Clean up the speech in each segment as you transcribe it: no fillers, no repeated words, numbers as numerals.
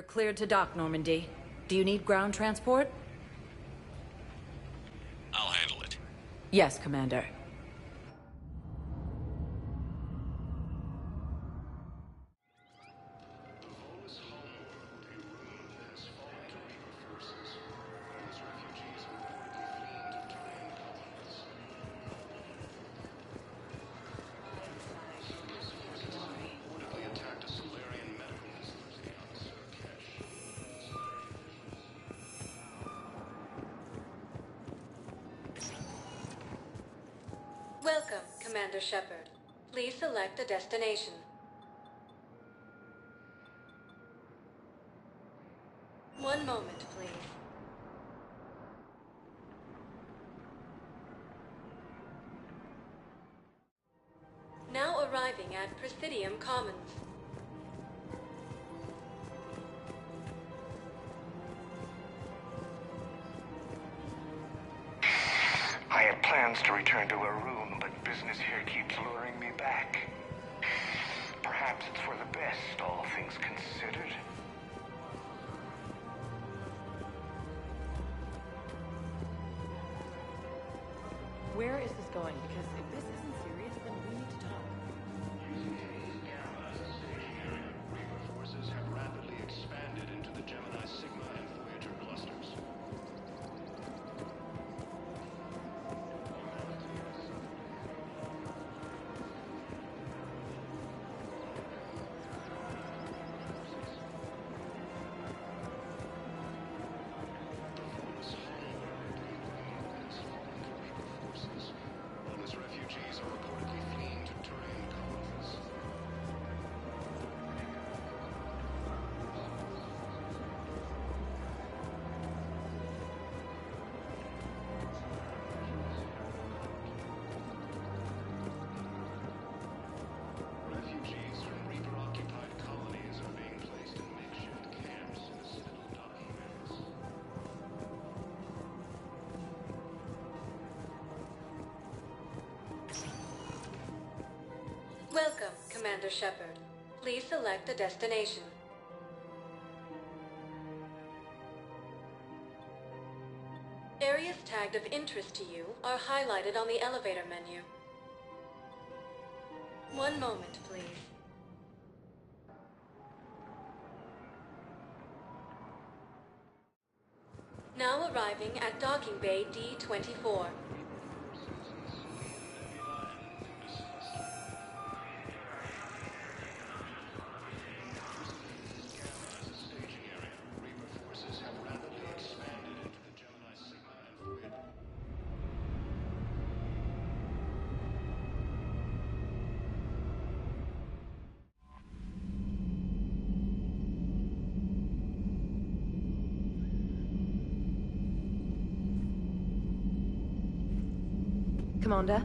You're cleared to dock, Normandy. Do you need ground transport? I'll handle it. Yes, Commander. Welcome, Commander Shepard. Please select a destination. One moment, please. Now arriving at Presidium Commons. I had plans to return to a room, but business here keeps luring me back. Perhaps it's for the best, all things considered. Where is this going? Because if this isn't serious, then we need to talk. Reaper forces have rapidly expanded into the Gemini Sigma and Voyager clusters. Bonus refugees are reportedly fleeing to terrain colonies. Refugees from Reaper-occupied colonies are being placed in makeshift camps in the Citadel docking bays. Welcome, Commander Shepard. Please select a destination. Areas tagged of interest to you are highlighted on the elevator menu. One moment, please. Now arriving at Docking Bay D-24. Commander?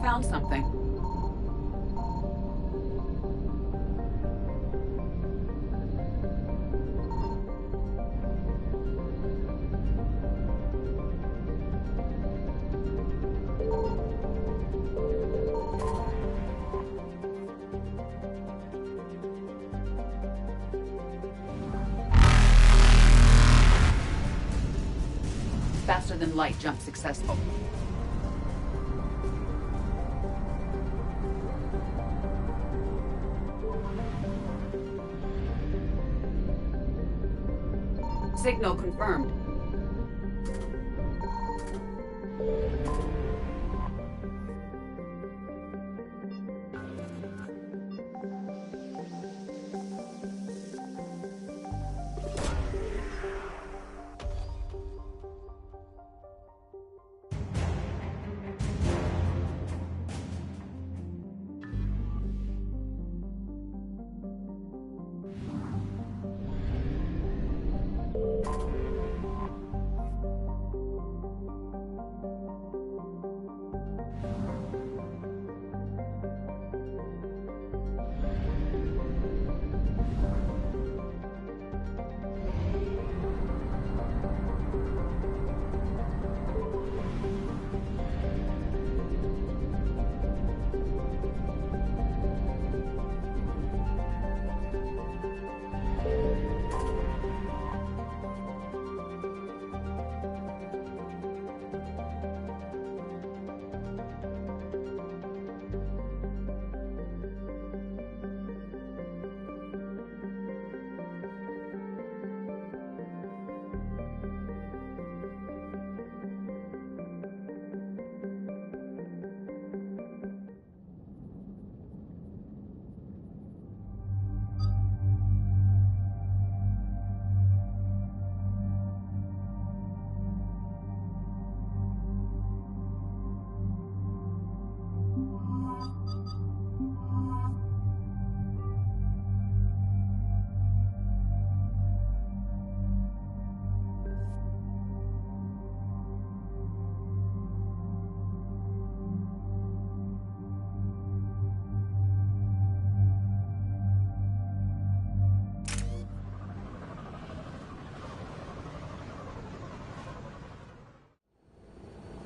found something. Faster than light jump successful. Signal confirmed.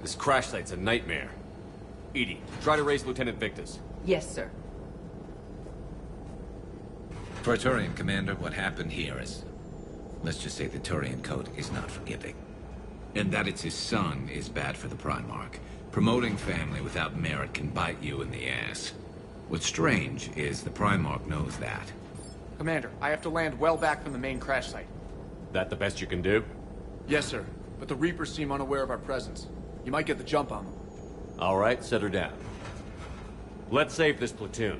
This crash site's a nightmare. Edie, try to raise Lieutenant Victus. Yes, sir. Praetorian Commander, what happened here is... let's just say the Turian Code is not forgiving. And that it's his son is bad for the Primarch. Promoting family without merit can bite you in the ass. What's strange is the Primarch knows that. Commander, I have to land well back from the main crash site. That the best you can do? Yes, sir. But the Reapers seem unaware of our presence. You might get the jump on them. All right, set her down. Let's save this platoon.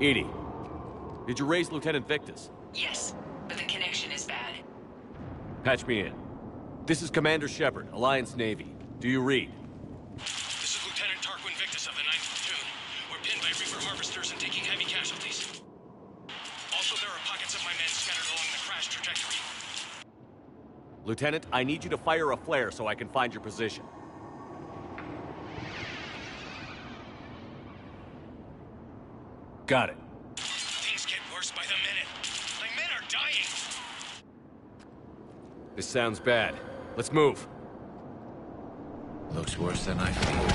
Edie, did you raise Lieutenant Victus? Yes, but the connection is bad. Patch me in. This is Commander Shepard, Alliance Navy. Do you read? This is Lieutenant Tarquin Victus of the 9th Platoon. We're pinned by Reaper harvesters and taking heavy casualties. Also, there are pockets of my men scattered along the crash trajectory. Lieutenant, I need you to fire a flare so I can find your position. Got it. Things get worse by the minute. My men are dying. This sounds bad. Let's move. Looks worse than I feared.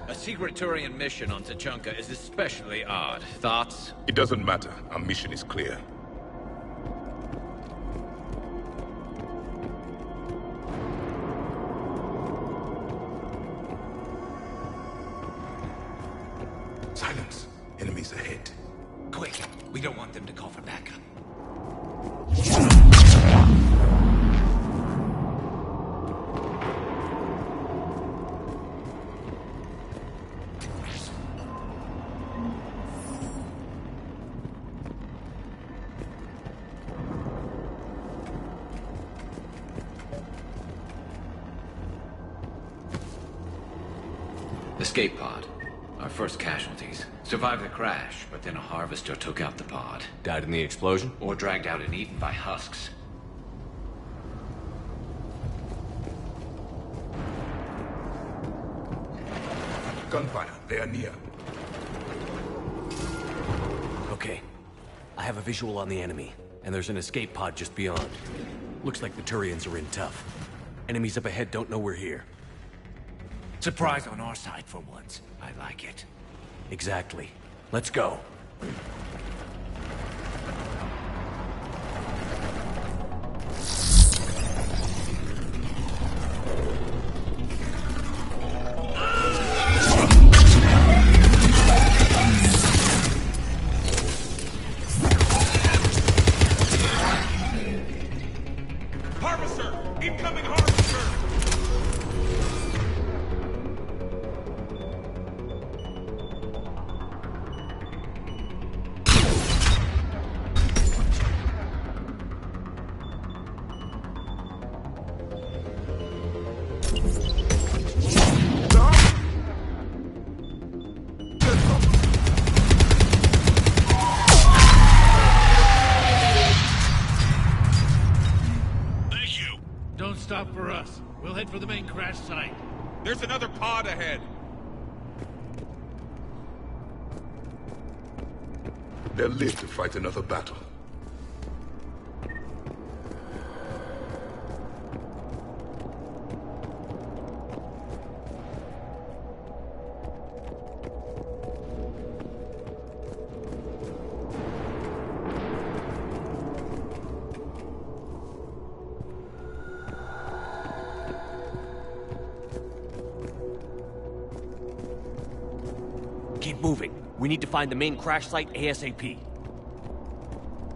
A secret Turian mission on Tachanka is especially odd. Thoughts? It doesn't matter. Our mission is clear. Silence. Enemies ahead. Quick! We don't want them to call for backup. Escape pod. Our first casualties. Survived the crash, but then a harvester took out the pod. Died in the explosion? Or dragged out and eaten by husks. Gunfire. They are near. Okay. I have a visual on the enemy, and there's an escape pod just beyond. Looks like the Turians are in tough. Enemies up ahead don't know we're here. Surprise on our side for once. I like it. Exactly. Let's go. Harvester! Incoming harvester! Don't stop for us. We'll head for the main crash site. There's another pod ahead. They'll live to fight another battle. Keep moving. We need to find the main crash site ASAP.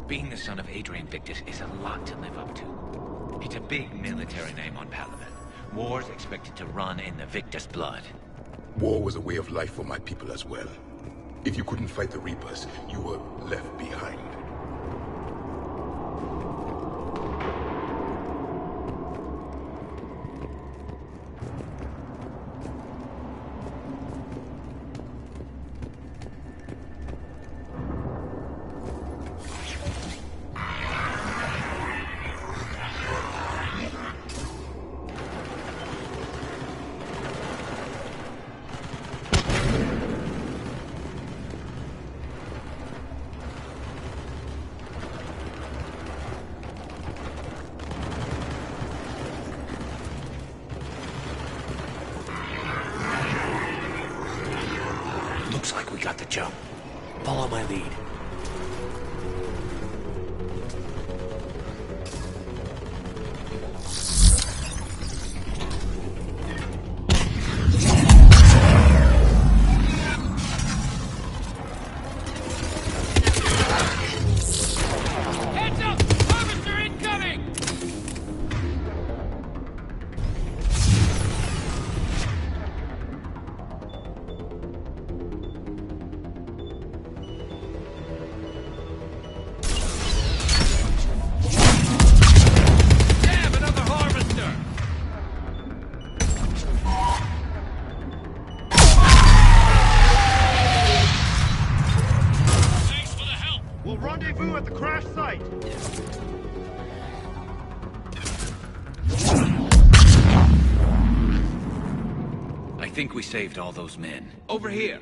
Being the son of Adrian Victus is a lot to live up to. It's a big military name on Palaven. War's expected to run in the Victus blood. War was a way of life for my people as well. If you couldn't fight the Reapers, you were left behind. Looks like we got the jump. Follow my lead. Heads up! Harvester incoming! Damn, another harvester! Thanks for the help! We'll rendezvous at the crash site. I think we saved all those men. Over here!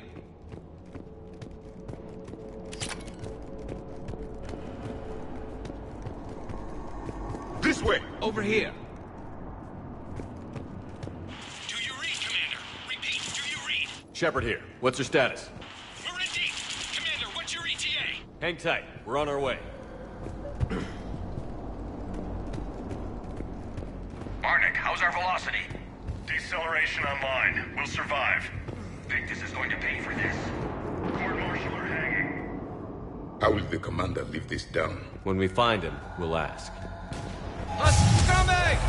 This way! Over here! Do you read, Commander? Repeat, do you read? Shepard here. What's your status? We're in deep. Commander, what's your ETA? Hang tight. We're on our way. Marnik, how's our velocity? Deceleration online. We'll survive. Victus is going to pay for this. Court-martial are hanging. How will the commander live this down? When we find him, we'll ask. Us coming!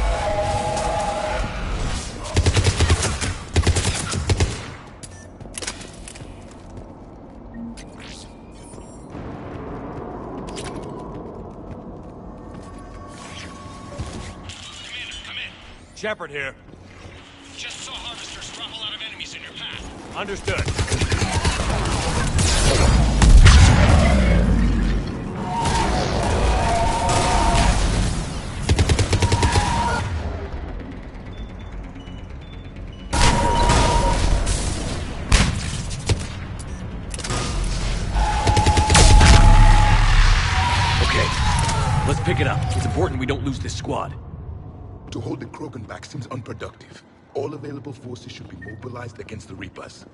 Commander, come in. Shepard here. Just saw harvesters drop a lot of enemies in your path. Understood. Let's pick it up. It's important we don't lose this squad. To hold the Krogan back seems unproductive. All available forces should be mobilized against the Reapers.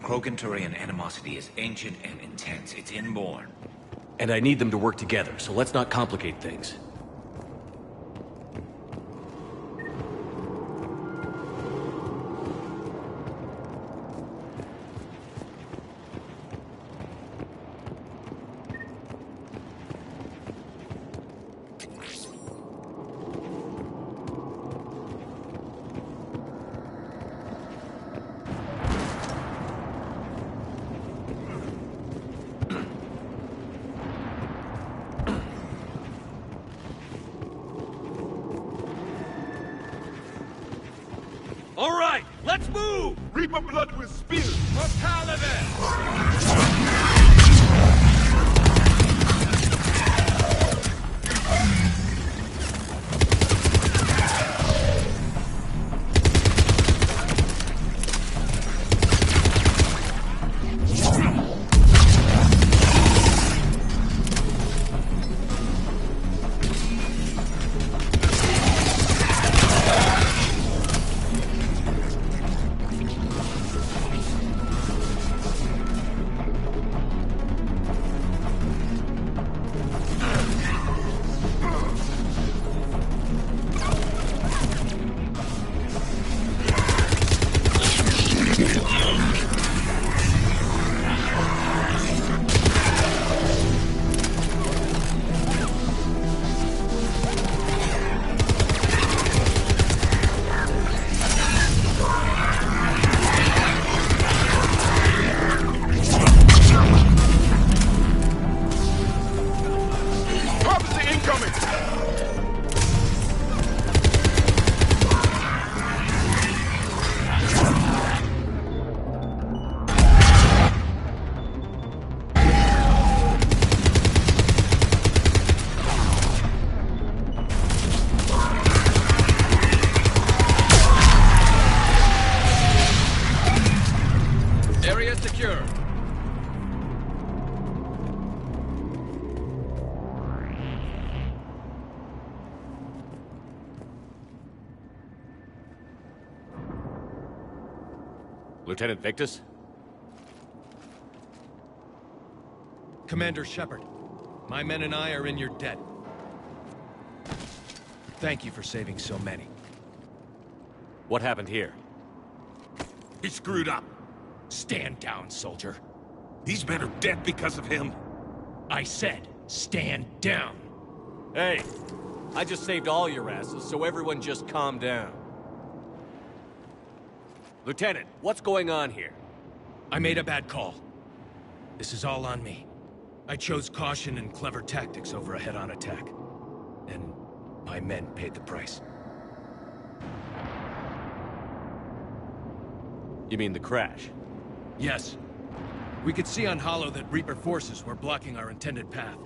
Krogan-Turian animosity is ancient and intense. It's inborn. And I need them to work together, so let's not complicate things. All right, let's move! Reaper blood will spill! For Taliban! Lieutenant Victus? Commander Shepard, my men and I are in your debt. Thank you for saving so many. What happened here? He screwed up. Stand down, soldier. These men are dead because of him. I said, stand down. Hey, I just saved all your asses, so everyone just calm down. Lieutenant, what's going on here? I made a bad call. This is all on me. I chose caution and clever tactics over a head-on attack. And my men paid the price. You mean the crash? Yes. We could see on Hollow that Reaper forces were blocking our intended path.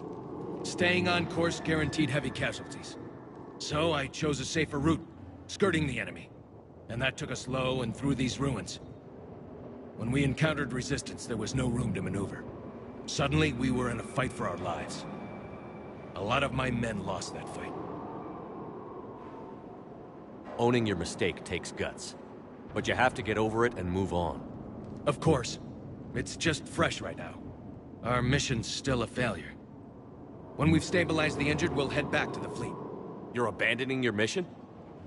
Staying on course guaranteed heavy casualties. So I chose a safer route, skirting the enemy. And that took us low and through these ruins. When we encountered resistance, there was no room to maneuver. Suddenly, we were in a fight for our lives. A lot of my men lost that fight. Owning your mistake takes guts. But you have to get over it and move on. Of course. It's just fresh right now. Our mission's still a failure. When we've stabilized the injured, we'll head back to the fleet. You're abandoning your mission?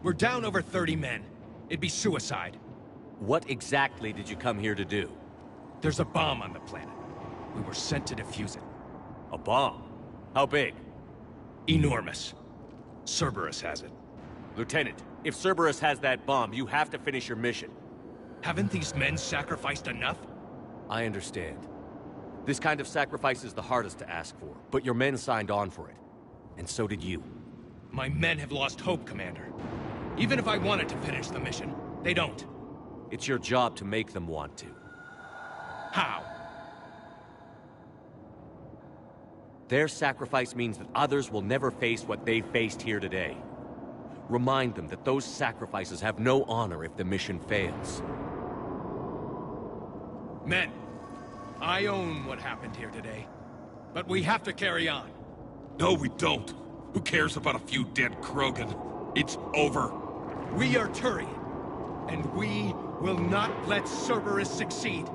We're down over 30 men. It'd be suicide. What exactly did you come here to do? There's a bomb on the planet. We were sent to defuse it. A bomb? How big? Enormous. Cerberus has it. Lieutenant, if Cerberus has that bomb, you have to finish your mission. Haven't these men sacrificed enough? I understand. This kind of sacrifice is the hardest to ask for, but your men signed on for it. And so did you. My men have lost hope, Commander. Even if I wanted to finish the mission, they don't. It's your job to make them want to. How? Their sacrifice means that others will never face what they faced here today. Remind them that those sacrifices have no honor if the mission fails. Men, I own what happened here today. But we have to carry on. No, we don't. Who cares about a few dead Krogan? It's over. We are Turian, and we will not let Cerberus succeed.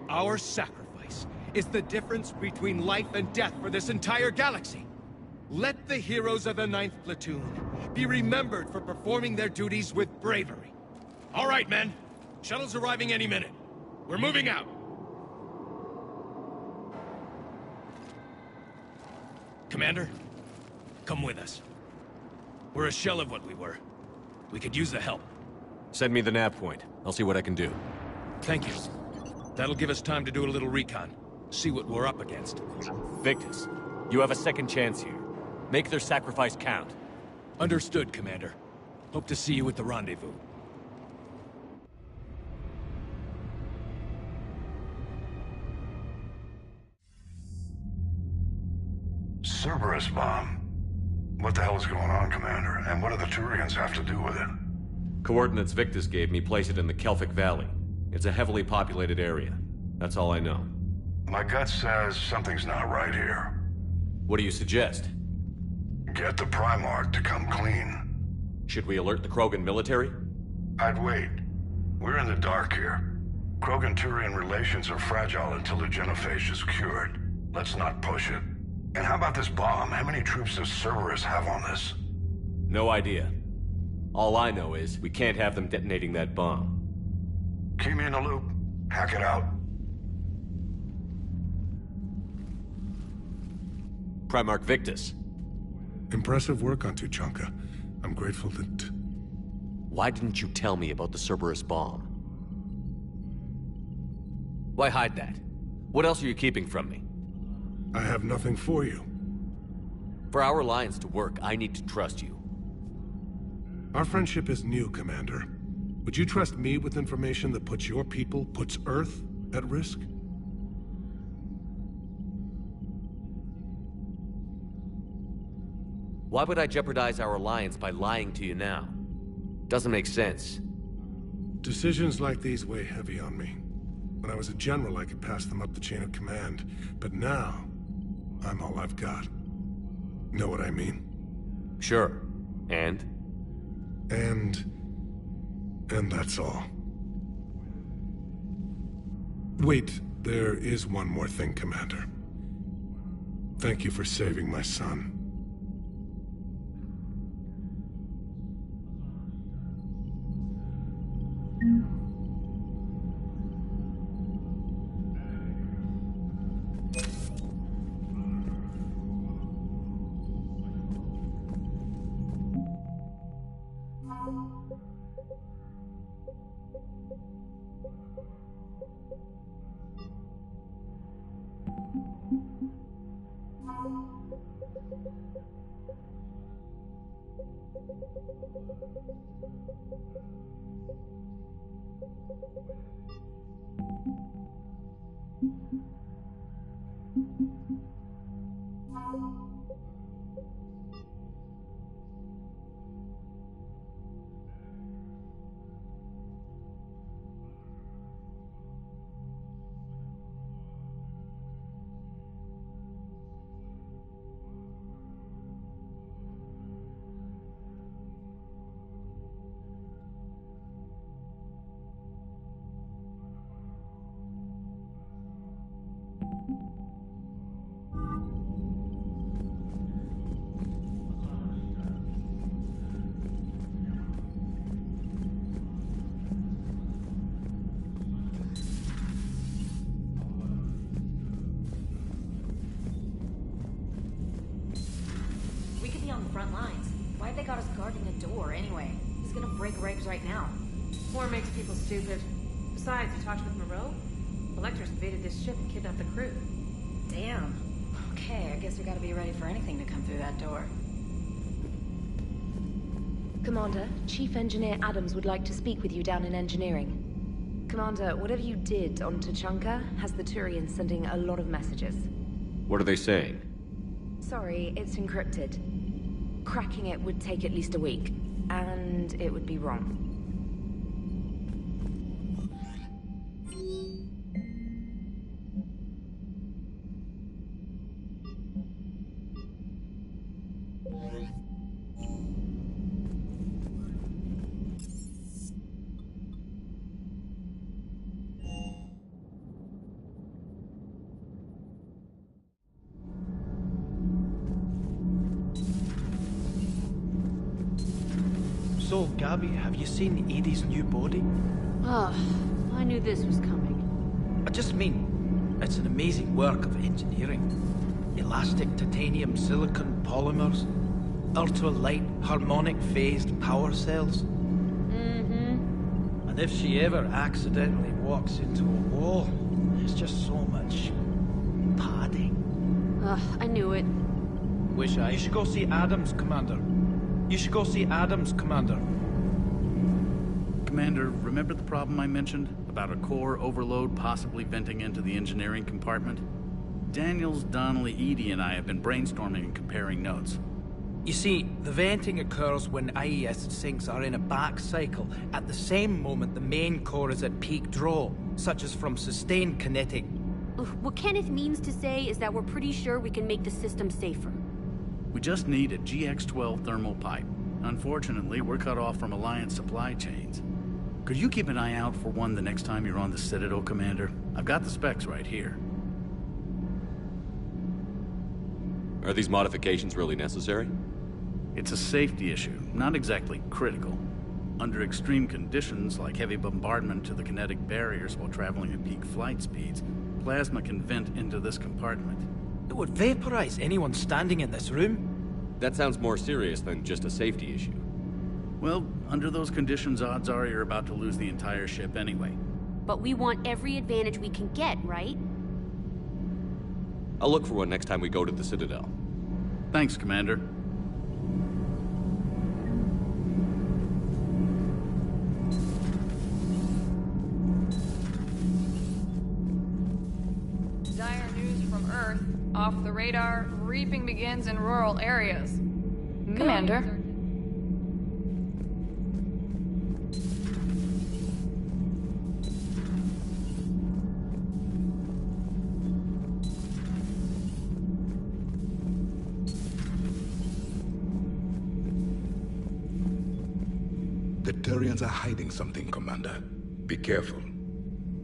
Our sacrifice is the difference between life and death for this entire galaxy. Let the heroes of the 9th Platoon be remembered for performing their duties with bravery. All right, men. Shuttle's arriving any minute. We're moving out. Commander, come with us. We're a shell of what we were. We could use the help. Send me the nav point. I'll see what I can do. Thank you. That'll give us time to do a little recon. See what we're up against. Victus, you have a second chance here. Make their sacrifice count. Understood, Commander. Hope to see you at the rendezvous. Cerberus bomb. What the hell is going on, Commander? And what do the Turians have to do with it? Coordinates Victus gave me place it in the Kelphic Valley. It's a heavily populated area. That's all I know. My gut says something's not right here. What do you suggest? Get the Primarch to come clean. Should we alert the Krogan military? I'd wait. We're in the dark here. Krogan-Turian relations are fragile until the genophage is cured. Let's not push it. And how about this bomb? How many troops does Cerberus have on this? No idea. All I know is we can't have them detonating that bomb. Keep me in the loop. Hack it out. Primarch Victus. Impressive work on Tuchanka. I'm grateful that... Why didn't you tell me about the Cerberus bomb? Why hide that? What else are you keeping from me? I have nothing for you. For our alliance to work, I need to trust you. Our friendship is new, Commander. Would you trust me with information that puts your people, puts Earth, at risk? Why would I jeopardize our alliance by lying to you now? Doesn't make sense. Decisions like these weigh heavy on me. When I was a general, I could pass them up the chain of command. But now, I'm all I've got. Know what I mean? Sure. And that's all. Wait, there is one more thing, Commander. Thank you for saving my son. Front lines. Why have they got us guarding a door anyway? He's gonna break regs right now. War makes people stupid. Besides, you talked with Moreau? Electors invaded this ship and kidnapped the crew. Damn. Okay, I guess we gotta be ready for anything to come through that door. Commander, Chief Engineer Adams would like to speak with you down in engineering. Commander, whatever you did on Tachanka has the Turians sending a lot of messages. What are they saying? Sorry, it's encrypted. Cracking it would take at least a week, and it would be wrong. So, Gabby, have you seen Edie's new body? Ugh, I knew this was coming. I just mean, it's an amazing work of engineering. Elastic titanium silicon polymers, ultra-light harmonic phased power cells. Mm-hmm. And if she ever accidentally walks into a wall, there's just so much padding. Ugh, I knew it. You should go see Adams, Commander. You should go see Adams, Commander. Commander, remember the problem I mentioned? About a core overload possibly venting into the engineering compartment? Daniels, Donnelly, Edie, and I have been brainstorming and comparing notes. You see, the venting occurs when IES sinks are in a back cycle, at the same moment the main core is at peak draw, such as from sustained kinetic. What Kenneth means to say is that we're pretty sure we can make the system safer. We just need a GX-12 thermal pipe. Unfortunately, we're cut off from Alliance supply chains. Could you keep an eye out for one the next time you're on the Citadel, Commander? I've got the specs right here. Are these modifications really necessary? It's a safety issue, not exactly critical. Under extreme conditions, like heavy bombardment to the kinetic barriers while traveling at peak flight speeds, plasma can vent into this compartment. It would vaporize anyone standing in this room. That sounds more serious than just a safety issue. Well, under those conditions, odds are you're about to lose the entire ship anyway. But we want every advantage we can get, right? I'll look for one next time we go to the Citadel. Thanks, Commander. Dire news from Earth. Off the radar, reaping begins in rural areas. Commander. The Turians are hiding something, Commander. Be careful.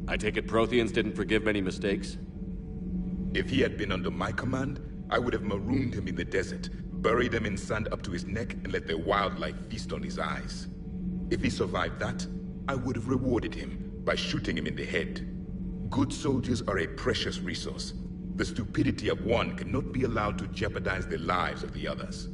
I take it Protheans didn't forgive many mistakes? If he had been under my command, I would have marooned him in the desert, buried him in sand up to his neck, and let the wildlife feast on his eyes. If he survived that, I would have rewarded him by shooting him in the head. Good soldiers are a precious resource. The stupidity of one cannot be allowed to jeopardize the lives of the others.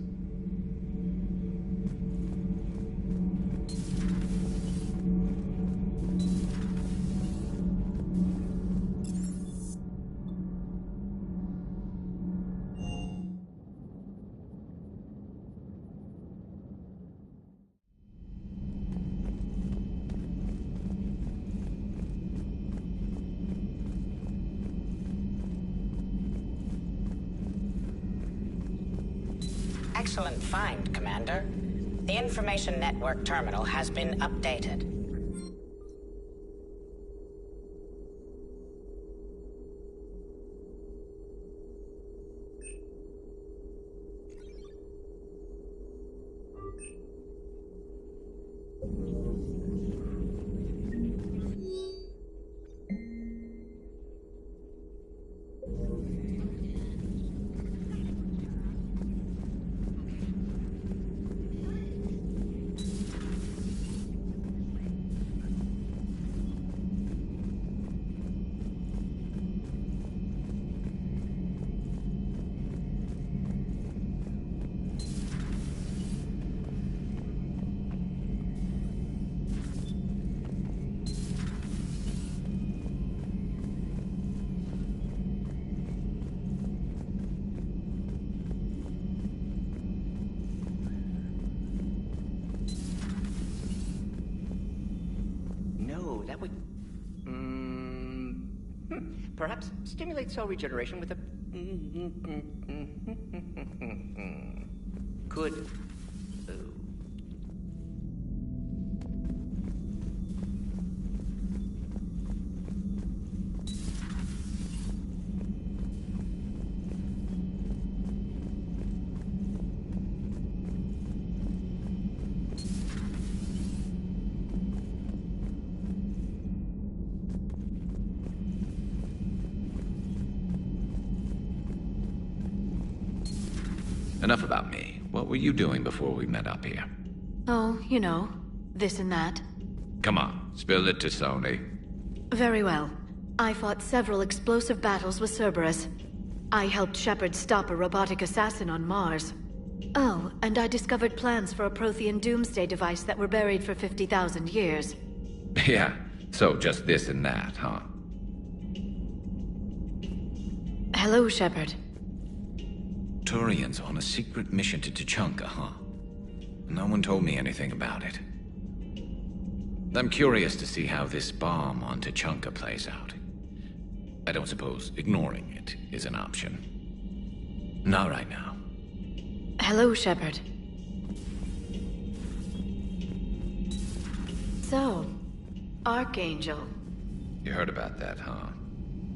Excellent find, Commander. The information network terminal has been updated. Perhaps stimulate cell regeneration with a... Could... Enough about me. What were you doing before we met up here? Oh, you know, this and that. Come on, spill it to Sony. Very well. I fought several explosive battles with Cerberus. I helped Shepard stop a robotic assassin on Mars. Oh, and I discovered plans for a Prothean doomsday device that were buried for 50,000 years. Yeah, so just this and that, huh? Hello, Shepard. Turians on a secret mission to Tuchanka, huh? No one told me anything about it. I'm curious to see how this bomb on Tuchanka plays out. I don't suppose ignoring it is an option. Not right now. Hello, Shepard. So, Archangel. You heard about that, huh?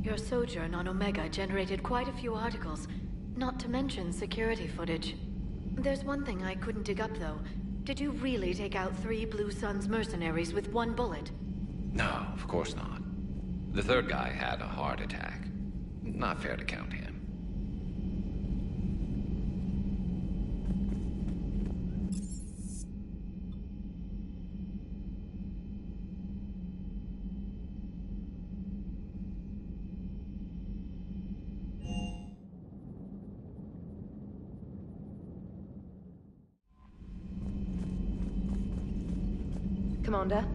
Your sojourn on Omega generated quite a few articles, not to mention security footage. There's one thing I couldn't dig up, though. Did you really take out 3 Blue Suns mercenaries with 1 bullet? No, of course not. The third guy had a heart attack. Not fair to count him. Commander?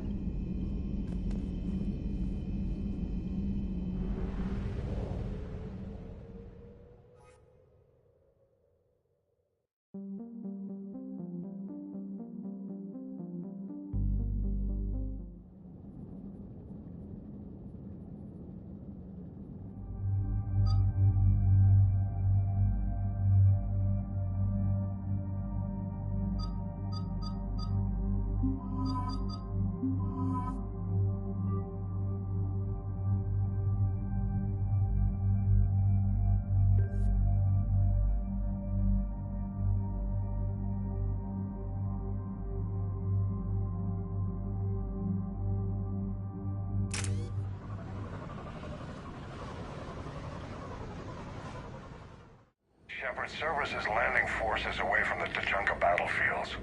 Shepard, Cerberus' landing force is away from the Tuchanka battlefields.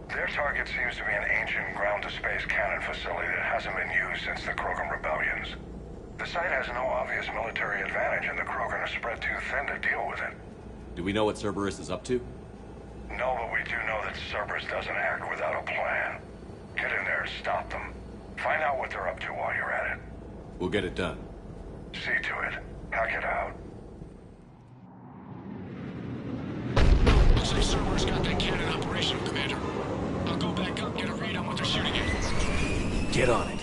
Their target seems to be an ancient ground-to-space cannon facility that hasn't been used since the Krogan rebellions. The site has no obvious military advantage, and the Krogan are spread too thin to deal with it. Do we know what Cerberus is up to? No, but we do know that Cerberus doesn't act without a plan. Get in there and stop them. Find out what they're up to while you're at it. We'll get it done. See to it. Hack it out. Looks like Cerberus got that cannon operational, Commander. I'll go back up and get a read on what they're shooting at. Get on it.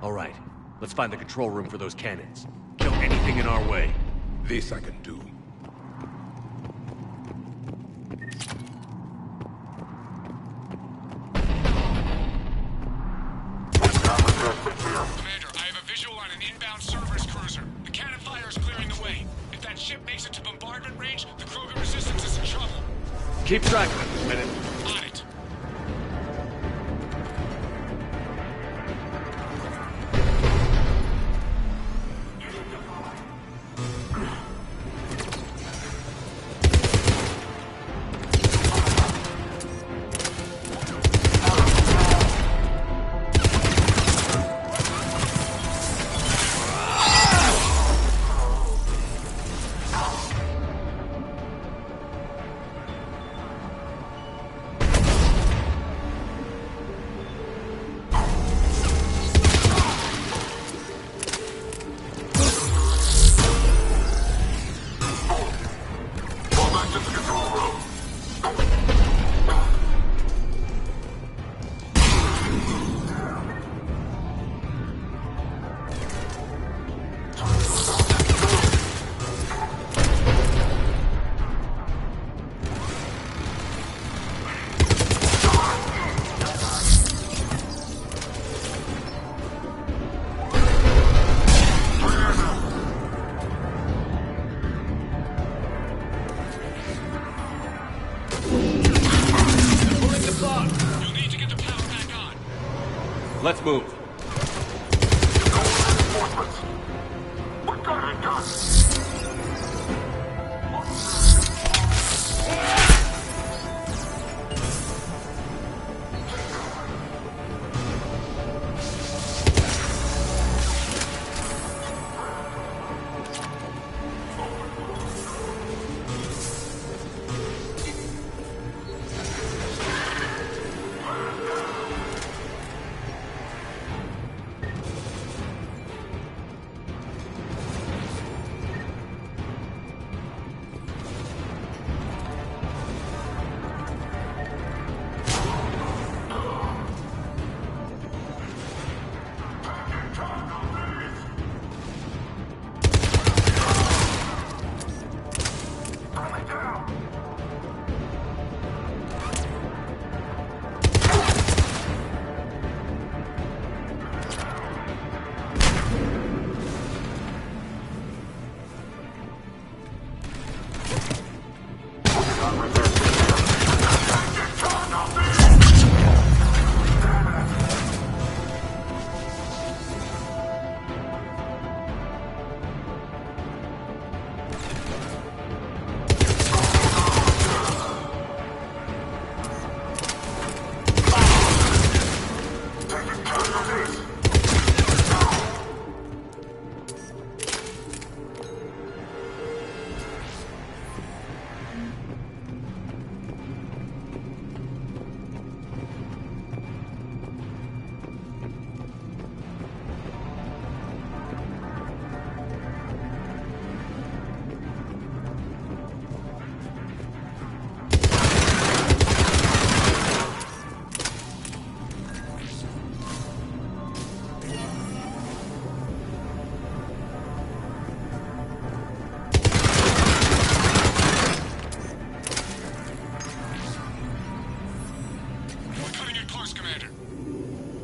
All right, let's find the control room for those cannons. Kill anything in our way. This I can do. Commander, I have a visual on an inbound Cerberus cruiser. The cannon fire is clearing the way. If that ship makes it to bombardment range, the Krogan resistance is in trouble. Keep track of it, Lieutenant. On it. Let's move. What got it done?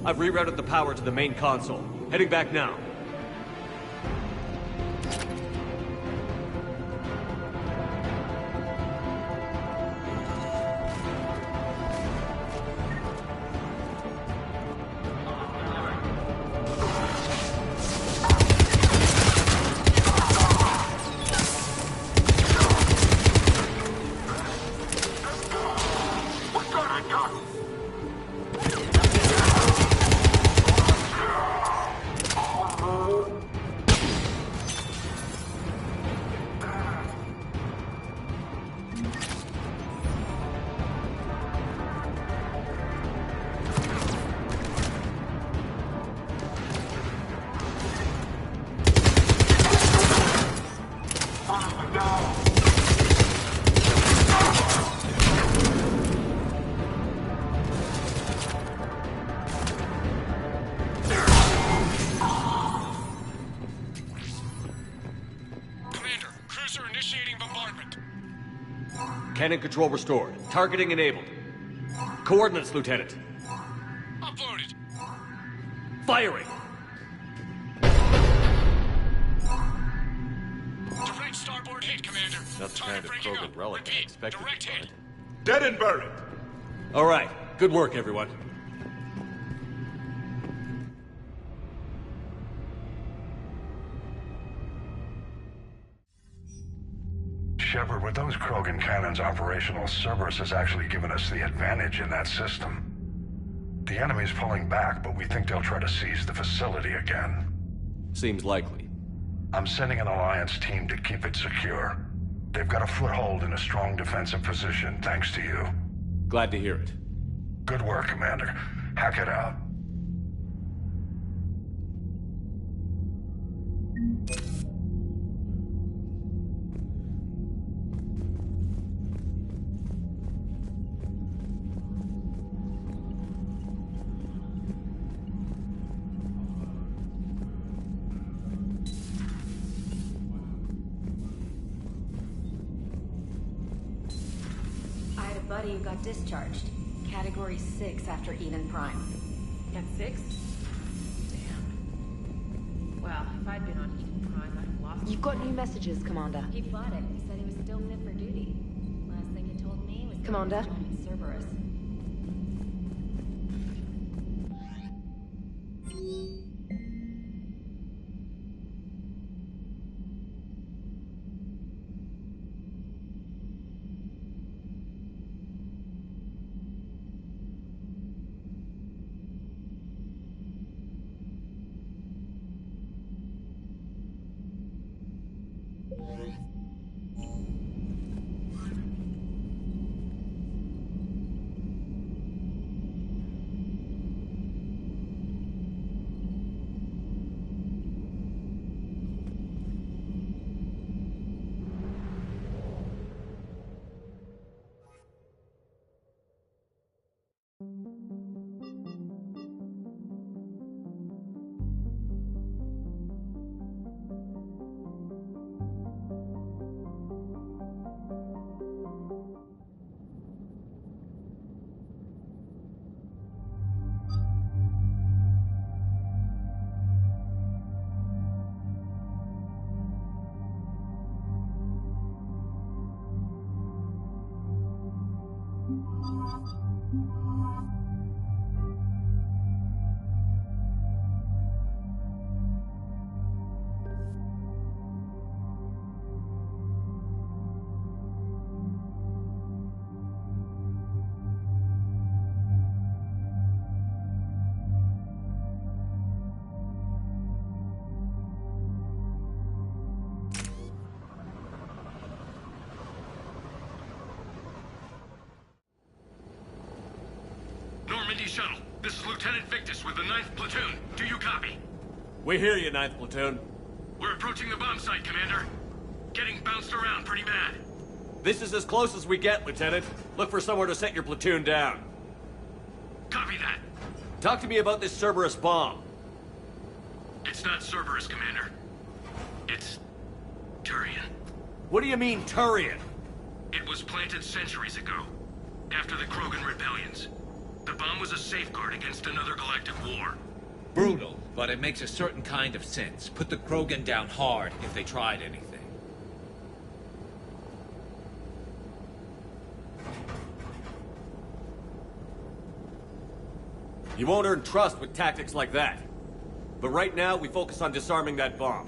I've rerouted the power to the main console. Heading back now. Cannon control restored. Targeting enabled. Coordinates, Lieutenant. Uploaded. Firing! Direct starboard hit, Commander. Not the kind of Krogan relic I expected to find. Dead and buried. All right. Good work, everyone. Shepard, with those Krogan cannons operational, Cerberus has actually given us the advantage in that system. The enemy's pulling back, but we think they'll try to seize the facility again. Seems likely. I'm sending an Alliance team to keep it secure. They've got a foothold in a strong defensive position, thanks to you. Glad to hear it. Good work, Commander. Hack it out. Buddy who got discharged. Category 6 after Eden Prime. At 6? Damn. Well, if I'd been on Eden Prime, I'd have lost. You've got new messages, Commander. He fought it. He said he was still fit for duty. Last thing he told me was Commander? Cerberus. Normandy shuttle. This is Lieutenant Victus with the 9th Platoon. Do you copy? We hear you, 9th Platoon. We're approaching the bomb site, Commander. Getting bounced around pretty bad. This is as close as we get, Lieutenant. Look for somewhere to set your platoon down. Copy that. Talk to me about this Cerberus bomb. It's not Cerberus, Commander. It's Turian. What do you mean, Turian? It was planted centuries ago, after the Krogan rebellions. The bomb was a safeguard against another galactic war. Brutal, but it makes a certain kind of sense. Put the Krogan down hard if they tried anything. You won't earn trust with tactics like that. But right now, we focus on disarming that bomb.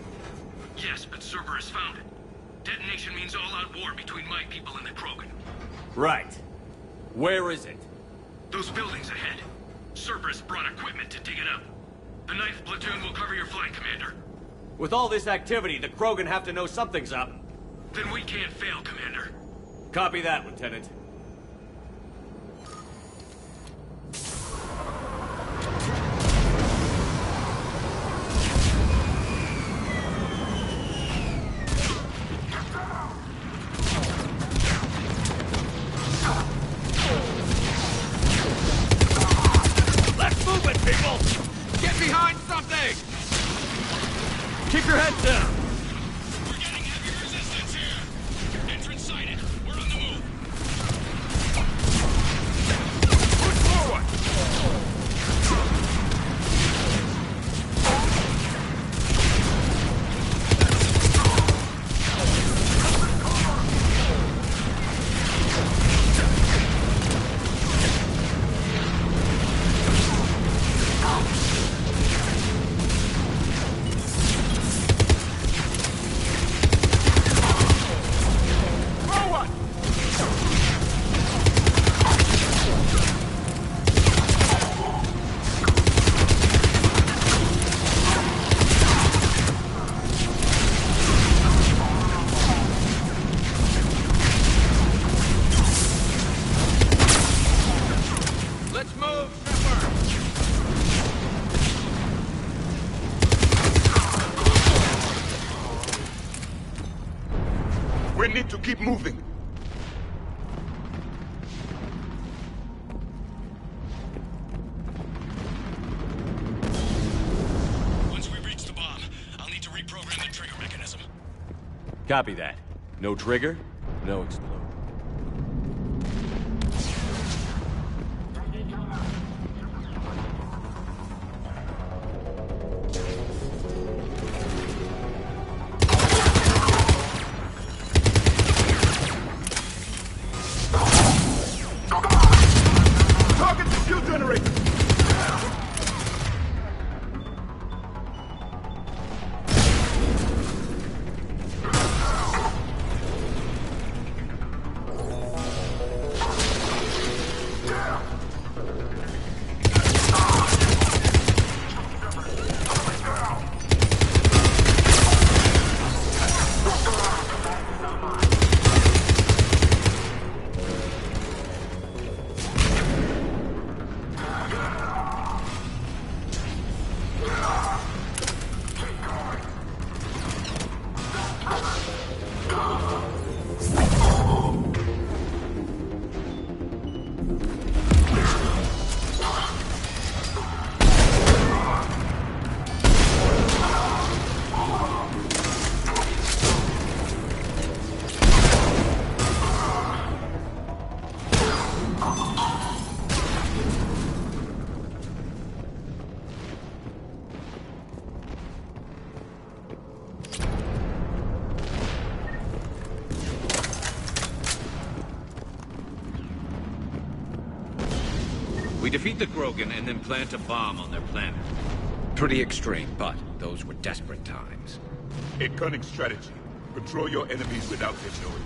Yes, but Cerberus found it. Detonation means all-out war between my people and the Krogan. Right. Where is it? Those buildings ahead. Cerberus brought equipment to dig it up. The 9th Platoon will cover your flank, Commander. With all this activity, the Krogan have to know something's up. Then we can't fail, Commander. Copy that, Lieutenant. Keep your heads down! We're getting heavy resistance here! Entrance sighted. We're on the move. Push forward! We need to keep moving. Once we reach the bomb, I'll need to reprogram the trigger mechanism. Copy that. No trigger, no explosion. We defeat the Krogan and then plant a bomb on their planet. Pretty extreme, but those were desperate times. A cunning strategy. Control your enemies without them knowing it.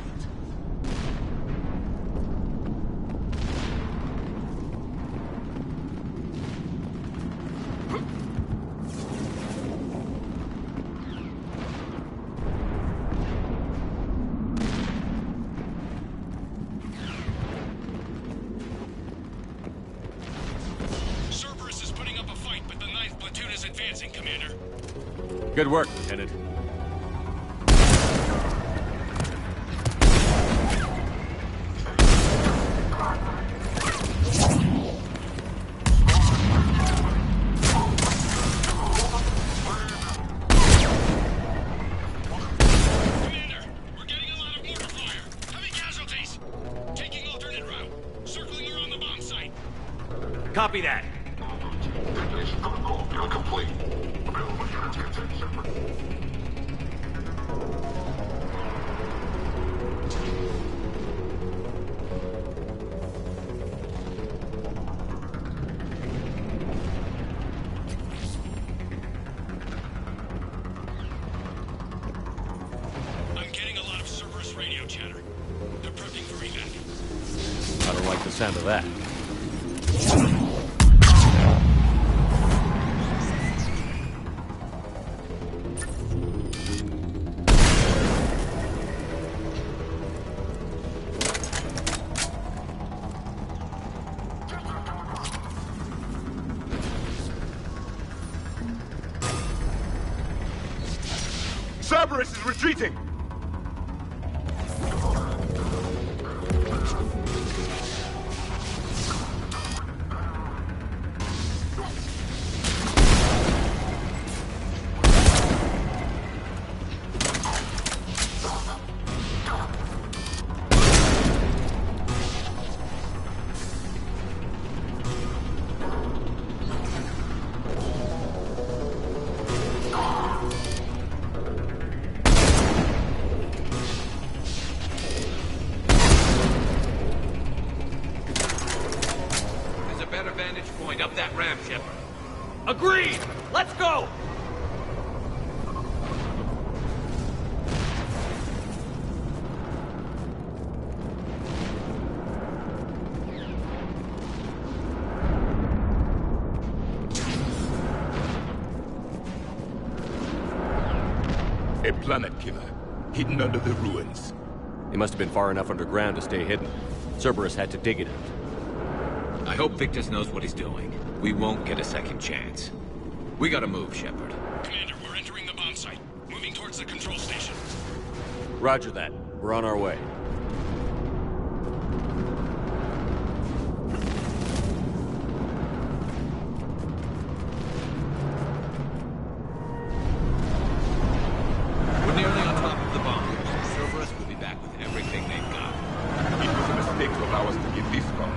Cerberus is putting up a fight, but the 9th platoon is advancing, Commander. Good work, Lieutenant. Copy that. Detonation protocol complete. Available units contain Shepard. I'm getting a lot of Cerberus radio chatter. They're prepping for evac. I don't like the sound of that. Cerberus is retreating! Up that ramp, Shepard. Agreed! Let's go! A planet killer, hidden under the ruins. He must have been far enough underground to stay hidden. Cerberus had to dig it out. I hope Victus knows what he's doing. We won't get a second chance. We gotta move, Shepard. Commander, we're entering the bomb site. Moving towards the control station. Roger that. We're on our way. We're nearly on top of the bomb. Cerberus will be back with everything they've got. It was a mistake to allow us to get this far.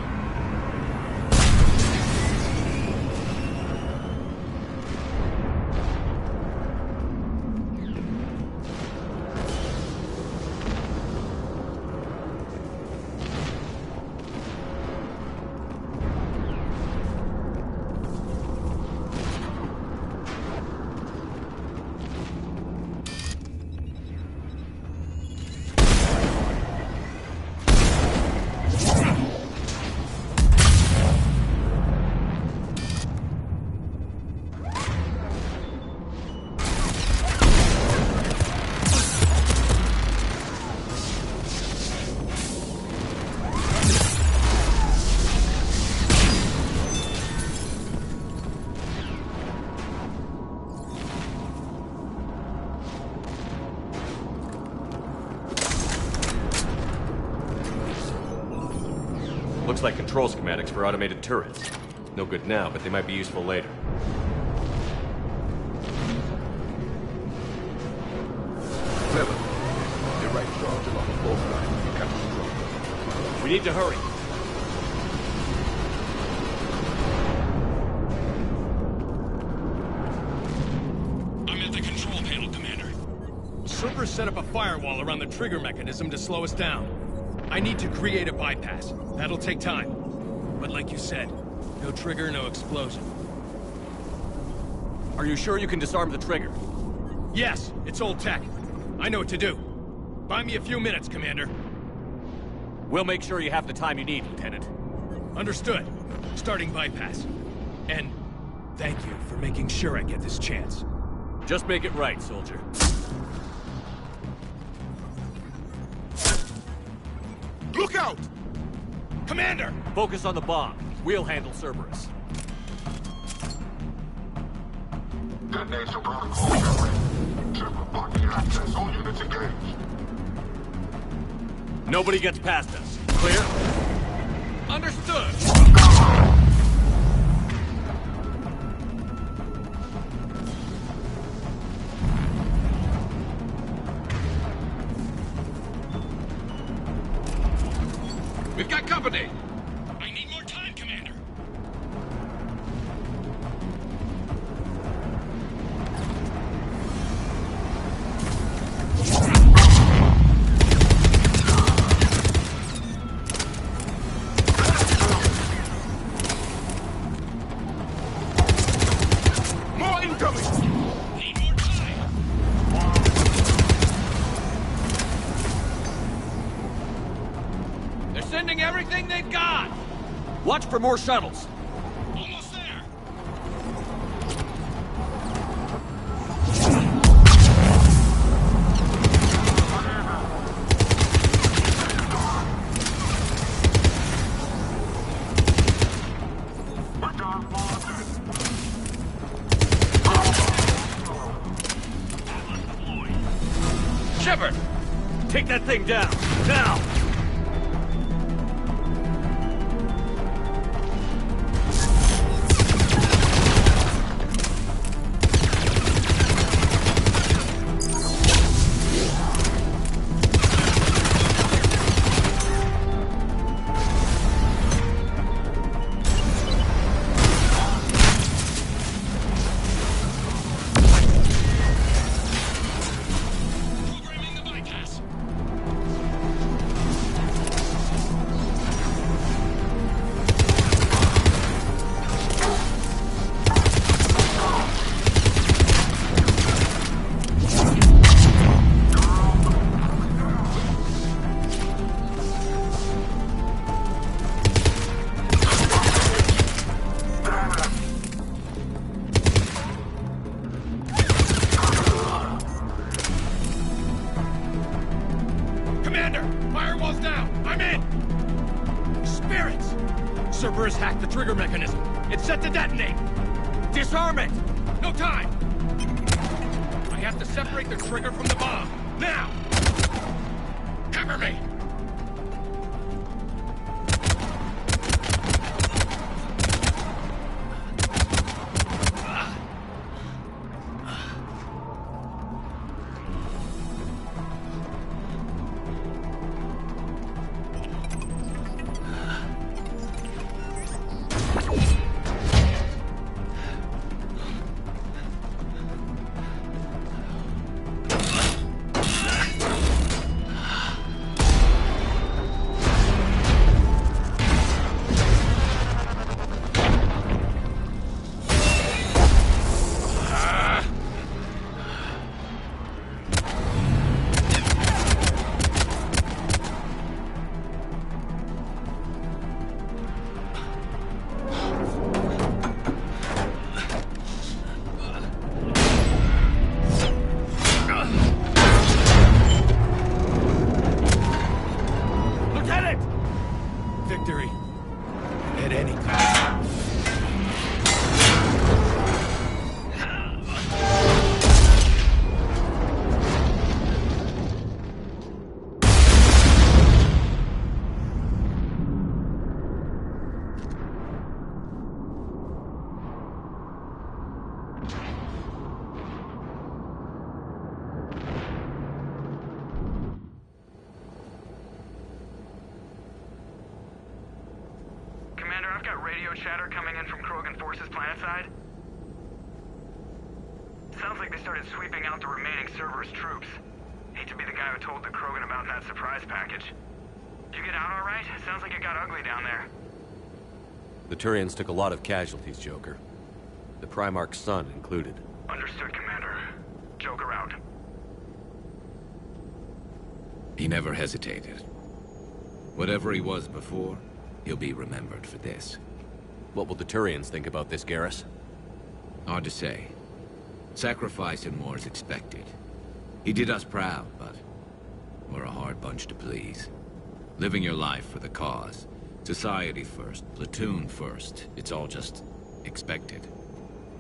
Looks like control schematics for automated turrets. No good now, but they might be useful later. Clever. The right charge along both lines to capture strong. We need to hurry. I'm at the control panel, Commander. Cerberus set up a firewall around the trigger mechanism to slow us down. I need to create a bypass. That'll take time. But like you said, No trigger, no explosion. Are you sure you can disarm the trigger? Yes, it's old tech. I know what to do. Buy me a few minutes, Commander. We'll make sure you have the time you need, Lieutenant. Understood. Starting bypass. And thank you for making sure I get this chance. Just make it right, soldier. Look out! Commander! Focus on the bomb. We'll handle Cerberus. Detonation protocol, Shepard. Shepard blocking access. All units engaged. Nobody gets past us. Clear? Understood! We've got company! I need more time, Commander. More incoming! Need more time. They're sending everything they've got! Watch for more shuttles. Almost there. Shepard! Take that thing down. Now! Programming the bypass. Commander! Firewall's down! I'm in! Spirits! Cerberus hacked the trigger mechanism. It's set to detonate! Disarm it! No time! I have to separate the trigger from the bomb. Now! Cover me! Victory. At any cost. Commander, I've got radio chatter coming in from Krogan forces planetside. Sounds like they started sweeping out the remaining Cerberus troops. Hate to be the guy who told the Krogan about that surprise package. Did you get out all right? Sounds like it got ugly down there. The Turians took a lot of casualties, Joker. The Primarch's son included. Understood, Commander. Joker out. He never hesitated. Whatever he was before, he'll be remembered for this. What will the Turians think about this, Garrus? Hard to say. Sacrifice in war is expected. He did us proud, but we're a hard bunch to please. Living your life for the cause. Society first, platoon first. It's all just expected.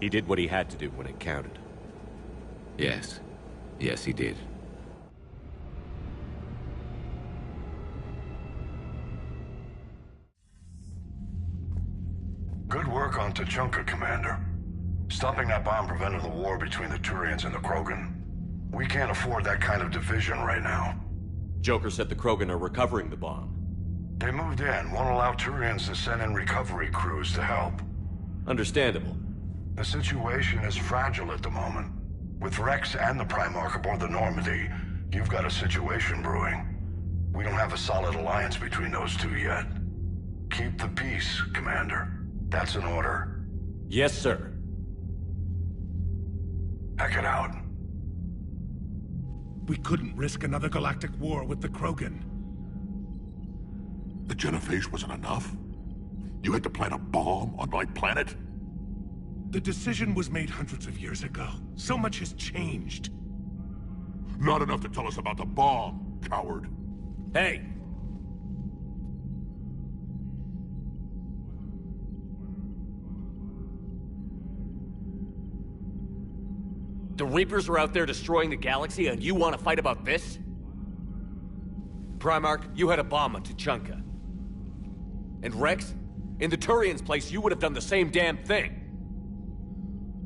He did what he had to do when it counted. Yes. Yes, he did. Good work on Tachanka, Commander. Stopping that bomb prevented the war between the Turians and the Krogan. We can't afford that kind of division right now. Joker said the Krogan are recovering the bomb. They moved in, won't allow Turians to send in recovery crews to help. Understandable. The situation is fragile at the moment. With Rex and the Primarch aboard the Normandy, you've got a situation brewing. We don't have a solid alliance between those two yet. Keep the peace, Commander. That's an order. Yes, sir. Heck it out. We couldn't risk another galactic war with the Krogan. The genophage wasn't enough? You had to plant a bomb on my planet? The decision was made hundreds of years ago. So much has changed. Not enough to tell us about the bomb, coward. Hey! The Reapers are out there destroying the galaxy, and you want to fight about this? Primarch, you had a bomb on Tachanka. And Rex, in the Turians' place, you would have done the same damn thing.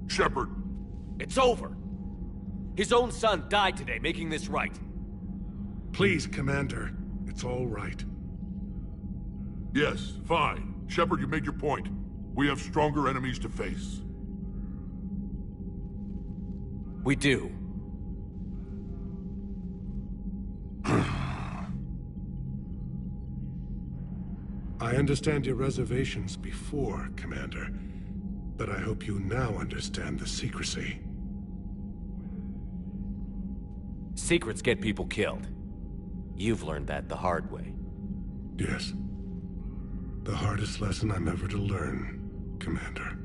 Shepard. It's over. His own son died today, making this right. Please, Commander. It's all right. Yes, fine. Shepard, you made your point. We have stronger enemies to face. We do. I understand your reservations before, Commander. But I hope you now understand the secrecy. Secrets get people killed. You've learned that the hard way. Yes. The hardest lesson I'm ever to learn, Commander.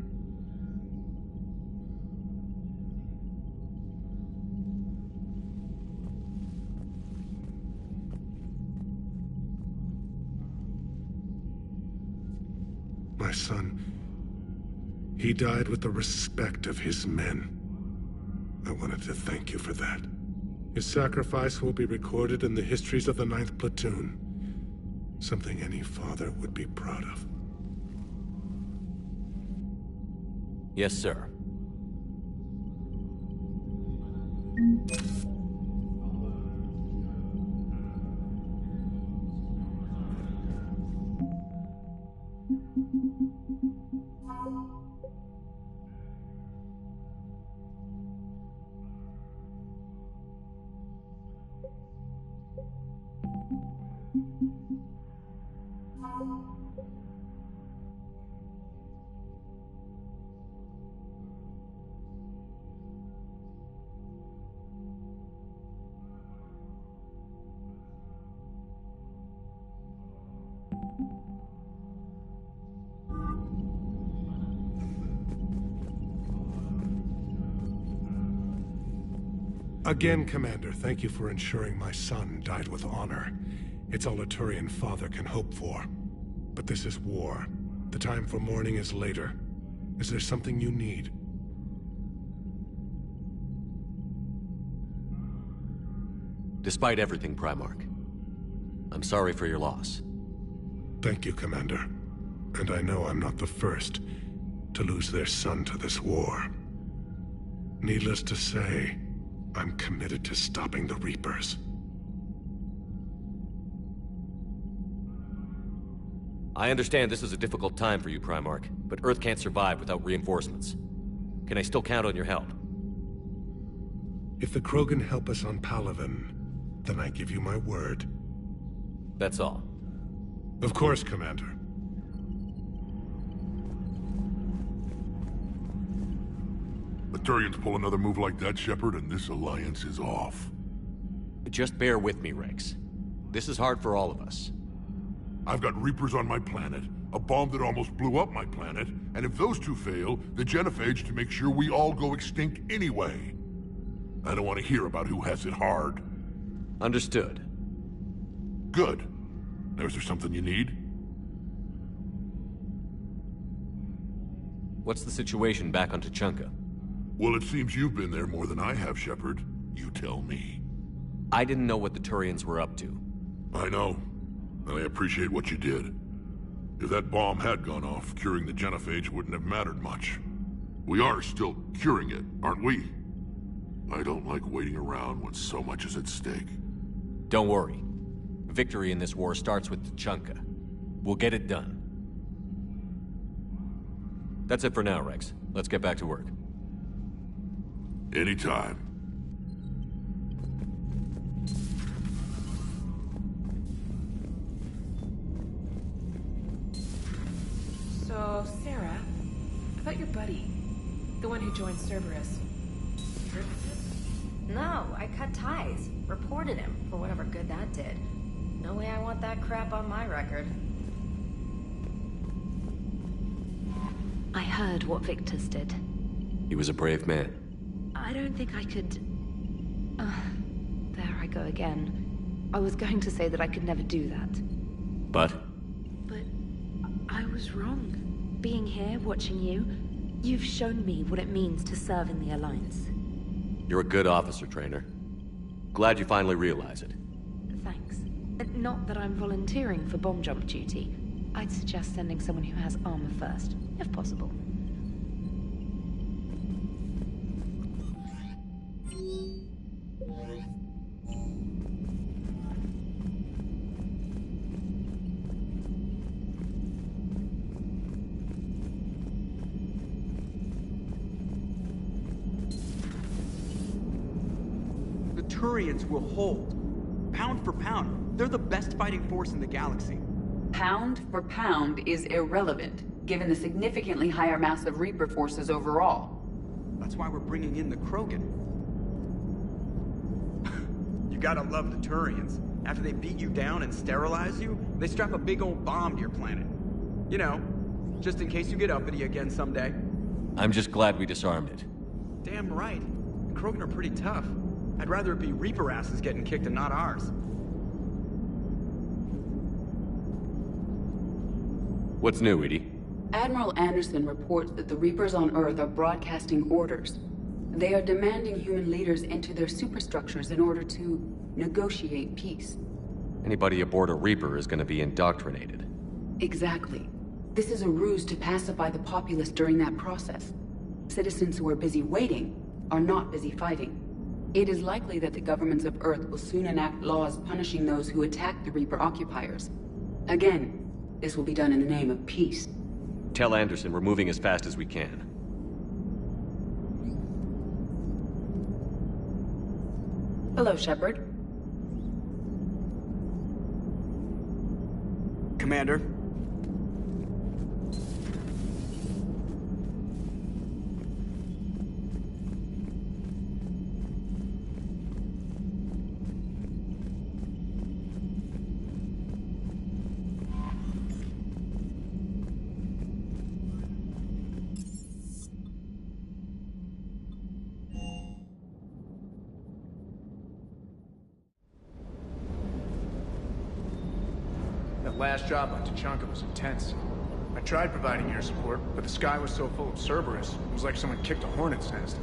My son, he died with the respect of his men. I wanted to thank you for that. His sacrifice will be recorded in the histories of the 9th Platoon. Something any father would be proud of. Yes, sir. Again, Commander, thank you for ensuring my son died with honor. It's all a Turian father can hope for. But this is war. The time for mourning is later. Is there something you need? Despite everything, Primarch, I'm sorry for your loss. Thank you, Commander. And I know I'm not the first to lose their son to this war. Needless to say, I'm committed to stopping the Reapers. I understand this is a difficult time for you, Primarch, but Earth can't survive without reinforcements. Can I still count on your help? If the Krogan help us on Palaven, then I give you my word. That's all. Of course, Commander. The Turians pull another move like that, Shepard, and this alliance is off. Just bear with me, Rex. This is hard for all of us. I've got Reapers on my planet, a bomb that almost blew up my planet, and if those two fail, the genophage to make sure we all go extinct anyway. I don't want to hear about who has it hard. Understood. Good. Now, is there something you need? What's the situation back on Tuchanka? Well, it seems you've been there more than I have, Shepard. You tell me. I didn't know what the Turians were up to. I know, and I appreciate what you did. If that bomb had gone off, curing the genophage wouldn't have mattered much. We are still curing it, aren't we? I don't like waiting around when so much is at stake. Don't worry. Victory in this war starts with Tuchanka. We'll get it done. That's it for now, Rex. Let's get back to work. Anytime. So, Sarah, about your buddy, the one who joined Cerberus. No, I cut ties. Reported him, for whatever good that did. No way I want that crap on my record. I heard what Victor's did. He was a brave man. I don't think I could... there I go again. I was going to say that I could never do that. But? But I was wrong. Being here, watching you, you've shown me what it means to serve in the Alliance. You're a good officer, Trainer. Glad you finally realize it. Thanks. Not that I'm volunteering for bomb jump duty. I'd suggest sending someone who has armor first, if possible. The Turians will hold. Pound for pound, they're the best fighting force in the galaxy. Pound for pound is irrelevant, given the significantly higher mass of Reaper forces overall. That's why we're bringing in the Krogan. You gotta love the Turians. After they beat you down and sterilize you, they strap a big old bomb to your planet. You know, just in case you get uppity again someday. I'm just glad we disarmed it. Damn right. The Krogan are pretty tough. I'd rather it be Reaper asses getting kicked and not ours. What's new, Edie? Admiral Anderson reports that the Reapers on Earth are broadcasting orders. They are demanding human leaders into their superstructures in order to negotiate peace. Anybody aboard a Reaper is going to be indoctrinated. Exactly. This is a ruse to pacify the populace during that process. Citizens who are busy waiting are not busy fighting. It is likely that the governments of Earth will soon enact laws punishing those who attack the Reaper occupiers. Again, this will be done in the name of peace. Tell Anderson we're moving as fast as we can. Hello, Shepard. Commander. That last job on Tuchanka was intense. I tried providing air support, but the sky was so full of Cerberus, it was like someone kicked a hornet's nest.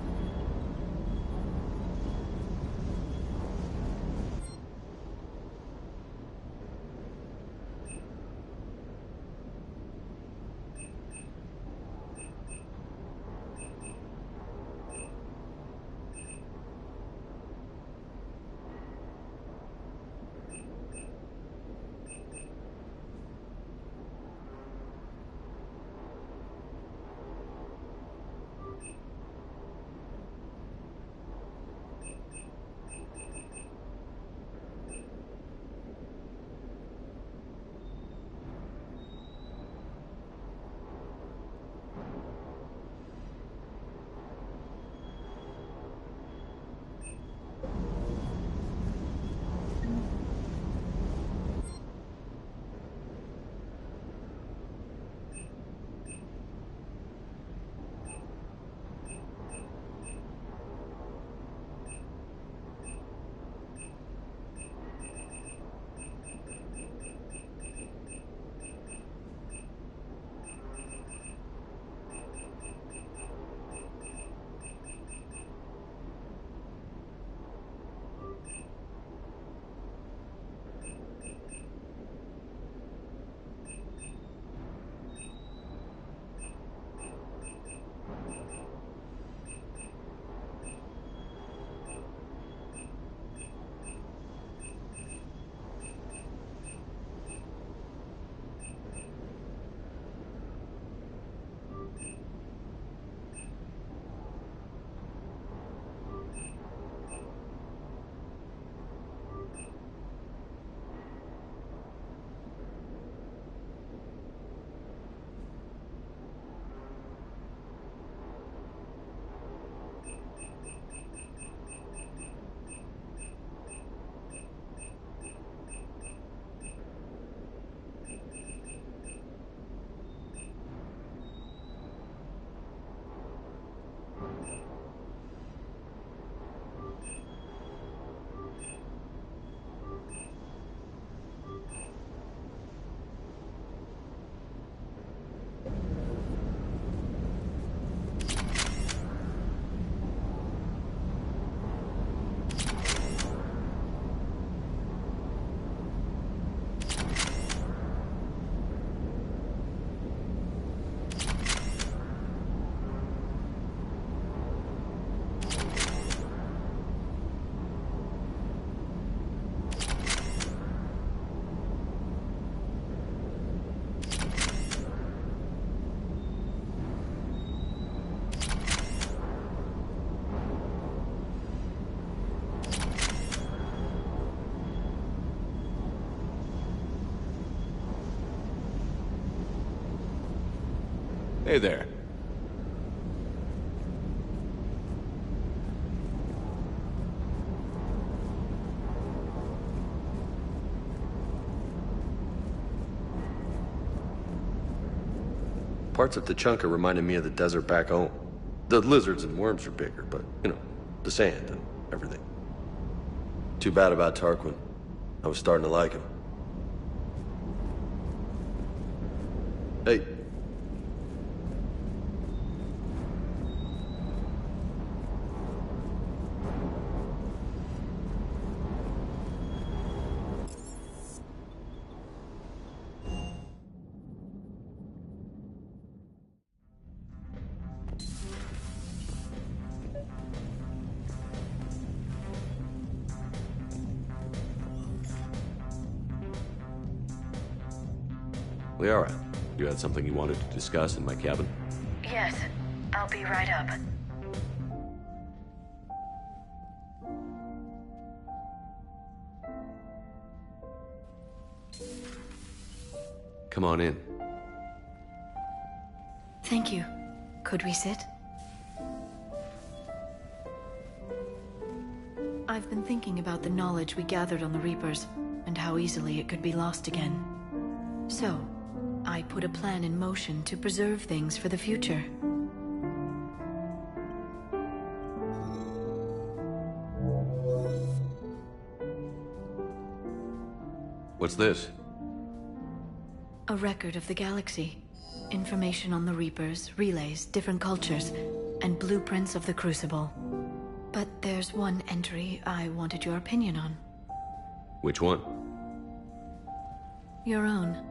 Hey there. Parts of Tachanka reminded me of the desert back home. The lizards and worms are bigger, but, you know, the sand and everything. Too bad about Tarquin. I was starting to like him. Hey. Liara, you had something you wanted to discuss in my cabin? Yes, I'll be right up. Come on in. Thank you. Could we sit? I've been thinking about the knowledge we gathered on the Reapers, and how easily it could be lost again. So, I put a plan in motion to preserve things for the future. What's this? A record of the galaxy. Information on the Reapers, relays, different cultures, and blueprints of the Crucible. But there's one entry I wanted your opinion on. Which one? Your own.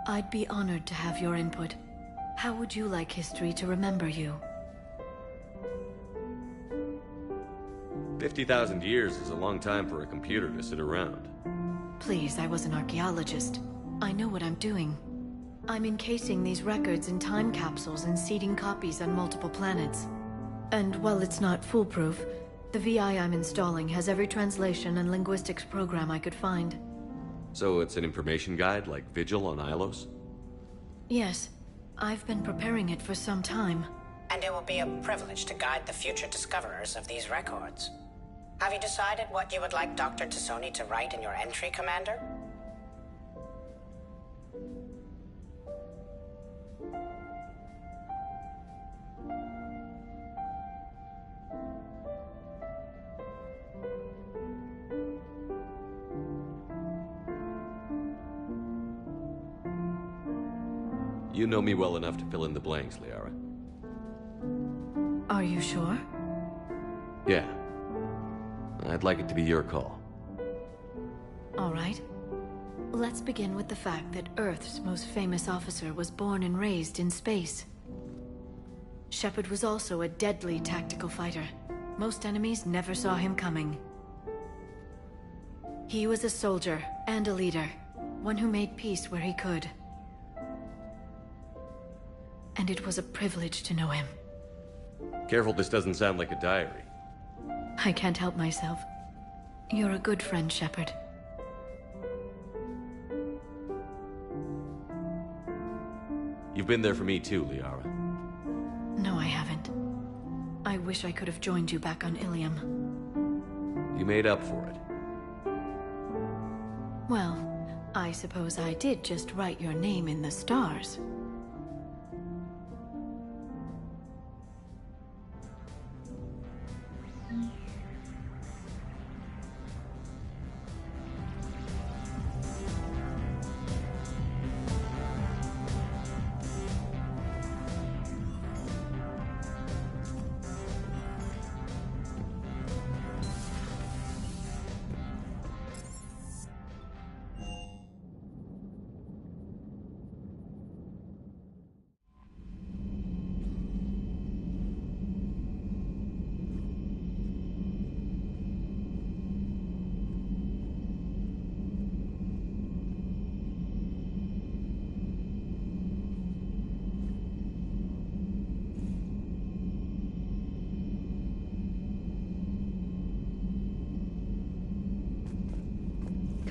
I'd be honored to have your input. How would you like history to remember you? 50,000 years is a long time for a computer to sit around. Please, I was an archaeologist. I know what I'm doing. I'm encasing these records in time capsules and seeding copies on multiple planets. And while it's not foolproof, the VI I'm installing has every translation and linguistics program I could find. So it's an information guide like Vigil on Ilos? Yes. I've been preparing it for some time. And it will be a privilege to guide the future discoverers of these records. Have you decided what you would like Dr. Tassoni to write in your entry, Commander? You know me well enough to fill in the blanks, Liara. Are you sure? Yeah. I'd like it to be your call. All right. Let's begin with the fact that Earth's most famous officer was born and raised in space. Shepard was also a deadly tactical fighter. Most enemies never saw him coming. He was a soldier and a leader, one who made peace where he could. And it was a privilege to know him. Careful, this doesn't sound like a diary. I can't help myself. You're a good friend, Shepard. You've been there for me too, Liara. No, I haven't. I wish I could have joined you back on Ilium. You made up for it. Well, I suppose I did just write your name in the stars.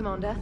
Commander?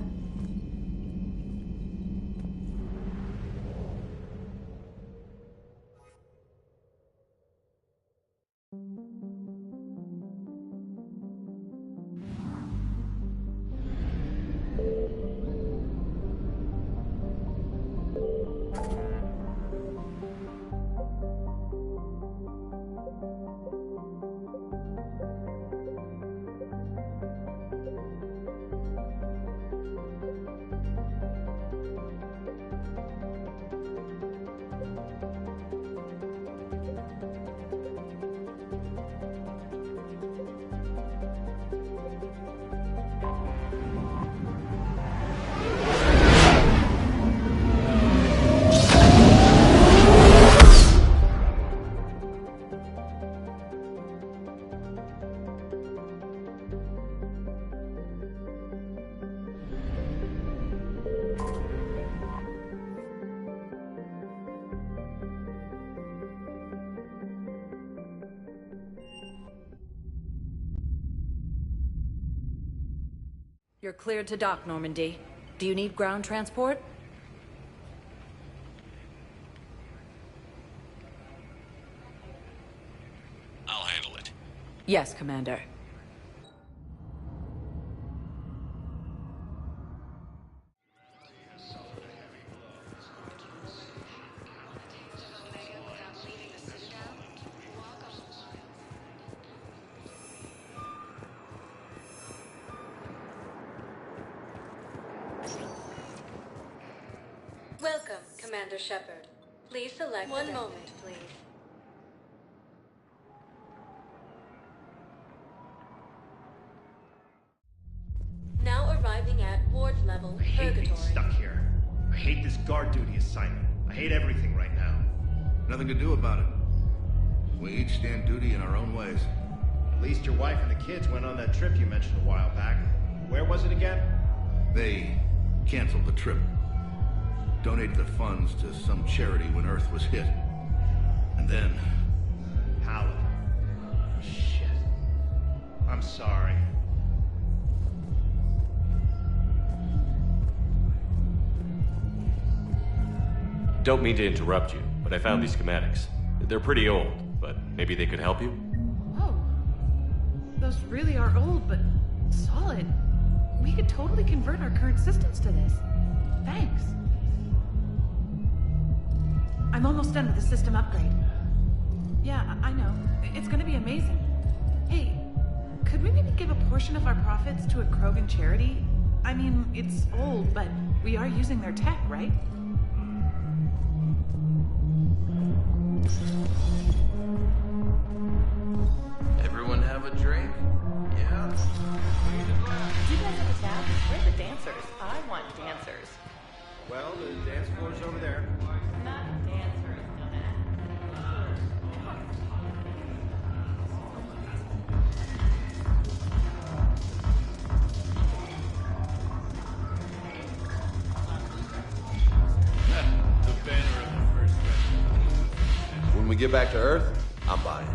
You're cleared to dock, Normandy. Do you need ground transport? I'll handle it. Yes, Commander. Welcome, Commander Shepard. Please select one moment, please. Now arriving at ward level I hate being Purgatory. stuck here. I hate this guard duty assignment. I hate everything right now. Nothing to do about it. We each stand duty in our own ways. At least your wife and the kids went on that trip you mentioned a while back. Where was it again? They canceled the trip. Donated the funds to some charity when Earth was hit. And then... Paladin. Shit. I'm sorry. Don't mean to interrupt you, but I found these schematics. They're pretty old, but maybe they could help you? Whoa. Those really are old, but solid. We could totally convert our current systems to this. Thanks. I'm almost done with the system upgrade. Yeah, I know. It's gonna be amazing. Hey, could we maybe give a portion of our profits to a Krogan charity? I mean, it's old, but we are using their tech, right? Everyone have a drink? Yeah. Do you guys have a tab? Where are the dancers? I want dancers. Well, the dance floor's over there. Not dancers, The banner of the first regiment. When we get back to Earth, I'm buying.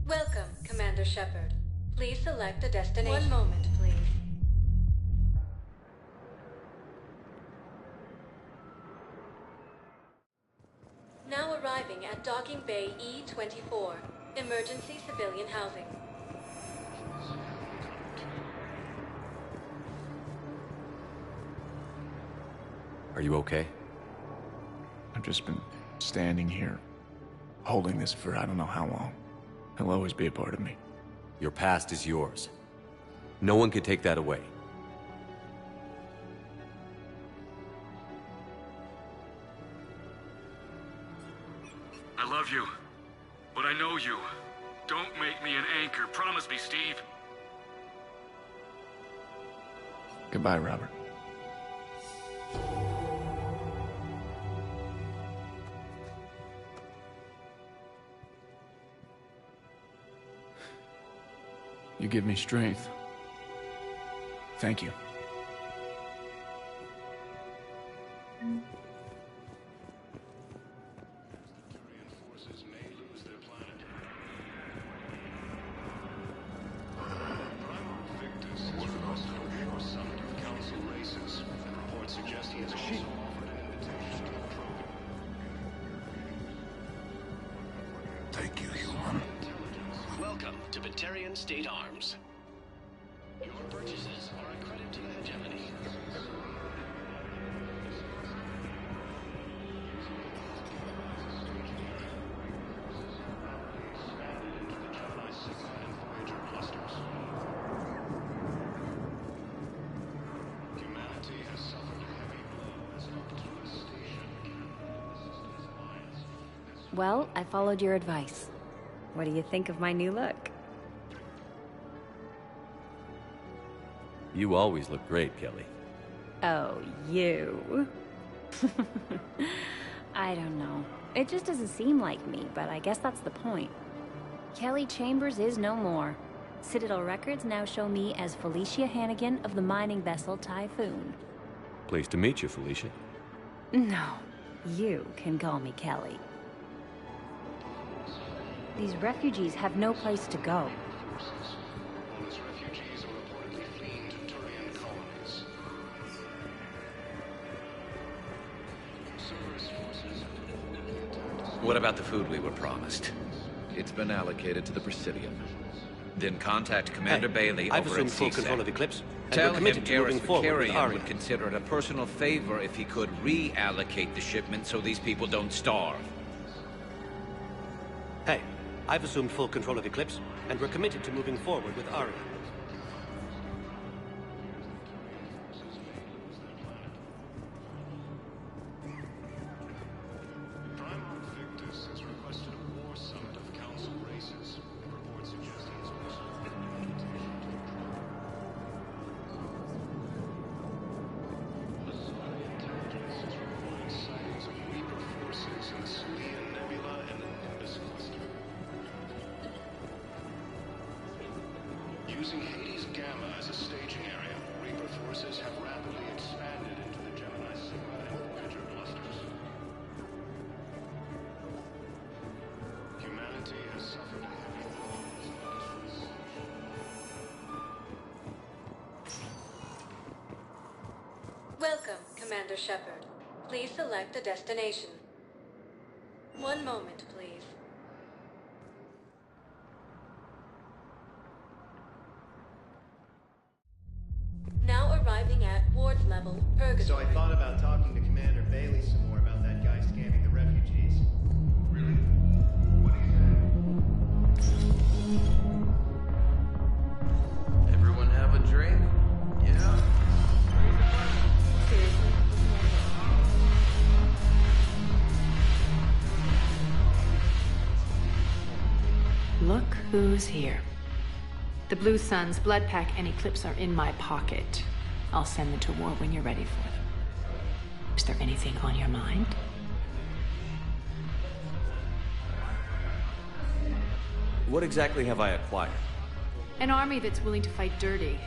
Welcome, Commander Shepard. Please select a destination. One moment, please. Now arriving at Docking Bay E-24, Emergency Civilian Housing. Are you okay? I've just been standing here, holding this for I don't know how long. He'll always be a part of me. Your past is yours. No one can take that away. I love you, but I know you. Don't make me an anchor. Promise me, Steve. Goodbye, Robert. You give me strength. Thank you. Thank you, human. Welcome to Batarian State Arms. Your purchases are a credit to the hegemony. Well, I followed your advice. What do you think of my new look? You always look great, Kelly. Oh, you. I don't know. It just doesn't seem like me, but I guess that's the point. Kelly Chambers is no more. Citadel records now show me as Felicia Hannigan of the mining vessel Typhoon. Pleased to meet you, Felicia. No, you can call me Kelly. These refugees have no place to go. What about the food we were promised? It's been allocated to the Presidium. Then contact Commander Bailey I've over at assumed full CSEC. control of Eclipse, and Tell we're him committed to moving Garrus forward with Vicarian Aria. would consider it a personal favor if he could reallocate the shipment so these people don't starve. Hey, I've assumed full control of Eclipse, and we're committed to moving forward with Aria. Using Hades Gamma as a staging area, Reaper forces have rapidly expanded into the Gemini Sigma and Voyager clusters. Humanity has suffered a heavy loss. Welcome, Commander Shepard. Please select a destination. One moment, please. Now arriving at ward level, Purgatory. So I thought about talking to Commander Bailey some more about that guy scamming the refugees. Really? What do you say? Everyone have a drink? Yeah. Look who's here. The Blue Suns, Blood Pack, and Eclipse are in my pocket. I'll send them to war when you're ready for them. Is there anything on your mind? What exactly have I acquired? An army that's willing to fight dirty,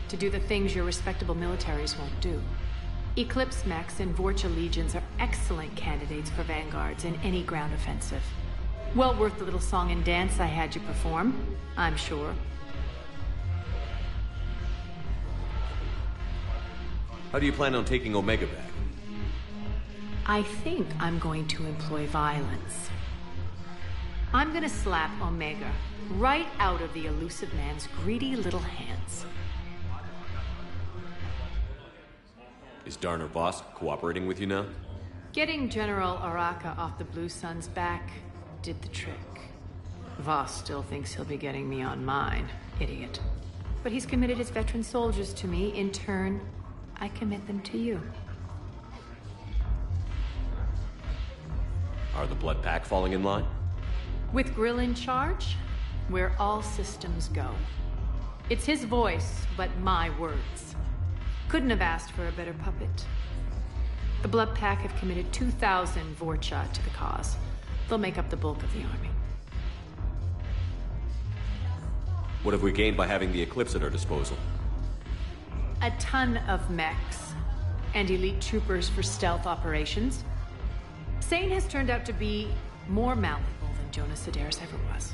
to do the things your respectable militaries won't do. Eclipse mechs and Vorcha legions are excellent candidates for vanguards in any ground offensive. Well worth the little song and dance I had you perform, I'm sure. How do you plan on taking Omega back? I think I'm going to employ violence. I'm gonna slap Omega right out of the elusive man's greedy little hands. Is Darner Voss cooperating with you now? Getting General Araka off the Blue Sun's back did the trick. Voss still thinks he'll be getting me on mine, idiot. But he's committed his veteran soldiers to me. In turn, I commit them to you. Are the Blood Pack falling in line? With Grill in charge, where all systems go. It's his voice, but my words. Couldn't have asked for a better puppet. The Blood Pack have committed 2,000 Vorcha to the cause. They'll make up the bulk of the army. What have we gained by having the Eclipse at our disposal? A ton of mechs and elite troopers for stealth operations. Sane has turned out to be more malleable than Jonas Sedaris ever was.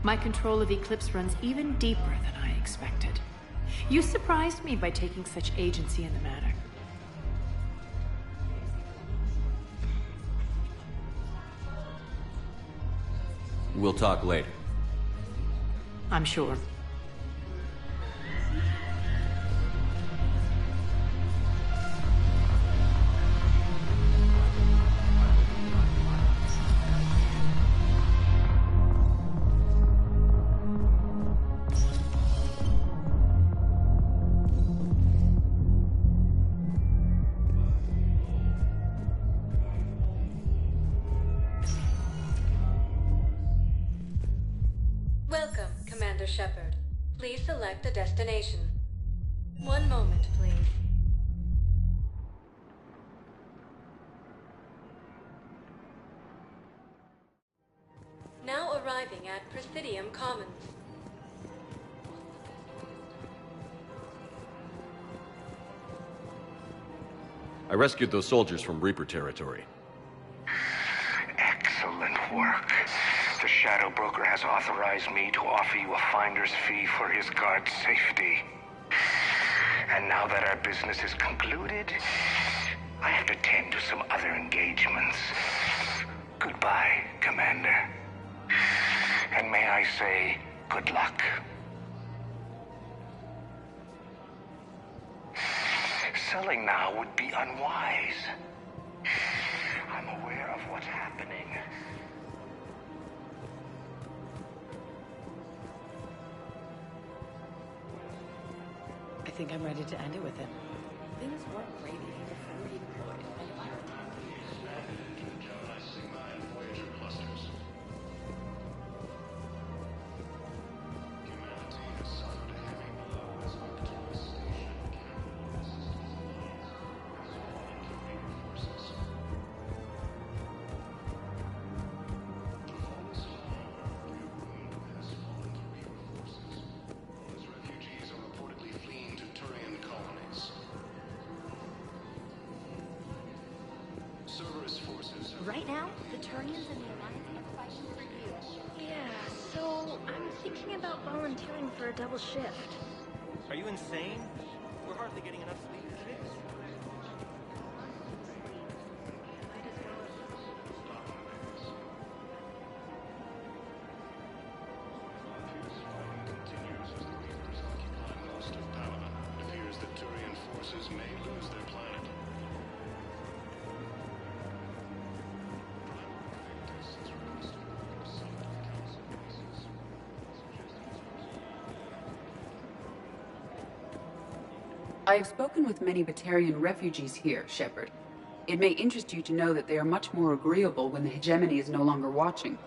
My control of Eclipse runs even deeper than I expected. You surprised me by taking such agency in the matter. We'll talk later. I'm sure. Commander Shepard. Please select a destination. One moment, please. Now arriving at Presidium Commons. I rescued those soldiers from Reaper territory. Excellent work. The Shadow Broker has authorized me to offer you a finder's fee for his guard's safety. And now that our business is concluded, I have to tend to some other engagements. Goodbye, Commander. And may I say, good luck. Selling now would be unwise. I'm aware of what's happening. I think I'm ready to end it with him. Things weren't great before he deployed. Right now, the Turians and the Alliance are fighting for you. Yeah, so I'm thinking about volunteering for a double shift. Are you insane? We're hardly getting enough sleep. I have spoken with many Batarian refugees here, Shepard. It may interest you to know that they are much more agreeable when the hegemony is no longer watching.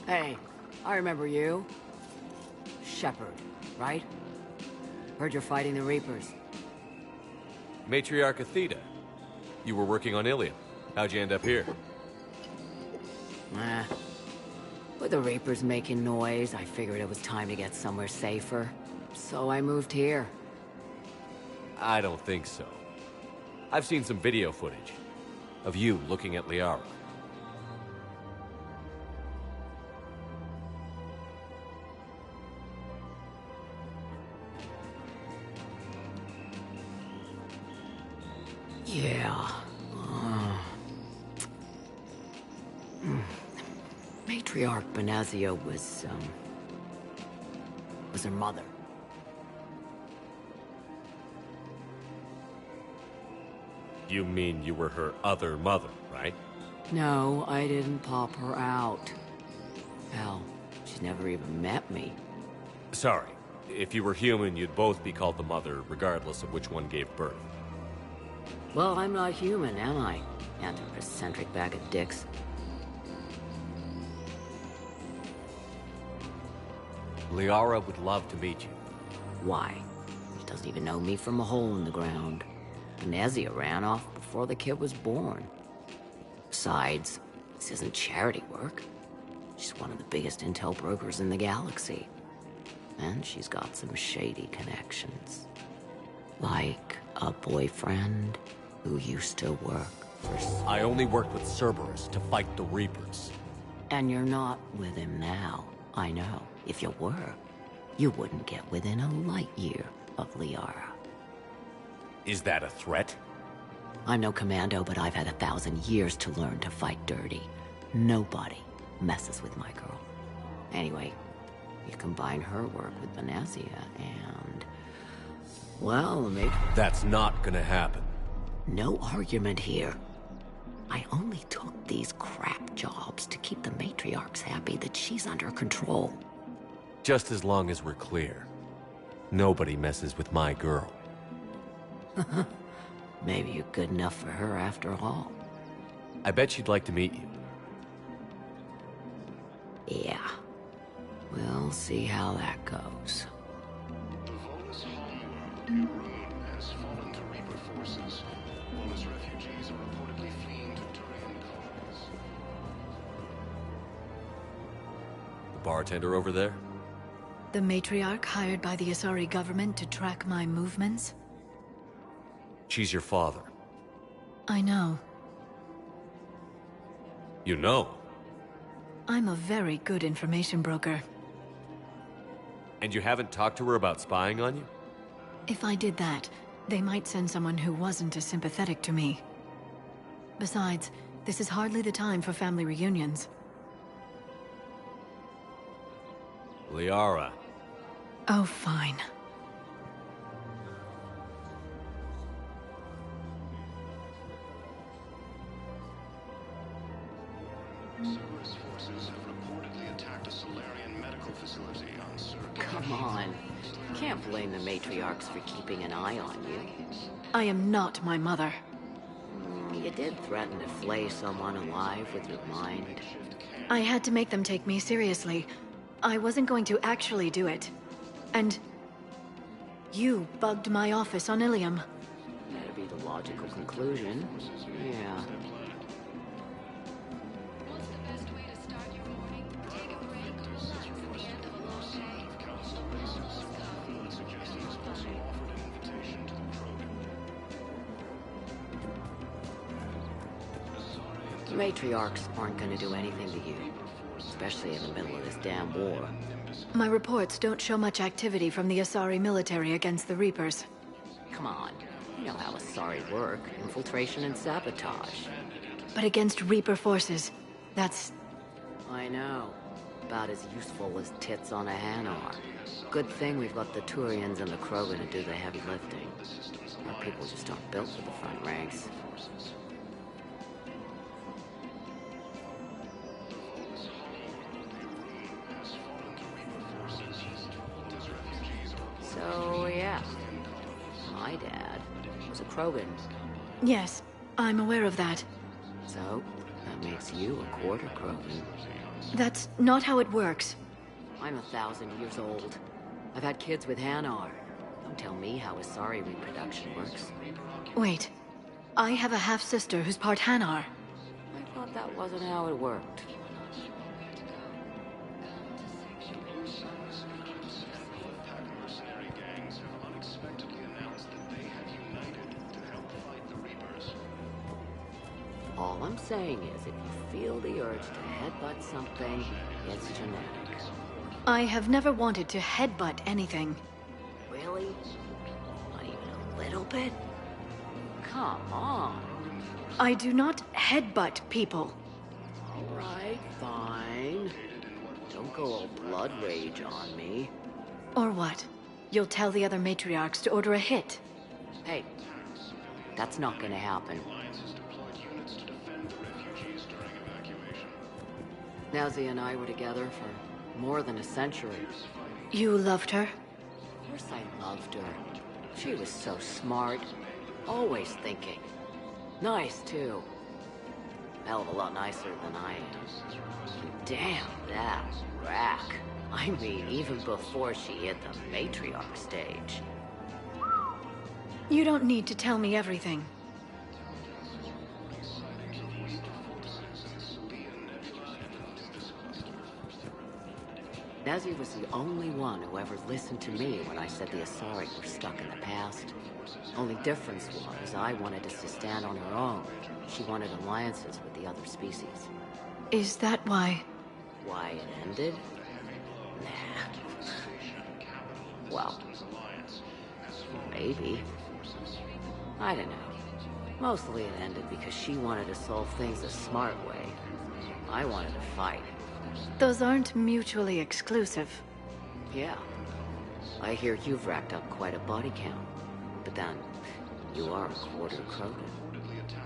Hey, I remember you. Shepard, right? Heard you're fighting the Reapers. Matriarch Athena. You were working on Ilium. How'd you end up here? With the Reapers making noise, I figured it was time to get somewhere safer. So I moved here. I don't think so. I've seen some video footage of you looking at Liara. Yeah. Matriarch Benazia was her mother. You mean you were her other mother, right? No, I didn't pop her out. Hell, she's never even met me. Sorry. If you were human, you'd both be called the mother, regardless of which one gave birth. Well, I'm not human, am I? Anthropocentric bag of dicks. Liara would love to meet you. Why? She doesn't even know me from a hole in the ground. Benazia ran off before the kid was born. Besides, this isn't charity work. She's one of the biggest intel brokers in the galaxy. And she's got some shady connections. Like a boyfriend who used to work for... I only worked with Cerberus to fight the Reapers. And you're not with him now, I know. If you were, you wouldn't get within a light year of Liara. Is that a threat? I'm no commando, but I've had 1,000 years to learn to fight dirty. Nobody messes with my girl. Anyway, you combine her work with Venezia and... well, maybe... That's not gonna happen. No argument here. I only took these crap jobs to keep the matriarchs happy that she's under control. Just as long as we're clear. Nobody messes with my girl. Maybe you're good enough for her after all. I bet she'd like to meet you. Yeah. We'll see how that goes. The Volus homeworld, Irun, has fallen to Reaper forces. Volus refugees are reportedly fleeing to Turian colonies. The bartender over there? The matriarch hired by the Asari government to track my movements? She's your father. I know. You know? I'm a very good information broker. And you haven't talked to her about spying on you? If I did that, they might send someone who wasn't as sympathetic to me. Besides, this is hardly the time for family reunions. Liara. Oh, fine. Cerberus forces have reportedly attacked a Solarian medical facility on Cerberus. Come on. You can't blame the matriarchs for keeping an eye on you. I am not my mother. You did threaten to flay someone alive with your mind. I had to make them take me seriously. I wasn't going to actually do it. And... you bugged my office on Ilium. That'd be the logical conclusion. Yeah. The matriarchs aren't gonna do anything to you. Especially in the middle of this damn war. My reports don't show much activity from the Asari military against the Reapers. Come on. You know how Asari work. Infiltration and sabotage. But against Reaper forces, that's... I know. About as useful as tits on a Hanar. Good thing we've got the Turians and the Krogan to do the heavy lifting. Our people just aren't built for the front ranks. So, yeah. My dad was a Krogan. Yes, I'm aware of that. So, that makes you a quarter Krogan. That's not how it works. I'm 1,000 years old. I've had kids with Hanar. Don't tell me how Asari reproduction works. Wait. I have a half-sister who's part Hanar. I thought that wasn't how it worked. All I'm saying is, if you feel the urge to headbutt something, it's genetic. I have never wanted to headbutt anything. Really? Not even a little bit? Come on. I do not headbutt people. Alright, fine. Don't go all blood rage on me. Or what? You'll tell the other matriarchs to order a hit. Hey, that's not gonna happen. Nazi and I were together for more than a century. You loved her? Of course I loved her. She was so smart. Always thinking. Nice, too. Hell of a lot nicer than I am. And damn, that rack. I mean, even before she hit the matriarch stage. You don't need to tell me everything. Nazi was the only one who ever listened to me when I said the Asari were stuck in the past. Only difference was I wanted us to stand on our own. She wanted alliances with the other species. Is that why? Why it ended? Nah. Well, maybe. I don't know. Mostly it ended because she wanted to solve things the smart way. I wanted to fight. Those aren't mutually exclusive. Yeah. I hear you've racked up quite a body count. But then, you are a quarter Krogan.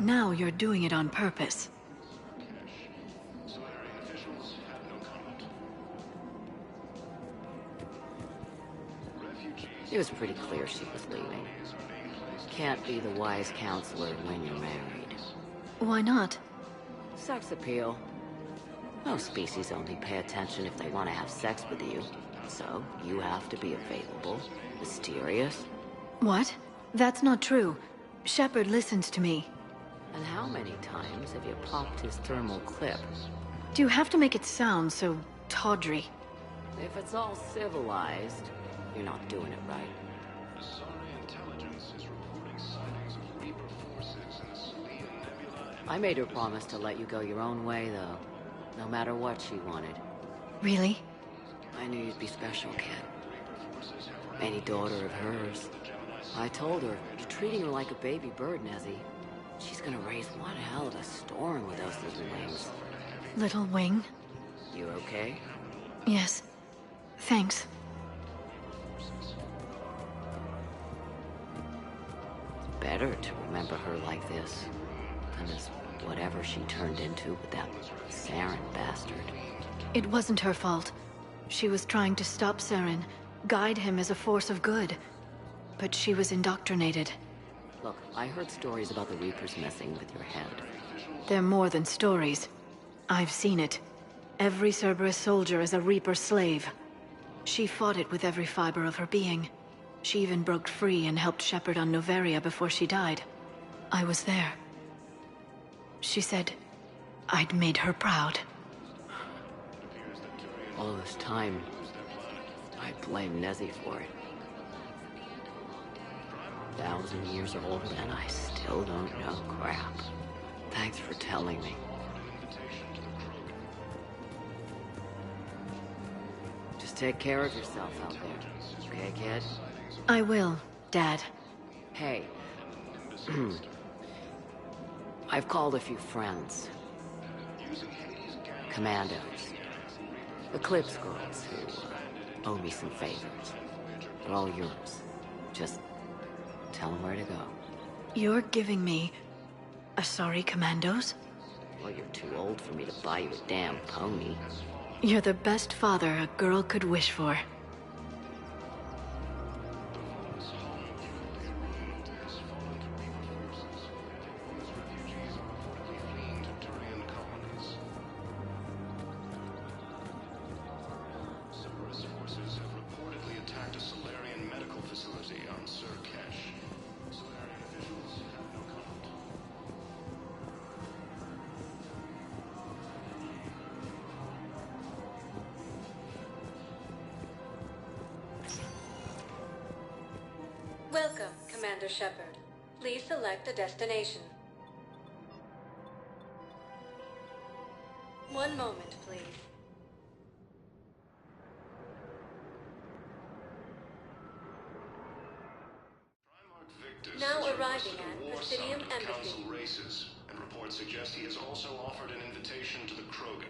Now you're doing it on purpose. It was pretty clear she was leaving. Can't be the wise counselor when you're married. Why not? Sex appeal. Most species only pay attention if they want to have sex with you. So, you have to be available, mysterious. What? That's not true. Shepard listens to me. And how many times have you popped his thermal clip? Do you have to make it sound so tawdry? If it's all civilized, you're not doing it right. I made her promise to let you go your own way, though. No matter what she wanted. Really? I knew you'd be special, kid. Any daughter of hers. I told her, you're treating her like a baby bird, Nezzy. She's gonna raise one hell of a storm with those little wings. Little wing? You okay? Yes. Thanks. Better to remember her like this than as whatever she turned into with that Saren bastard. It wasn't her fault. She was trying to stop Saren, guide him as a force of good. But she was indoctrinated. Look, I heard stories about the Reapers messing with your head. They're more than stories. I've seen it. Every Cerberus soldier is a Reaper slave. She fought it with every fiber of her being. She even broke free and helped Shepard on Noveria before she died. I was there. She said I'd made her proud. All this time, I blame Nezzy for it. 1,000 years old, and I still don't know crap. Thanks for telling me. Just take care of yourself out there, okay, kid? I will, Dad. Hey. I've called a few friends. Commandos. Eclipse girls who owe me some favors. They're all yours. Just tell them where to go. You're giving me Asari commandos? Well, you're too old for me to buy you a damn pony. You're the best father a girl could wish for. Welcome, Commander Shepard. Please select a destination. One moment, please. Now arriving at Presidium Embassy. Council races, and reports suggest he has also offered an invitation to the Krogan.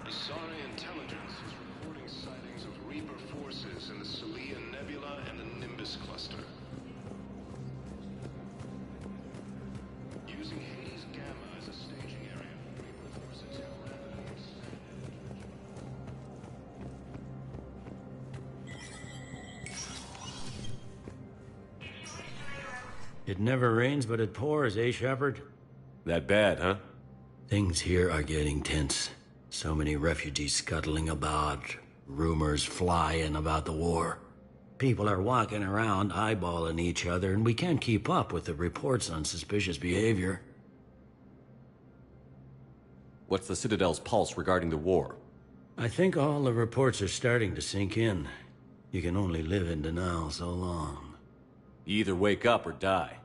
Asari intelligence is reporting sightings of Reaper forces in the Celia Nebula and the Nimbus cluster. Using Hades Gamma as a staging area, Reaper forces have rapidly It never rains, but it pours, eh, Shepard? That bad, huh? Things here are getting tense. So many refugees scuttling about, rumors flying about the war. People are walking around eyeballing each other, and we can't keep up with the reports on suspicious behavior. What's the Citadel's pulse regarding the war? I think all the reports are starting to sink in. You can only live in denial so long. You either wake up or die.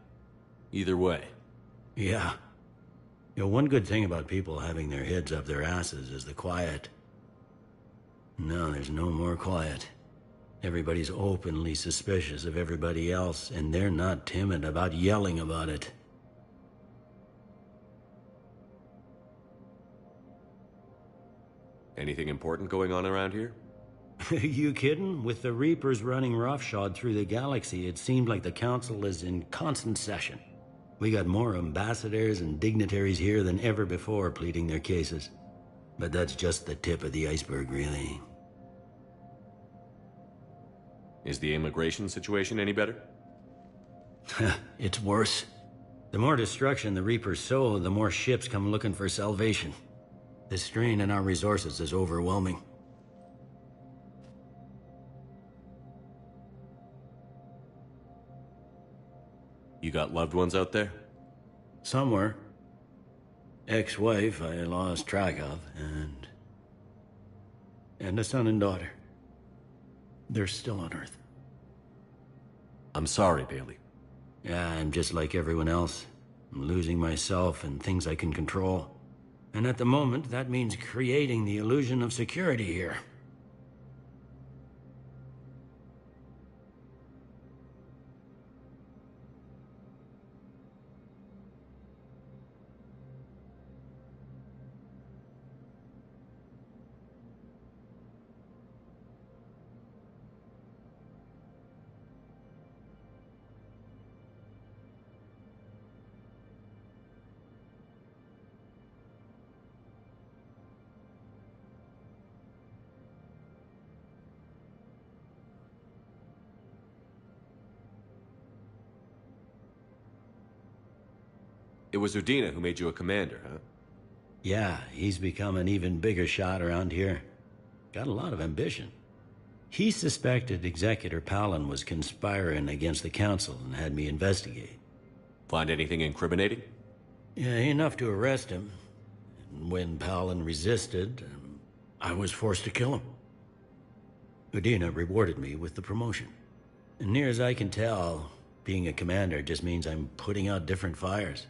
Either way. Yeah. You know, one good thing about people having their heads up their asses is the quiet. No, there's no more quiet. Everybody's openly suspicious of everybody else, and they're not timid about yelling about it. Anything important going on around here? You kidding? With the Reapers running roughshod through the galaxy, it seemed like the Council is in constant session. We got more ambassadors and dignitaries here than ever before pleading their cases. But that's just the tip of the iceberg, really. Is the immigration situation any better? It's worse. The more destruction the Reapers sow, the more ships come looking for salvation. The strain on our resources is overwhelming. You got loved ones out there? Somewhere. Ex-wife I lost track of, and a son and daughter. They're still on Earth. I'm sorry, Bailey. Yeah, I'm just like everyone else. I'm losing myself and things I can control. And at the moment, that means creating the illusion of security here. It was Udina who made you a commander, huh? Yeah, he's become an even bigger shot around here. Got a lot of ambition. He suspected Executor Palin was conspiring against the Council and had me investigate. Find anything incriminating? Yeah, enough to arrest him. And when Palin resisted, I was forced to kill him. Udina rewarded me with the promotion. And near as I can tell, being a commander just means I'm putting out different fires.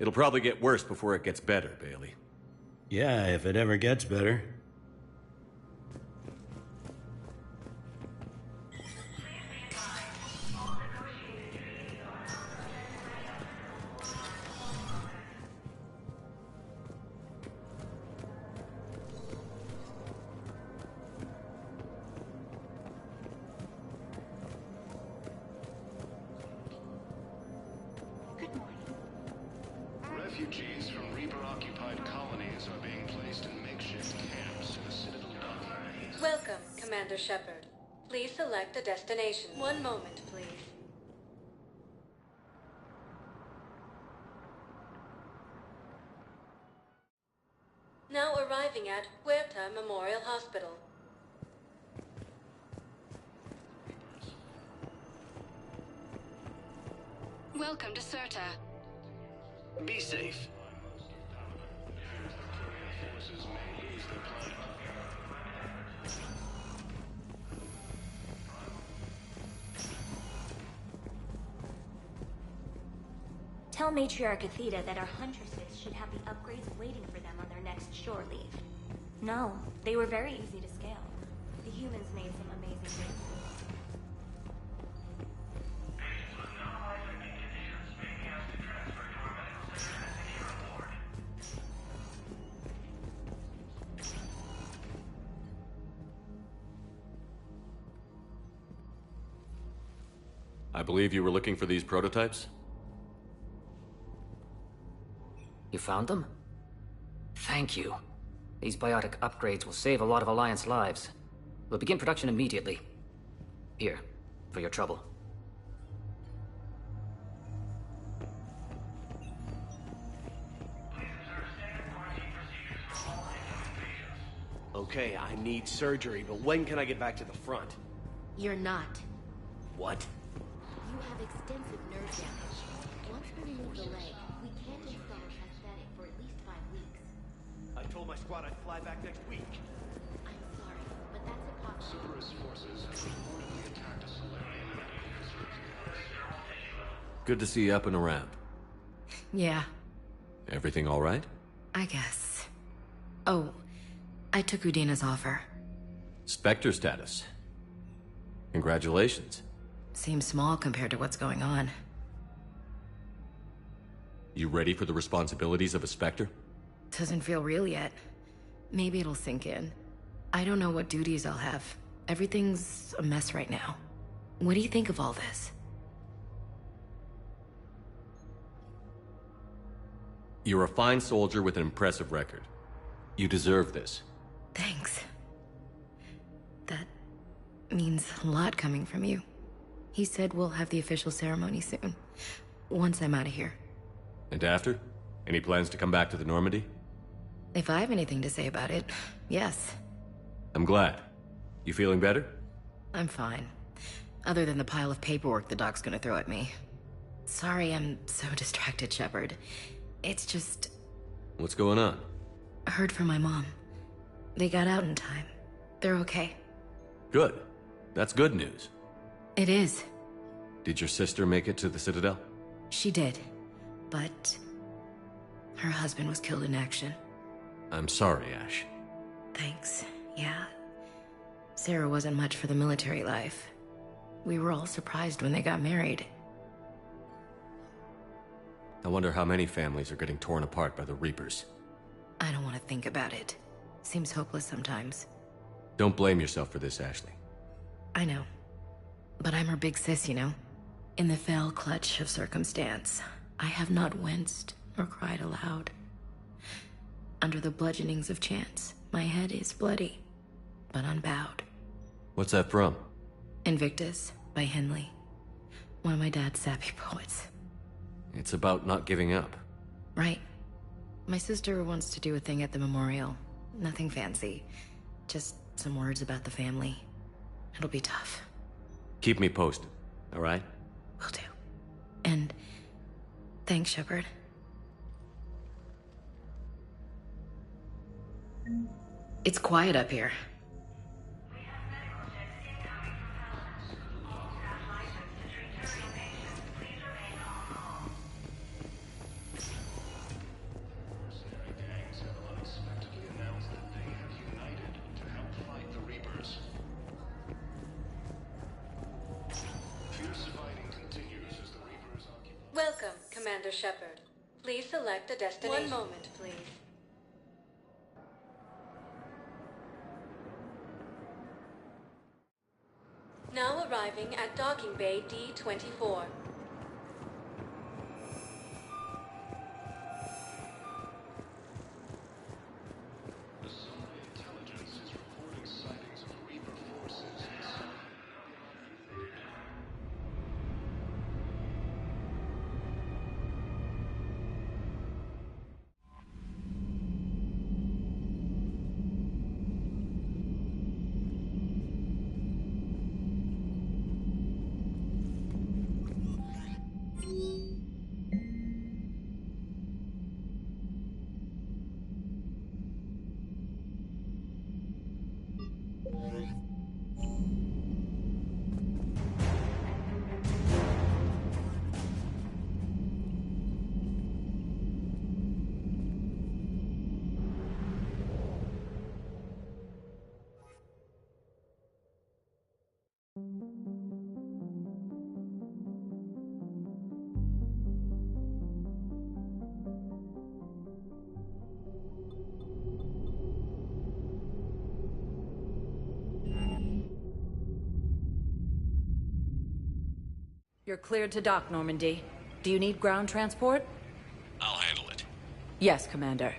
It'll probably get worse before it gets better, Bailey. Yeah, if it ever gets better. Refugees from Reaper-occupied colonies are being placed in makeshift camps in the Citadel dockyard. Welcome, Commander Shepard. Please select a destination. One moment, please. Now arriving at Huerta Memorial Hospital. Welcome to Serta. Be safe. Tell Matriarch Athena that our huntresses should have the upgrades waiting for them on their next shore leave. No, they were very easy to scale. The humans made some amazing things. I believe you were looking for these prototypes? You found them? Thank you. These biotic upgrades will save a lot of Alliance lives. We'll begin production immediately. Here, for your trouble. Okay, I need surgery, but when can I get back to the front? You're not. What? You have extensive nerve damage. Once we remove the leg, we can't install a prosthetic for at least 5 weeks. I told my squad I'd fly back next week. I'm sorry, but that's impossible. Cerberus forces have reportedly attacked a Solarian medical facility. Good to see you up and around. Yeah, Everything all right? I guess. Oh, I took Udina's offer. Spectre status. Congratulations. Seems small compared to what's going on. You ready for the responsibilities of a Spectre? Doesn't feel real yet. Maybe it'll sink in. I don't know what duties I'll have. Everything's a mess right now. What do you think of all this? You're a fine soldier with an impressive record. You deserve this. Thanks. That means a lot coming from you. He said we'll have the official ceremony soon. Once I'm out of here. And after? Any plans to come back to the Normandy? If I have anything to say about it, yes. I'm glad. You feeling better? I'm fine. Other than the pile of paperwork the doc's gonna throw at me. Sorry I'm so distracted, Shepard. It's just... What's going on? I heard from my mom. They got out in time. They're okay. Good. That's good news. It is. Did your sister make it to the Citadel? She did. But... her husband was killed in action. I'm sorry, Ash. Thanks. Yeah. Sarah wasn't much for the military life. We were all surprised when they got married. I wonder how many families are getting torn apart by the Reapers. I don't want to think about it. Seems hopeless sometimes. Don't blame yourself for this, Ashley. I know. But I'm her big sis, you know? In the fell clutch of circumstance, I have not winced or cried aloud. Under the bludgeonings of chance, my head is bloody, but unbowed. What's that from? Invictus by Henley. One of my dad's sappy poets. It's about not giving up. Right. My sister wants to do a thing at the memorial. Nothing fancy. Just some words about the family. It'll be tough. Keep me posted, all right? Will do. And thanks, Shepard. It's quiet up here. Welcome, Commander Shepard. Please select a destination. 1 moment, please. Now arriving at Docking Bay D-24. You're cleared to dock, Normandy. Do you need ground transport? I'll handle it. Yes, Commander.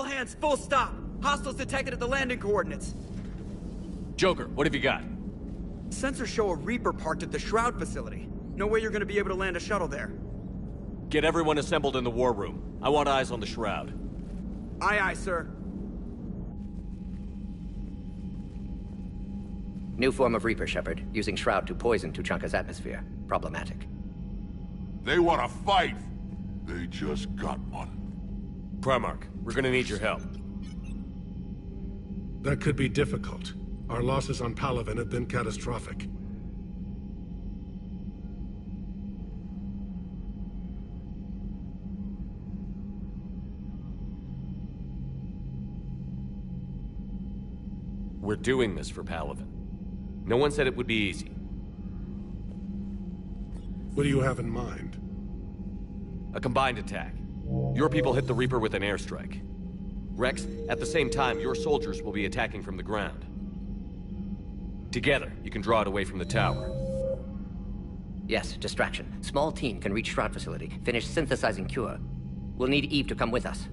hands, full stop. Hostiles detected at the landing coordinates. Joker, what have you got? Sensors show a Reaper parked at the Shroud facility. No way you're gonna be able to land a shuttle there. Get everyone assembled in the war room. I want eyes on the Shroud. Aye, aye, sir. New form of Reaper, Shepard. Using Shroud to poison Tuchanka's atmosphere. Problematic. They want to fight! They just got one. Primarch, we're gonna need your help. That could be difficult. Our losses on Palaven have been catastrophic. We're doing this for Palaven. No one said it would be easy. What do you have in mind? A combined attack. Your people hit the Reaper with an airstrike. Rex, at the same time, your soldiers will be attacking from the ground. Together, you can draw it away from the tower. Yes, distraction. Small team can reach Shroud facility, finish synthesizing cure. We'll need Eve to come with us.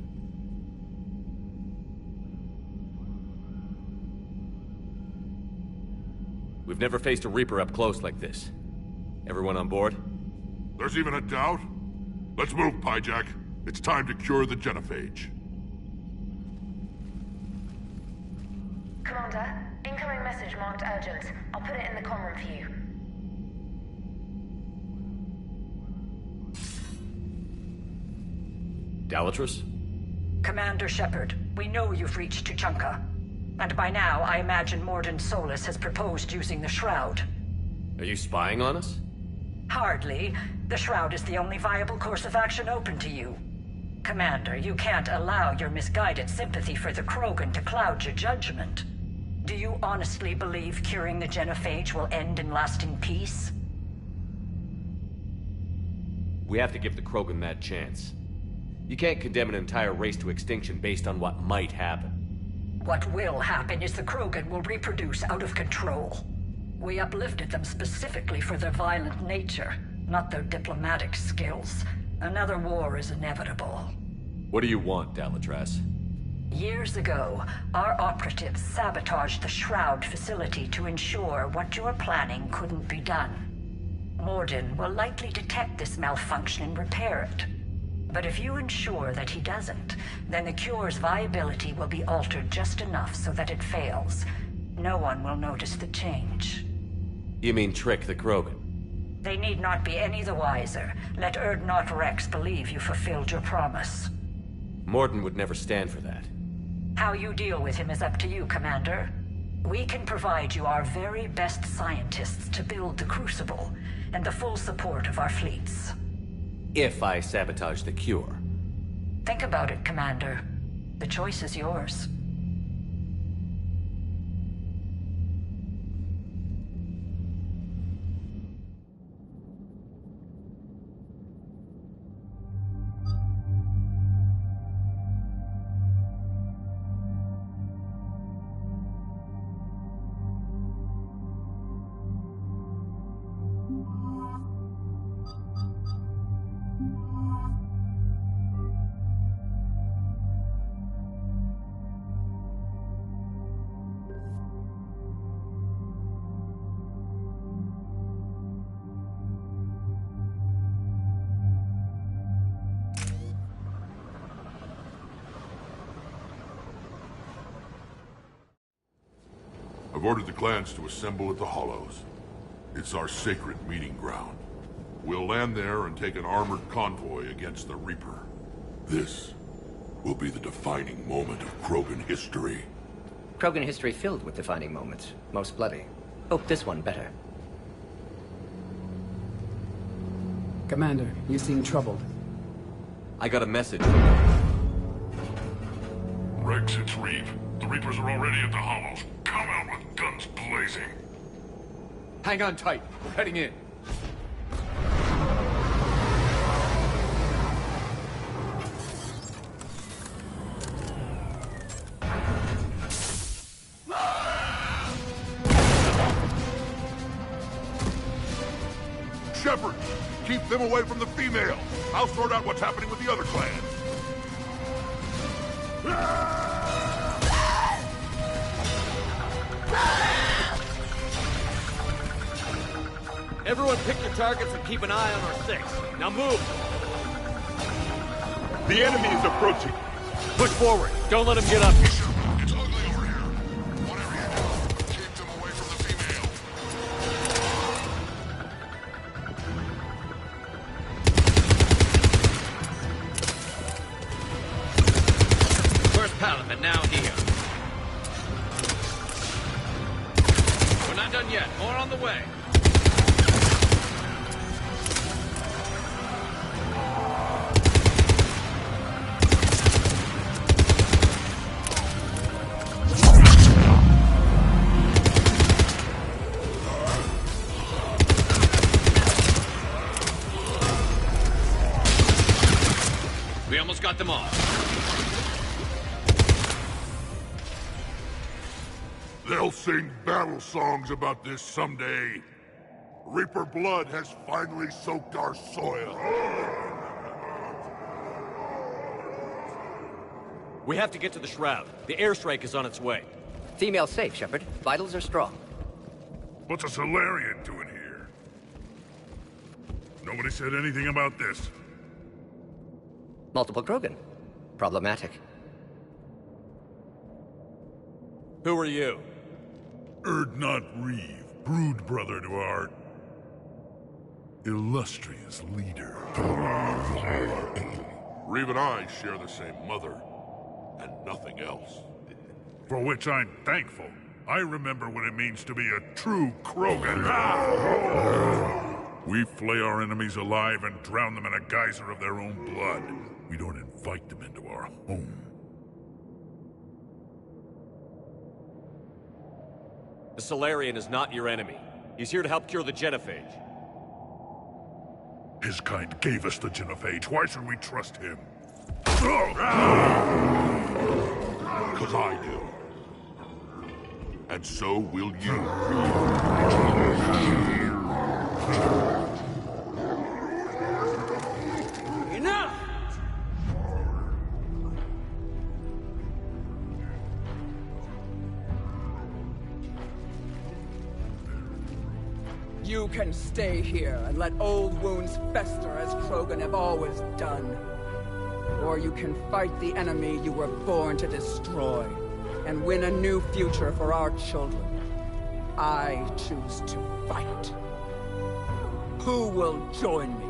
We've never faced a Reaper up close like this. Everyone on board? There's even a doubt? Let's move, Pyjack. It's time to cure the genophage. Commander, incoming message marked urgent. I'll put it in the comm room for you. Dalatrus? Commander Shepard, we know you've reached Tuchanka. And by now, I imagine Mordin Solus has proposed using the Shroud. Are you spying on us? Hardly. The Shroud is the only viable course of action open to you. Commander, you can't allow your misguided sympathy for the Krogan to cloud your judgment. Do you honestly believe curing the genophage will end in lasting peace? We have to give the Krogan that chance. You can't condemn an entire race to extinction based on what might happen. What will happen is the Krogan will reproduce out of control. We uplifted them specifically for their violent nature, not their diplomatic skills. Another war is inevitable. What do you want, Dalatrus? Years ago, our operatives sabotaged the Shroud facility to ensure what you were planning couldn't be done. Mordin will likely detect this malfunction and repair it. But if you ensure that he doesn't, then the cure's viability will be altered just enough so that it fails. No one will notice the change. You mean trick the Krogan? They need not be any the wiser. Let Urdnot Rex believe you fulfilled your promise. Mordin would never stand for that. How you deal with him is up to you, Commander. We can provide you our very best scientists to build the Crucible, and the full support of our fleets. If I sabotage the cure. Think about it, Commander. The choice is yours. I've ordered the clans to assemble at the Hollows. It's our sacred meeting ground. We'll land there and take an armored convoy against the Reaper. This will be the defining moment of Krogan history. Krogan history filled with defining moments. Most bloody. Hope this one better. Commander, you seem troubled. I got a message. Rex, it's Reeve. The Reapers are already at the Hollows. Come out with guns blazing. Hang on tight. We're heading in. Shepard, keep them away from the females. I'll sort out what's happening with the other clans. Everyone pick your targets and keep an eye on our 6. Now move! The enemy is approaching. Push forward. Don't let him get up here. It's ugly over here. Whatever you do, keep them away from the female. First Parliament now here. We're not done yet. More on the way. We almost got them all. They'll sing battle songs about this someday. Reaper blood has finally soaked our soil. We have to get to the Shroud. The airstrike is on its way. Female safe, Shepard. Vitals are strong. What's a Solarian doing here? Nobody said anything about this. Multiple Krogan. Problematic. Who are you? Erdnot Reeve, brood brother to our illustrious leader. Reeve and I share the same mother, and nothing else. For which I'm thankful. I remember what it means to be a true Krogan. We flay our enemies alive and drown them in a geyser of their own blood. We don't invite them into our home. The Solarian is not your enemy. He's here to help cure the genophage. His kind gave us the genophage. Why should we trust him? Because I do. And so will you. Enough! You can stay here and let old wounds fester as Krogan have always done. Or you can fight the enemy you were born to destroy, and win a new future for our children. I choose to fight. Who will join me?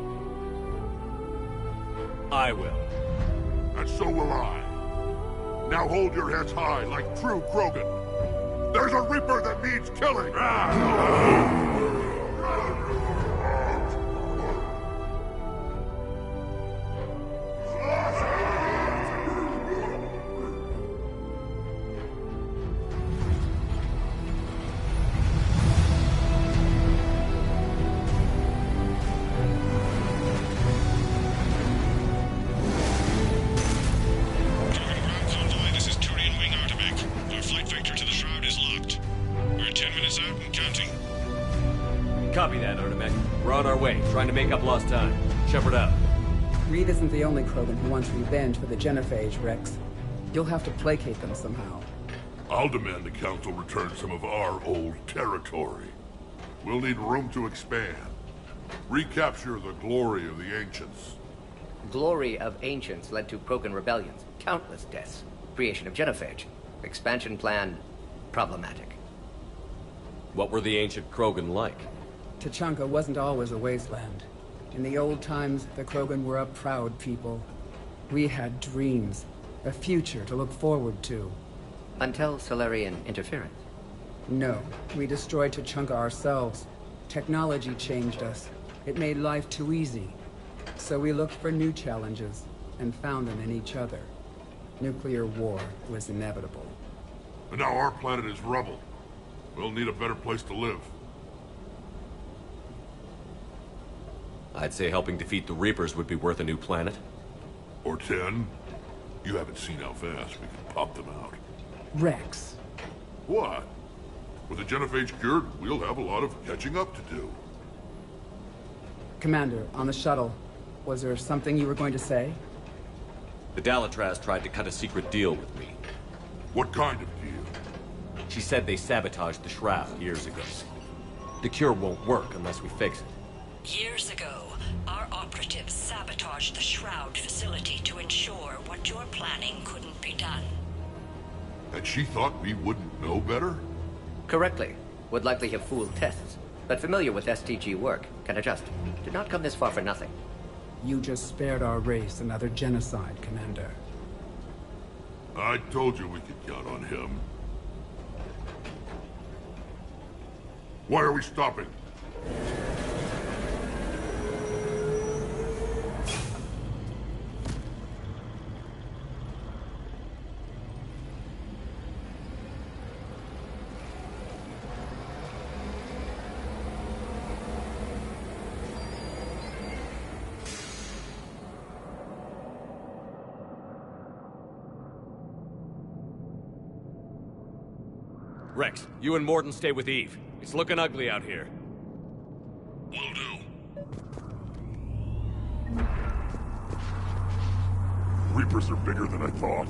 I will. And so will I. Now hold your heads high like true Krogan. There's a Reaper that needs killing! Copy that, Artemek. We're on our way, trying to make up lost time. Shepard out. Reed isn't the only Krogan who wants revenge for the genophage, Rex. You'll have to placate them somehow. I'll demand the Council return some of our old territory. We'll need room to expand. Recapture the glory of the Ancients. Glory of Ancients led to Krogan rebellions, countless deaths, creation of genophage. Expansion plan, problematic. What were the ancient Krogan like? Tuchanka wasn't always a wasteland. In the old times, the Krogan were a proud people. We had dreams, a future to look forward to. Until Solarian interference? No, we destroyed Tuchanka ourselves. Technology changed us. It made life too easy. So we looked for new challenges, and found them in each other. Nuclear war was inevitable. And now our planet is rubble. We'll need a better place to live. I'd say helping defeat the Reapers would be worth a new planet. Or 10. You haven't seen how fast we can pop them out. Rex. What? With the genophage cured, we'll have a lot of catching up to do. Commander, on the shuttle, was there something you were going to say? The Dalatraz tried to cut a secret deal with me. What kind of deal? She said they sabotaged the Shroud years ago. The cure won't work unless we fix it. Years ago, our operatives sabotaged the Shroud facility to ensure what you're planning couldn't be done. And she thought we wouldn't know better? Correctly. Would likely have fooled tests, but familiar with STG work, can adjust. Did not come this far for nothing. You just spared our race another genocide, Commander. I told you we could count on him. Why are we stopping? Rex, you and Morden stay with Eve. It's looking ugly out here. Will do. Reapers are bigger than I thought.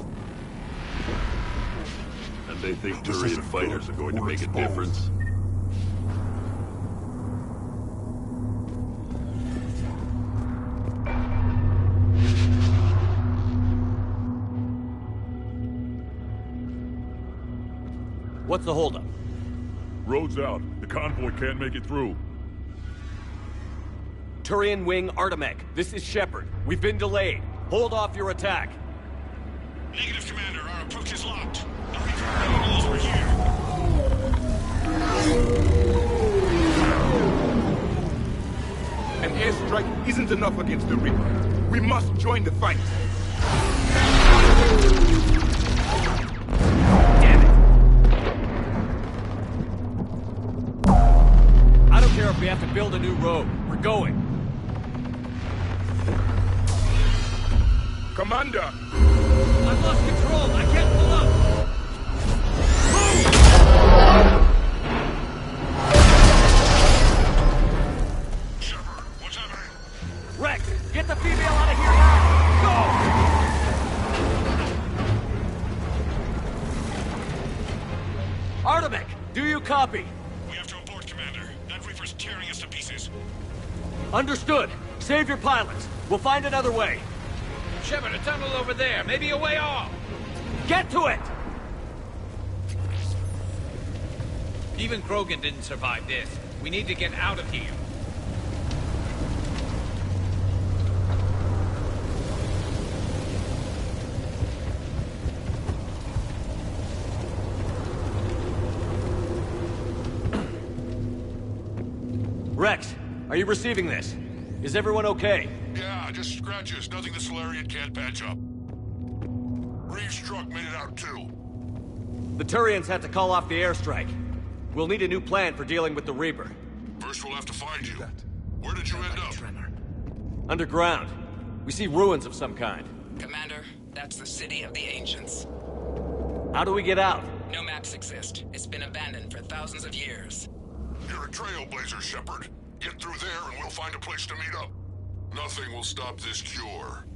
And they think Turian fighters are going to make a difference. What's the holdup? Road's out. The convoy can't make it through. Turian Wing Artemech, this is Shepard. We've been delayed. Hold off your attack. Negative, Commander. Our approach is locked. The Reaper knows we're here. An airstrike isn't enough against the Reaper. We must join the fight. I don't care if we have to build a new road. We're going. Commander! I've lost control. I can't pull up. Shepard, what's happening? Rex, get the female out of here now. Go! Artemech, do you copy? We have to abort, Commander. That Reaper's tearing us to pieces. Understood. Save your pilots. We'll find another way. Shepard, a tunnel over there. Maybe a way off. Get to it! Even Krogan didn't survive this. We need to get out of here. Rex, are you receiving this? Is everyone okay? Yeah, just scratches. Nothing the Solarian can't patch up. Reeves' truck made it out too. The Turians had to call off the airstrike. We'll need a new plan for dealing with the Reaper. First we'll have to find you. Where did you end up? Underground. We see ruins of some kind. Commander, that's the city of the ancients. How do we get out? No maps exist. It's been abandoned for thousands of years. You're a trailblazer, Shepard. Get through there and we'll find a place to meet up. Nothing will stop this cure.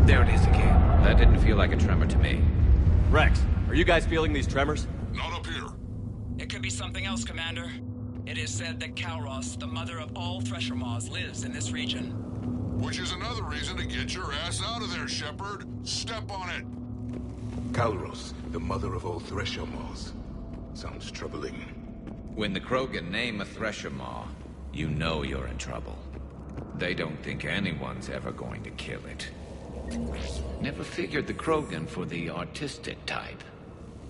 There it is again. That didn't feel like a tremor to me. Rex, are you guys feeling these tremors? Not up here. It could be something else, Commander. It is said that Kalros, the mother of all Thresher Maws, lives in this region. Which is another reason to get your ass out of there, Shepard. Step on it. Kalros, the mother of all Thresher Maws. Sounds troubling. When the Krogan name a Thresher Maw, you know you're in trouble. They don't think anyone's ever going to kill it. Never figured the Krogan for the artistic type.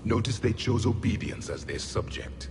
Notice they chose obedience as their subject.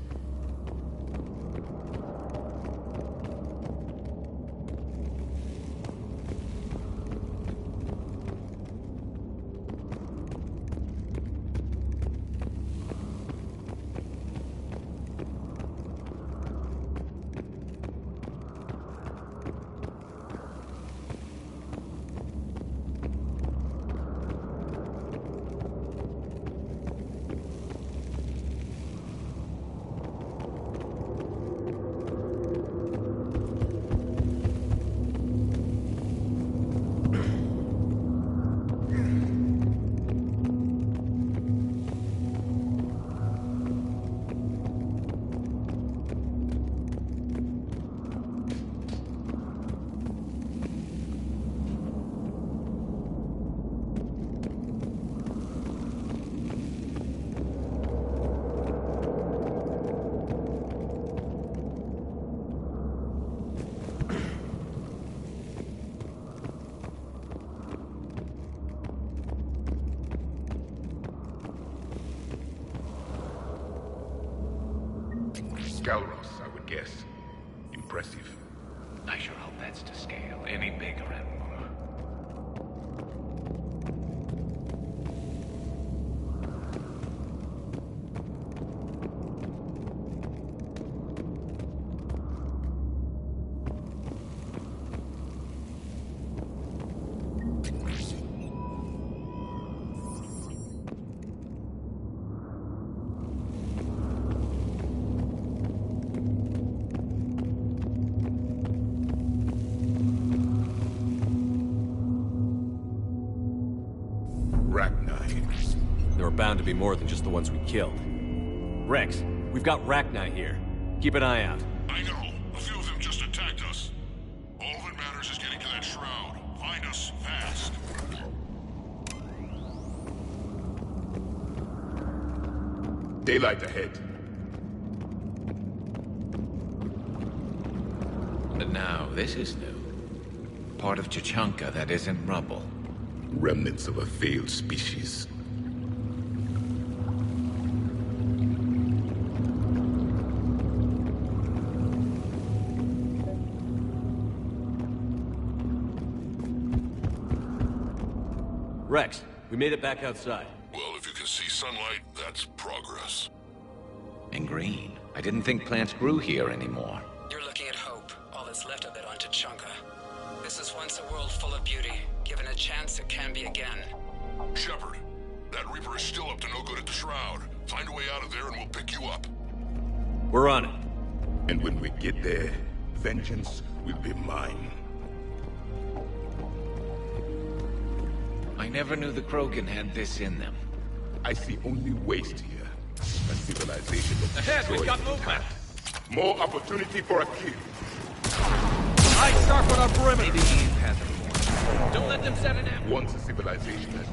Kalros, I would guess. Impressive. I sure hope that's to scale. Any bigger and more. There are bound to be more than just the ones we killed. Rex, we've got Rachni here. Keep an eye out. I know. A few of them just attacked us. All that matters is getting to that shroud. Find us fast. Daylight ahead. But now, this is new. Part of Chichanka that isn't rubble. Remnants of a failed species. Rex, we made it back outside. Well, if you can see sunlight, that's progress. And green. I didn't think plants grew here anymore. You're looking at hope, all that's left of it on Chichanka. This is once a world full of beauty. Given a chance, it can be again. Shepard, that Reaper is still up to no good at the Shroud. Find a way out of there and we'll pick you up. We're on it. And when we get there, vengeance will be mine. I never knew the Krogan had this in them. I see only waste here. A civilization that Ahead, we've got movement. More opportunity for a kill. Eyes sharp on our perimeter. Maybe Eve has it more. Don't let them set it out. Once a civilization has...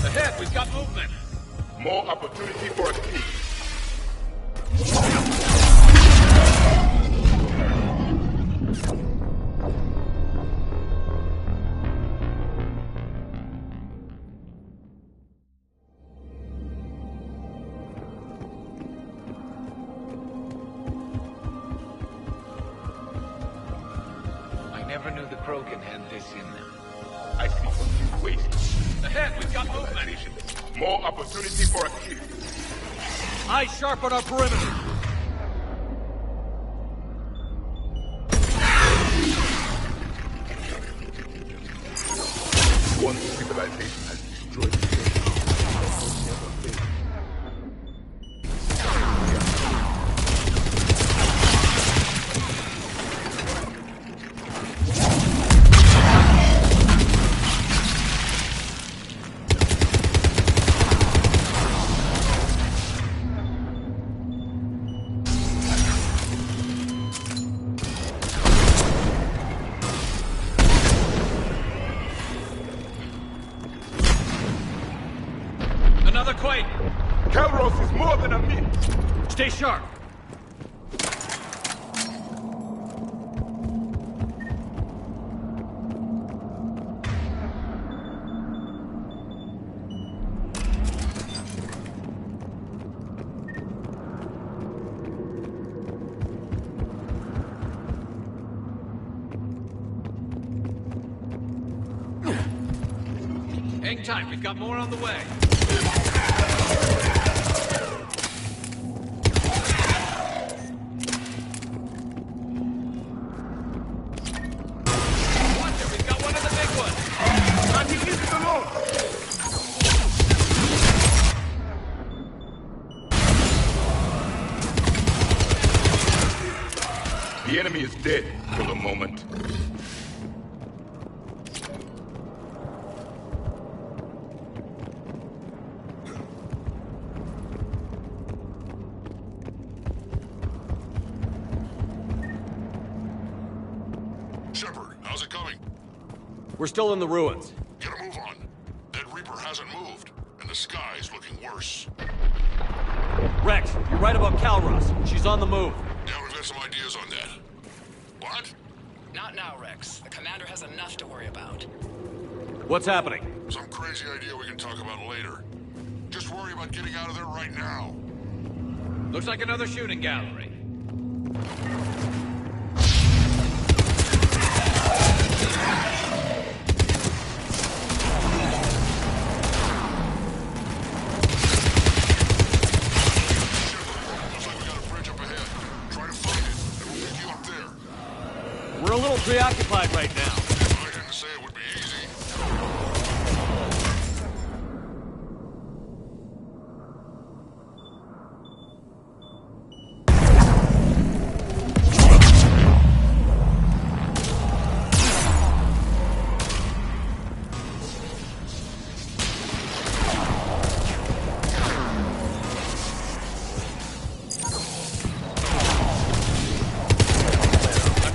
Ahead, we've got movement. More opportunity for a kill. Never knew the Krogan had this in them. I see some new ways. Ahead, we've got movement. More opportunity for a kill. Eyes sharp on our perimeter. One civilization has destroyed the world. Never fail. Another quake! Calros is more than a myth! Stay sharp! Hang tight, we've got more on the way. Watch it, we've got one of the big ones. And he leaves it alone! The enemy is dead for the moment. Shepard, how's it coming? We're still in the ruins. Get a move on. That Reaper hasn't moved, and the sky's looking worse. Rex, you're right about Calros. She's on the move. Yeah, we've got some ideas on that. What? Not now, Rex. The commander has enough to worry about. What's happening? Some crazy idea we can talk about later. Just worry about getting out of there right now. Looks like another shooting gallery. We're a little preoccupied right now. I didn't say it would be easy.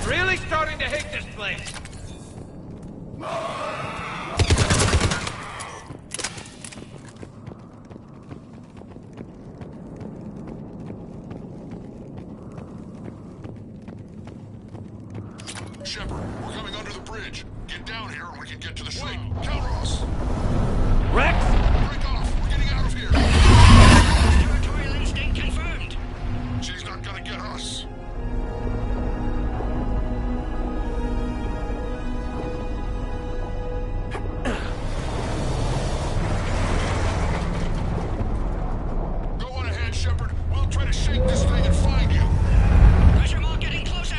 Really starting to hate this place. Shepard, we're coming under the bridge. Get down here and we can get to the ship. Calros! Rex! Break off! We're getting out of here! Territorial instinct confirmed. She's not gonna get us. Go on ahead, Shepard. We'll try to shake this thing and find you. Pressure mark getting closer.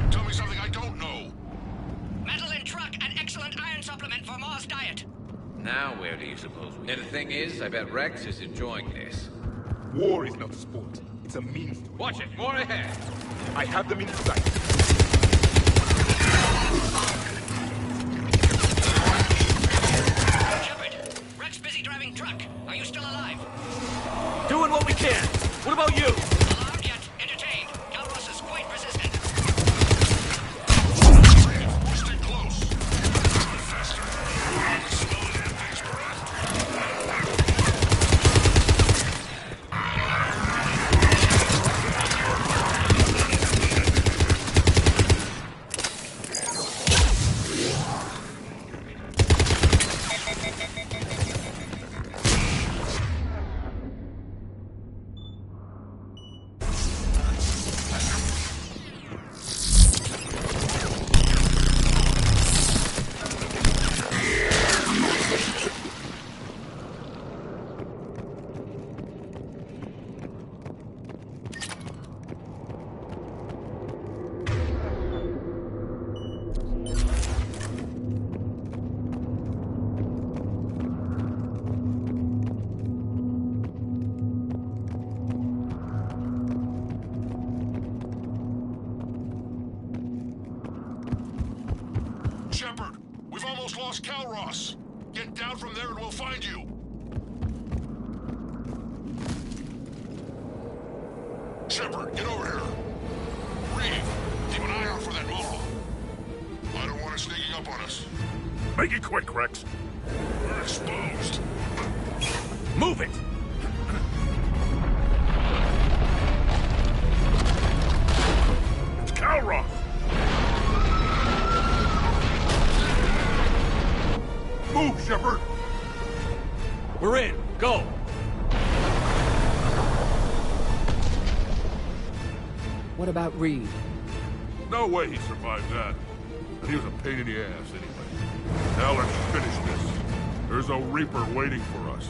Tell me something I don't know. Metal in truck and excellent iron supplement for Mars diet. Now where do you suppose we... And the thing is, I bet Rex is enjoying this. War is not sport. It's a means to it. Watch it, more ahead. I have them in sight. Shepard, Rex busy driving truck. Are you still alive? Doing what we can. What about you? Alarmed yet? Entertained. Calros is quite resistant. Stay close. Faster. Slow that pace, Calros. Get down from there and we'll find you. Shepard, get over here. Reeve, keep an eye out for that Maw. I don't want it sneaking up on us. Make it quick, Rex. We're exposed. Move it! It's Calros! Move, Shepard! We're in. Go! What about Reed? No way he survived that. And he was a pain in the ass anyway. Now let's finish this. There's a Reaper waiting for us.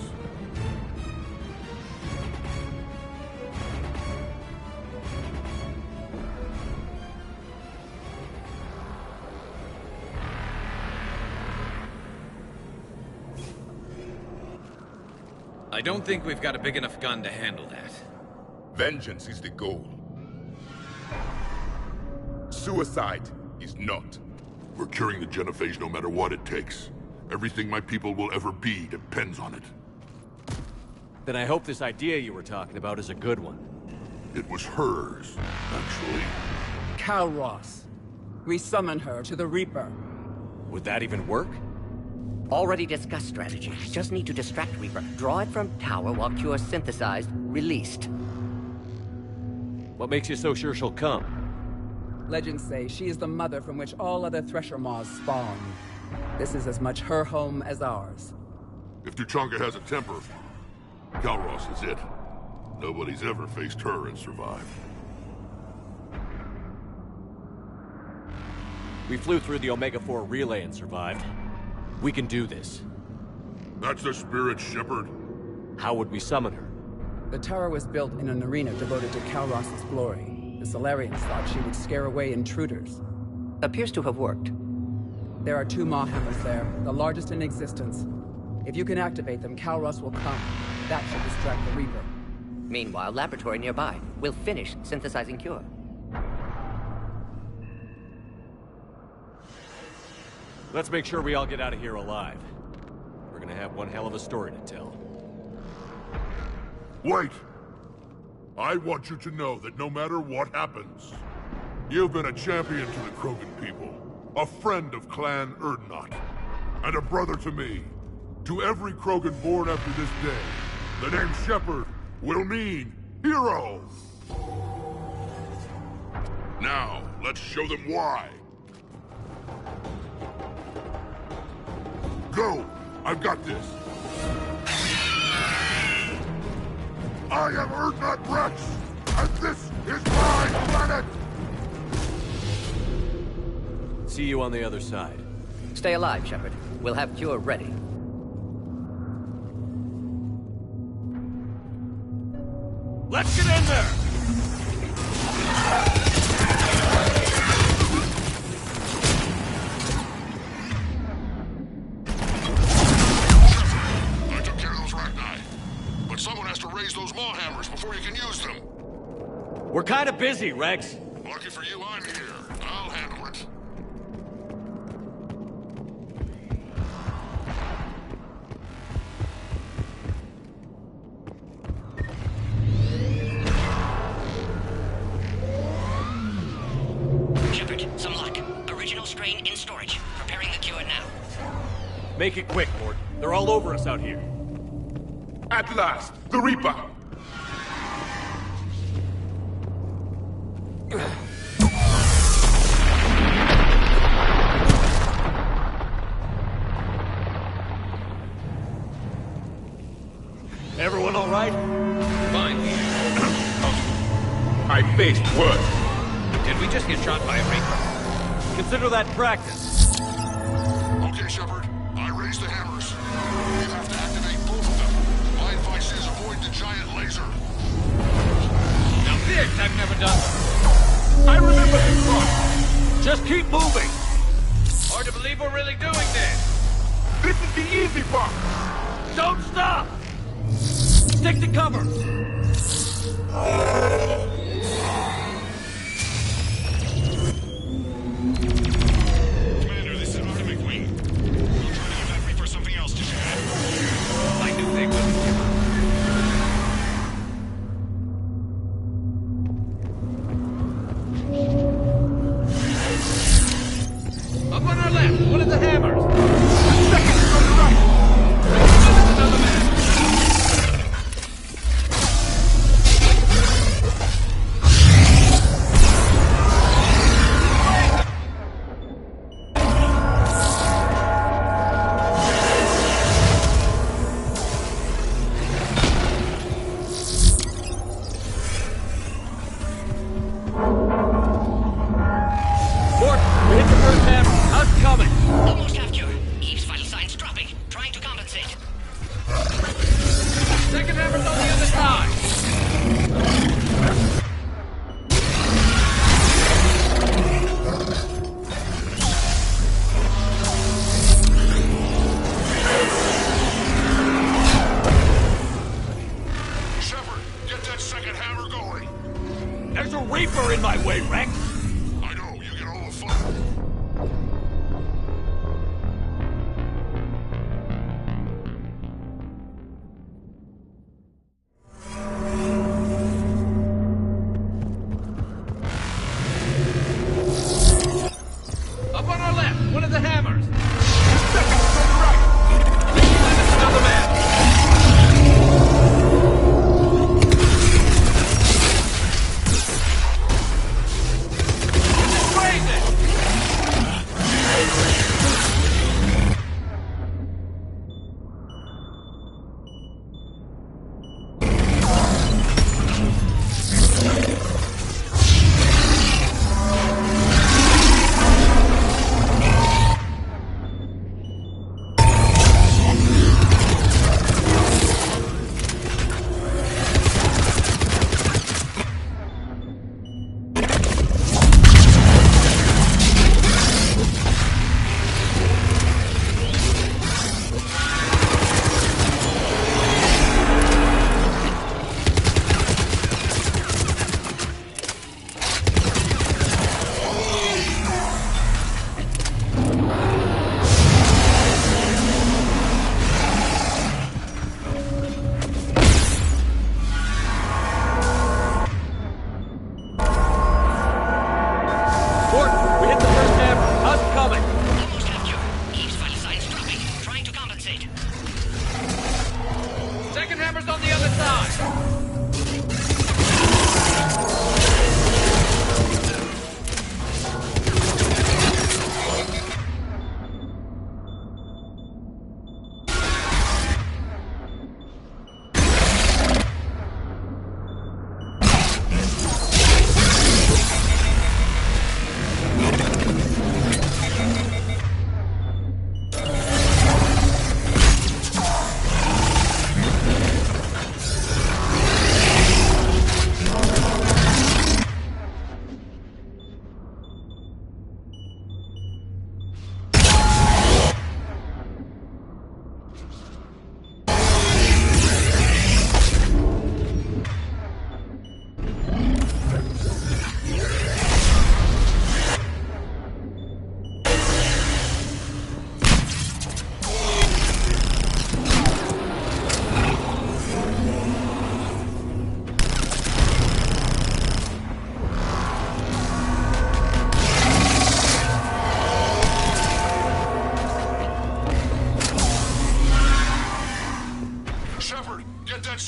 I don't think we've got a big enough gun to handle that. Vengeance is the goal. Suicide is not. We're curing the genophage no matter what it takes. Everything my people will ever be depends on it. Then I hope this idea you were talking about is a good one. It was hers, actually. Calros. We summon her to the Reaper. Would that even work? Already discussed strategy. Just need to distract Reaper. Draw it from tower while Cure synthesized, released. What makes you so sure she'll come? Legends say she is the mother from which all other Thresher Maws spawn. This is as much her home as ours. If Tuchanka has a temper, Calros is it. Nobody's ever faced her and survived. We flew through the Omega-4 relay and survived. We can do this. That's the spirit, Shepard. How would we summon her? The tower was built in an arena devoted to Calros' glory. The Solarians thought she would scare away intruders. Appears to have worked. There are 2 Maw hammers there, the largest in existence. If you can activate them, Calros will come. That should distract the Reaper. Meanwhile, laboratory nearby. We'll finish synthesizing Cure. Let's make sure we all get out of here alive. We're gonna have one hell of a story to tell. Wait! I want you to know that no matter what happens, you've been a champion to the Krogan people, a friend of Clan Erdnot, and a brother to me. To every Krogan born after this day, the name Shepard will mean hero! Now, let's show them why. Go! I've got this! I am Erdnot Rex, and this is my planet! See you on the other side. Stay alive, Shepard. We'll have Cure ready. Let's get in there! I took care of those Rachni. But someone has to raise those Maw hammers before you can use them. We're kind of busy, Rex. Lucky for you, I'm here. I'll handle it. Shepard, some luck. Original strain in storage. Preparing the Cure now. Make it quick, Mort. They're all over us out here. At last, the Reaper! Everyone all right? Fine. I faced worse. Did we just get shot by a Reaper? Consider that practice. Okay, Shepard. I raised the hammers. You have to activate both of them. My advice is avoid the giant laser. Now this I've never done. I remember this one. Just keep moving. Hard to believe we're really doing this. This is the easy part. Don't stop! Stick to cover! Commander, this is Artemic Wing. We'll try Second hammer's on the other side! Shepard, get that second hammer going! There's a Reaper in my way, Rex! I know, you get all the fun. Up on our left, one of the hammers!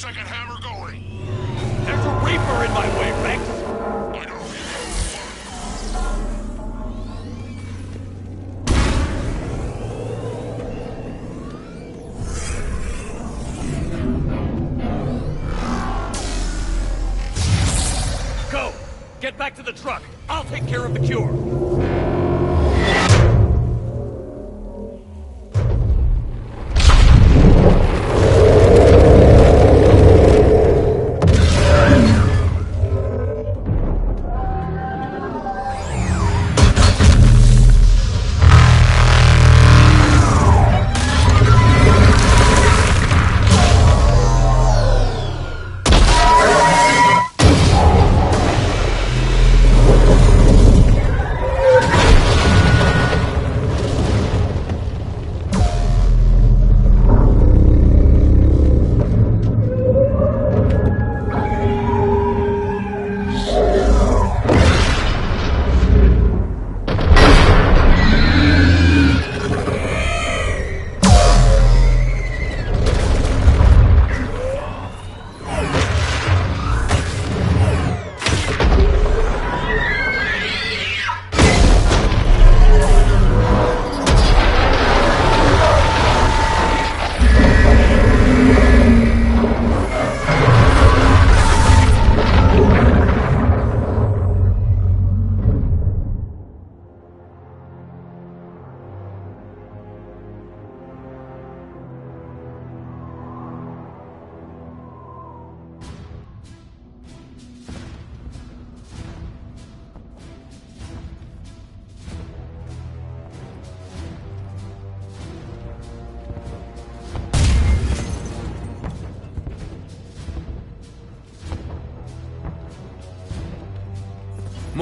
second hammer going. There's a Reaper in my way, Rex. I know. Go! Get back to the truck. I'll take care of the cure.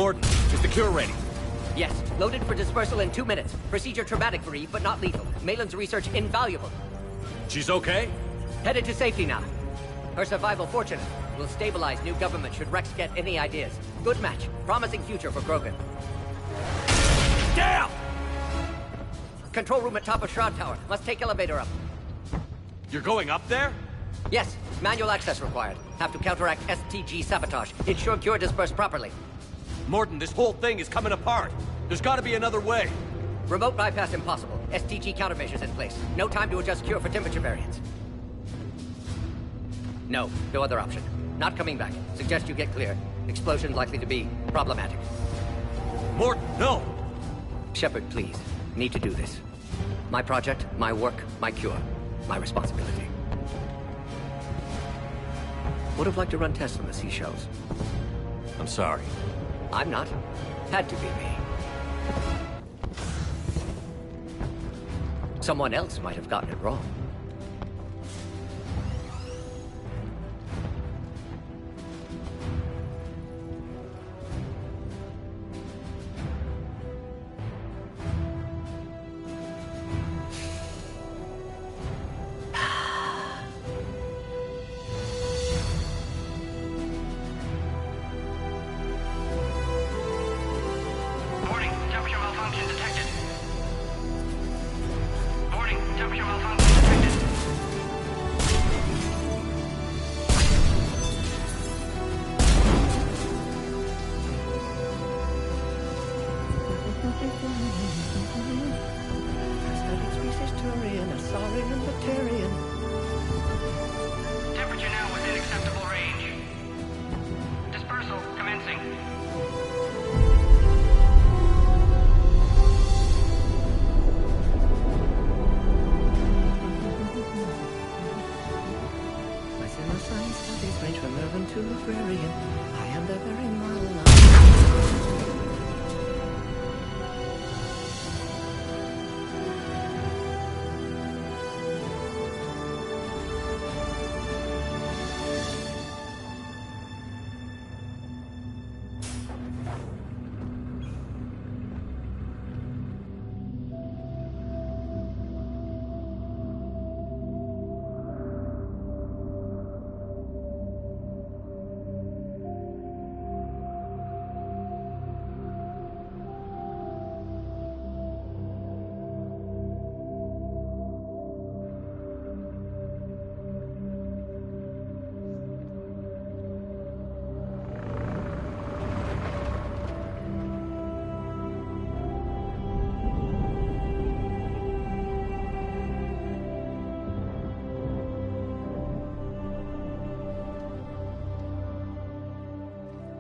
Mordin, is the cure ready? Yes, loaded for dispersal in 2 minutes. Procedure traumatic for Eve, but not lethal. Malin's research invaluable. She's okay? Headed to safety now. Her survival fortunate. Will stabilize new government should Rex get any ideas. Good match. Promising future for Krogan. Damn! Control room at top of Shroud Tower. Must take elevator up. You're going up there? Yes, manual access required. Have to counteract STG sabotage. Ensure cure dispersed properly. Mordin, this whole thing is coming apart. There's gotta be another way. Remote bypass impossible. STG countermeasures in place. No time to adjust cure for temperature variance. No other option. Not coming back. Suggest you get clear. Explosion likely to be problematic. Mordin, no! Shepard, please. Need to do this. My project, my work, my cure. My responsibility. Would have liked to run tests on the sea shells. I'm sorry. I'm not. Had to be me. Someone else might have gotten it wrong. Temperature now within acceptable range. Dispersal commencing. My pseudoscience studies range from urban to agrarian. I am the very model of...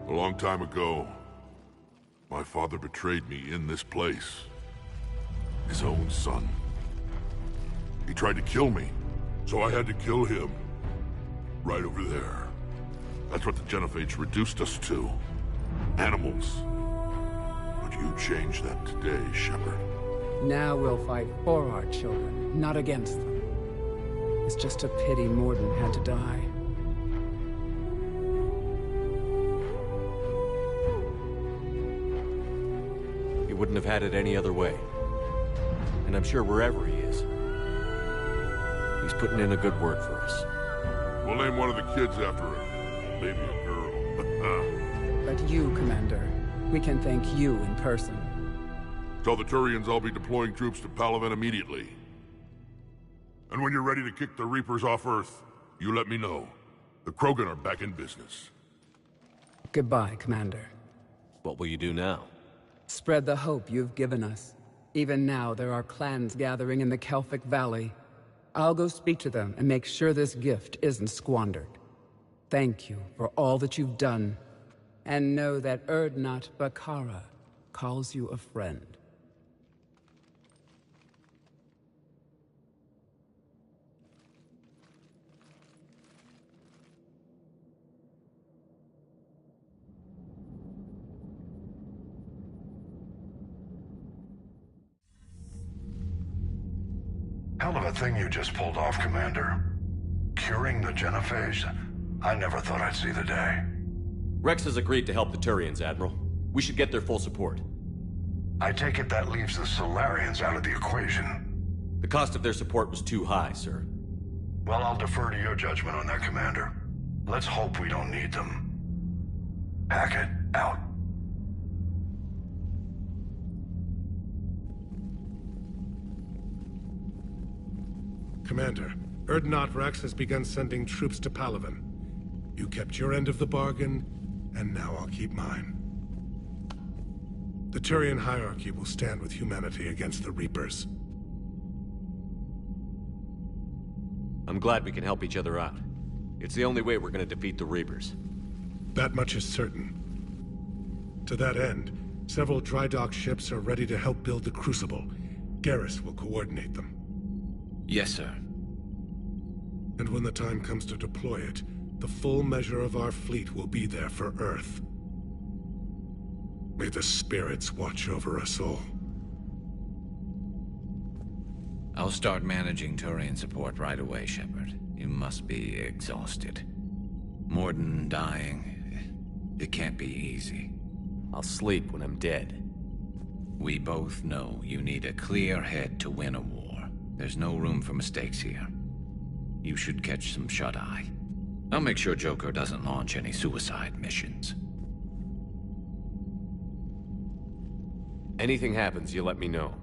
A long time ago, my father betrayed me in this place. His own son. He tried to kill me, so I had to kill him. Right over there. That's what the Genophage reduced us to. Animals. But you changed that today, Shepard. Now we'll fight for our children, not against them. It's just a pity Mordin had to die. He wouldn't have had it any other way. And I'm sure wherever he is, he's putting in a good word for us. We'll name one of the kids after him. Maybe a girl. But you, Commander, we can thank you in person. Tell the Turians I'll be deploying troops to Palaven immediately. And when you're ready to kick the Reapers off Earth, you let me know. The Krogan are back in business. Goodbye, Commander. What will you do now? Spread the hope you've given us. Even now, there are clans gathering in the Kelphic Valley. I'll go speak to them and make sure this gift isn't squandered. Thank you for all that you've done. And know that Erdnot Bakara calls you a friend. Hell of a thing you just pulled off, Commander. Curing the Genophage? I never thought I'd see the day. Rex has agreed to help the Turians, Admiral. We should get their full support. I take it that leaves the Solarians out of the equation. The cost of their support was too high, sir. Well, I'll defer to your judgment on that, Commander. Let's hope we don't need them. Hackett, out. Commander, Erdnot Rex has begun sending troops to Palaven. You kept your end of the bargain, and now I'll keep mine. The Turian hierarchy will stand with humanity against the Reapers. I'm glad we can help each other out. It's the only way we're gonna defeat the Reapers. That much is certain. To that end, several dry dock ships are ready to help build the Crucible. Garrus will coordinate them. Yes, sir. And when the time comes to deploy it, the full measure of our fleet will be there for Earth. May the spirits watch over us all. I'll start managing Turian support right away, Shepard. You must be exhausted. Morden dying, it can't be easy. I'll sleep when I'm dead. We both know you need a clear head to win a war. There's no room for mistakes here. You should catch some shut-eye. I'll make sure Joker doesn't launch any suicide missions. Anything happens, you let me know.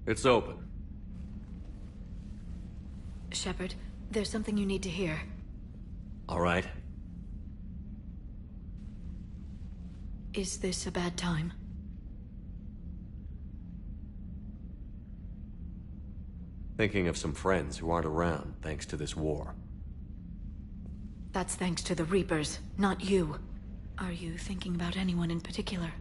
It's open. Shepard, there's something you need to hear. All right. Is this a bad time? Thinking of some friends who aren't around thanks to this war. That's thanks to the Reapers, not you. Are you thinking about anyone in particular?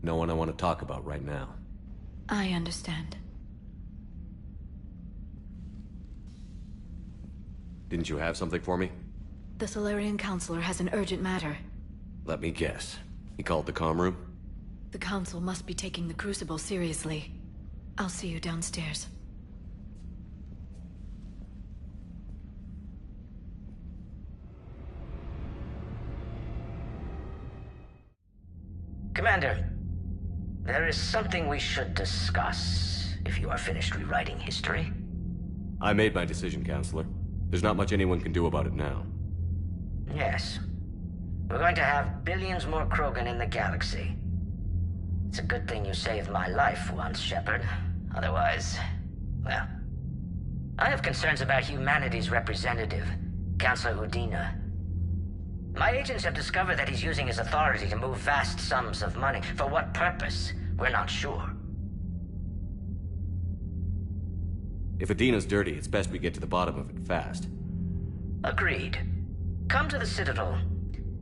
No one I want to talk about right now. I understand. Didn't you have something for me? The Solarian Councilor has an urgent matter. Let me guess. He called the comm room? The Council must be taking the Crucible seriously. I'll see you downstairs. Commander, there is something we should discuss, if you are finished rewriting history. I made my decision, Counselor. There's not much anyone can do about it now. Yes, We're going to have billions more Krogan in the galaxy. It's a good thing you saved my life once, Shepard. Otherwise, well... I have concerns about humanity's representative, Councillor Udina. My agents have discovered that he's using his authority to move vast sums of money. For what purpose? We're not sure. If Adina's dirty, it's best we get to the bottom of it fast. Agreed. Come to the Citadel.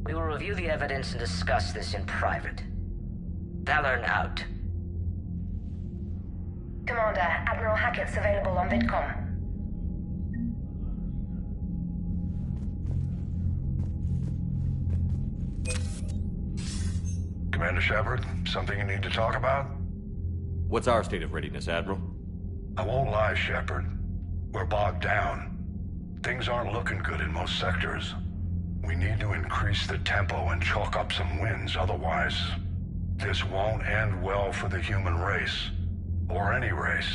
We will review the evidence and discuss this in private. Valorn out. Commander, Admiral Hackett's available on VidCom. Commander Shepard, something you need to talk about? What's our state of readiness, Admiral? I won't lie, Shepard. We're bogged down. Things aren't looking good in most sectors. We need to increase the tempo and chalk up some wins, otherwise... this won't end well for the human race. Or any race.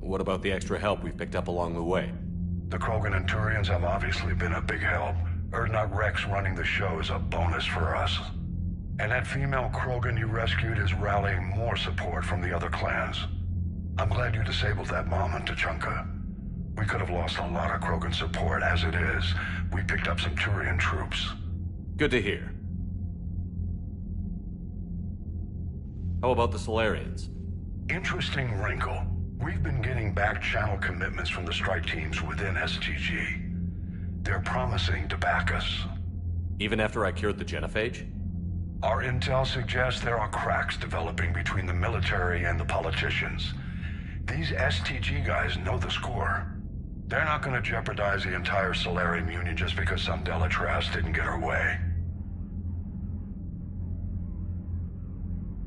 What about the extra help we've picked up along the way? The Krogan and Turians have obviously been a big help. Urdnot Rex running the show is a bonus for us. And that female Krogan you rescued is rallying more support from the other clans. I'm glad you disabled that bomb on Tuchanka. We could have lost a lot of Krogan support. As it is, we picked up some Turian troops. Good to hear. How about the Solarians? Interesting wrinkle. We've been getting back-channel commitments from the strike teams within STG. They're promising to back us. Even after I cured the genophage? Our intel suggests there are cracks developing between the military and the politicians. These STG guys know the score. They're not going to jeopardize the entire Solarian Union just because some Delatras didn't get her way.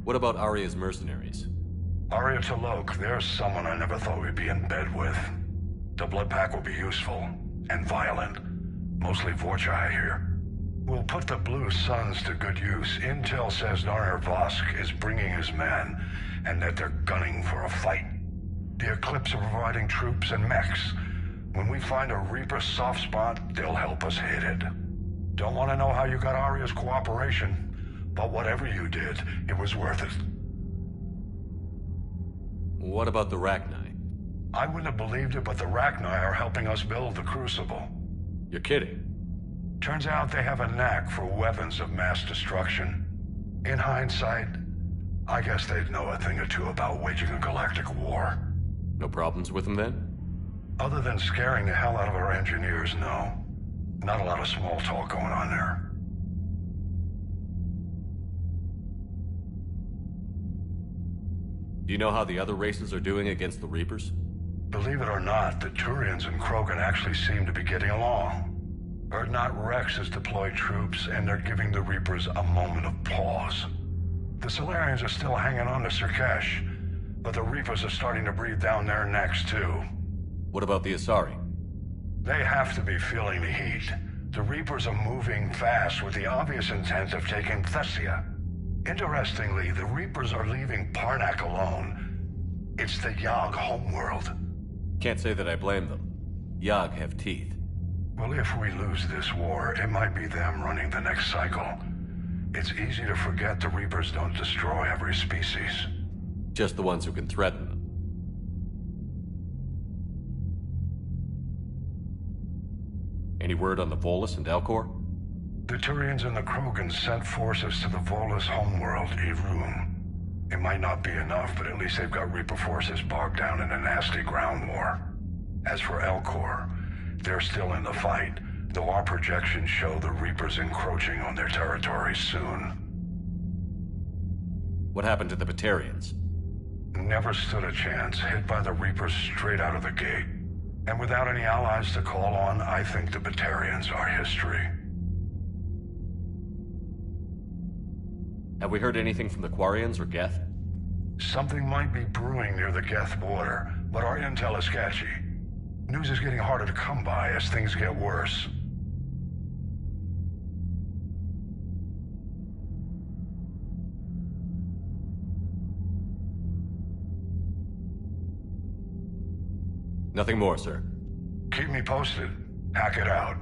What about Aria's mercenaries? Aria T'Loak, there's someone I never thought we'd be in bed with. The blood pack will be useful. And violent. Mostly Vorcha, I hear. We'll put the Blue Suns to good use. Intel says Narner Vosk is bringing his men, and that they're gunning for a fight. The Eclipse are providing troops and mechs. When we find a Reaper soft spot, they'll help us hit it. Don't want to know how you got Aria's cooperation, but whatever you did, it was worth it. What about the Rachni? I wouldn't have believed it, but the Rachni are helping us build the Crucible. You're kidding. Turns out they have a knack for weapons of mass destruction. In hindsight, I guess they'd know a thing or two about waging a galactic war. No problems with them then? Other than scaring the hell out of our engineers, no. Not a lot of small talk going on there. Do you know how the other races are doing against the Reapers? Believe it or not, the Turians and Krogan actually seem to be getting along. Urdnot Rex has deployed troops, and they're giving the Reapers a moment of pause. The Solarians are still hanging on to Sirkesh, but the Reapers are starting to breathe down their necks, too. What about the Asari? They have to be feeling the heat. The Reapers are moving fast with the obvious intent of taking Thessia. Interestingly, the Reapers are leaving Parnak alone. It's the Yogg homeworld. Can't say that I blame them. Yogg have teeth. Well, if we lose this war, it might be them running the next cycle. It's easy to forget the Reapers don't destroy every species. Just the ones who can threaten them. Any word on the Volus and Elcor? The Turians and the Krogan sent forces to the Volus homeworld, Irun. It might not be enough, but at least they've got Reaper forces bogged down in a nasty ground war. As for Elcor, they're still in the fight, though our projections show the Reapers encroaching on their territory soon. What happened to the Batarians? Never stood a chance, hit by the Reapers straight out of the gate. And without any allies to call on, I think the Batarians are history. Have we heard anything from the Quarians or Geth? Something might be brewing near the Geth border, but our intel is sketchy. News is getting harder to come by as things get worse. Nothing more, sir. Keep me posted. Hack it out.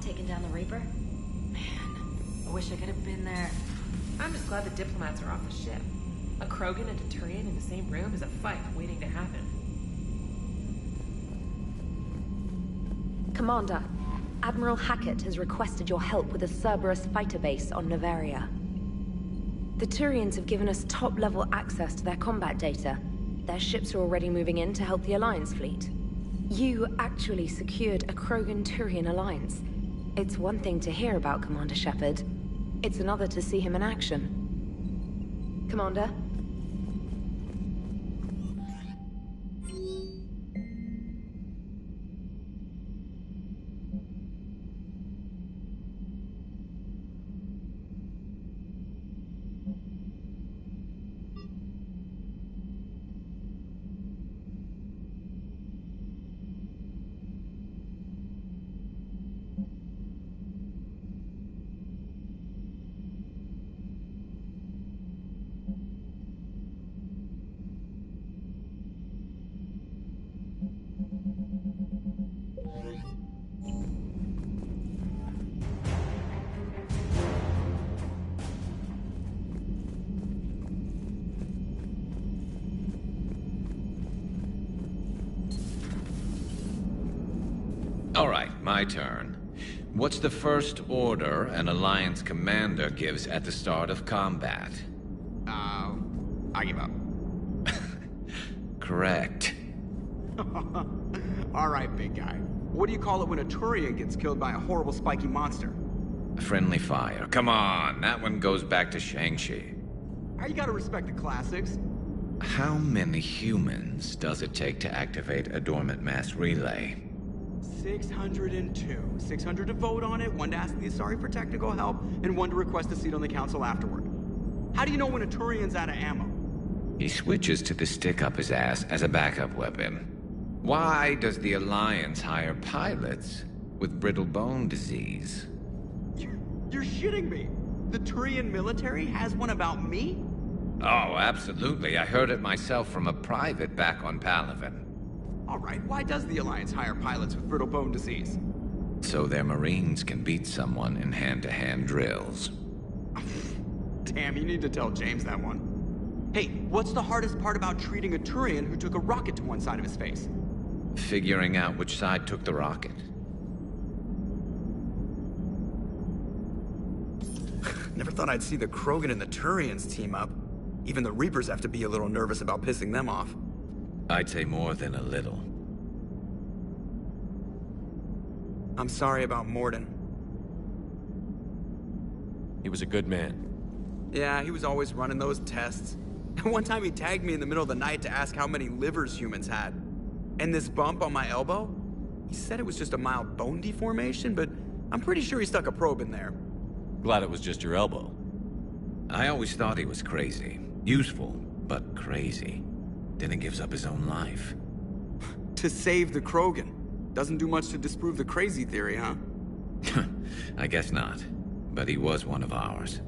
Taking down the Reaper? Man, I wish I could have been there. I'm just glad the diplomats are off the ship. A Krogan and a Turian in the same room is a fight waiting to happen. Commander, Admiral Hackett has requested your help with a Cerberus fighter base on Novaria. The Turians have given us top-level access to their combat data. Their ships are already moving in to help the Alliance fleet. You actually secured a Krogan-Turian alliance. It's one thing to hear about Commander Shepard. It's another to see him in action. Commander? All right, my turn. What's the first order an Alliance commander gives at the start of combat? I give up. Correct. All right, big guy. What do you call it when a Turian gets killed by a horrible spiky monster? Friendly fire. Come on, that one goes back to Shang-Chi. You gotta respect the classics. How many humans does it take to activate a dormant mass relay? 602. 600 to vote on it, 1 to ask the Asari for technical help, and 1 to request a seat on the council afterward. How do you know when a Turian's out of ammo? He switches to the stick up his ass as a backup weapon. Why does the Alliance hire pilots with brittle bone disease? You're shitting me. The Turian military has one about me? Oh, absolutely. I heard it myself from a private back on Palaven. All right, why does the Alliance hire pilots with brittle bone disease? So their Marines can beat someone in hand-to-hand drills. Damn, you need to tell James that one. Hey, what's the hardest part about treating a Turian who took a rocket to one side of his face? Figuring out which side took the rocket. Never thought I'd see the Krogan and the Turians team up. Even the Reapers have to be a little nervous about pissing them off. I'd say more than a little. I'm sorry about Morden. He was a good man. Yeah, he was always running those tests. One time he tagged me in the middle of the night to ask how many livers humans had. And this bump on my elbow? He said it was just a mild bone deformation, but I'm pretty sure he stuck a probe in there. Glad it was just your elbow. I always thought he was crazy. Useful, but crazy. Then he gives up his own life. To save the Krogan. Doesn't do much to disprove the crazy theory, huh? I guess not. But he was one of ours.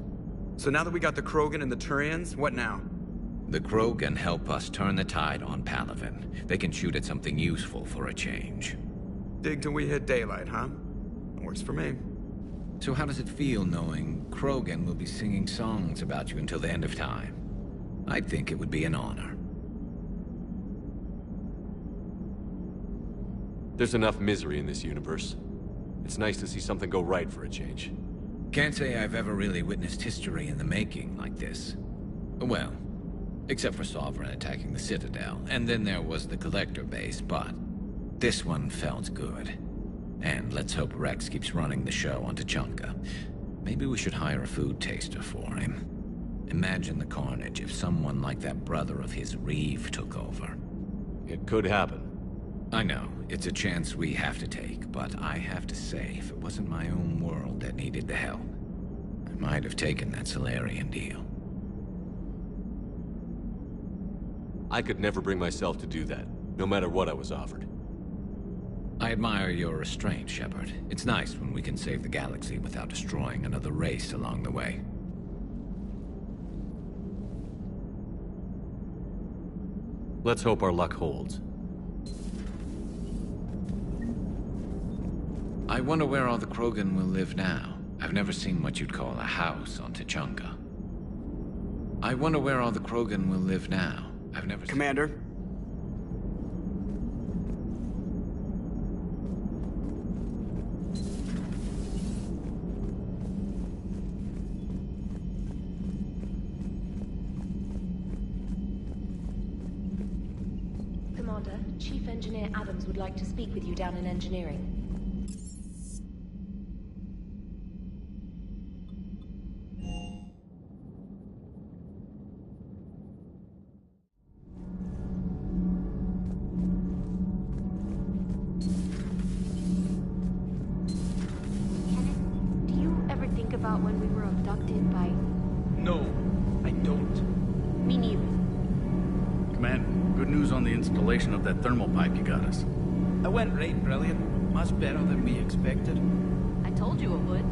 So now that we got the Krogan and the Turians, what now? The Krogan help us turn the tide on Palaven. They can shoot at something useful for a change. Dig till we hit daylight, huh? Works for me. So how does it feel knowing Krogan will be singing songs about you until the end of time? I'd think it would be an honor. There's enough misery in this universe. It's nice to see something go right for a change. Can't say I've ever really witnessed history in the making like this. Well, except for Sovereign attacking the Citadel, and then there was the Collector base, but This one felt good. And let's hope Rex keeps running the show on Tuchanka. Maybe we should hire a food taster for him. Imagine the carnage if someone like that brother of his, Reeve, took over. It could happen. I know, it's a chance we have to take, but I have to say, if it wasn't my own world that needed the help, I might have taken that Solarian deal. I could never bring myself to do that, no matter what I was offered. I admire your restraint, Shepard. It's nice when we can save the galaxy without destroying another race along the way. Let's hope our luck holds. I wonder where all the Krogan will live now. I've never seen what you'd call a house on Tuchanka. I wonder where all the Krogan will live now. I've never Commander? Commander, Chief Engineer Adams would like to speak with you down in engineering. About when we were abducted by... No, I don't. Me neither. Command, good news on the installation of that thermal pipe you got us. It went right brilliant. Much better than we expected. I told you it would.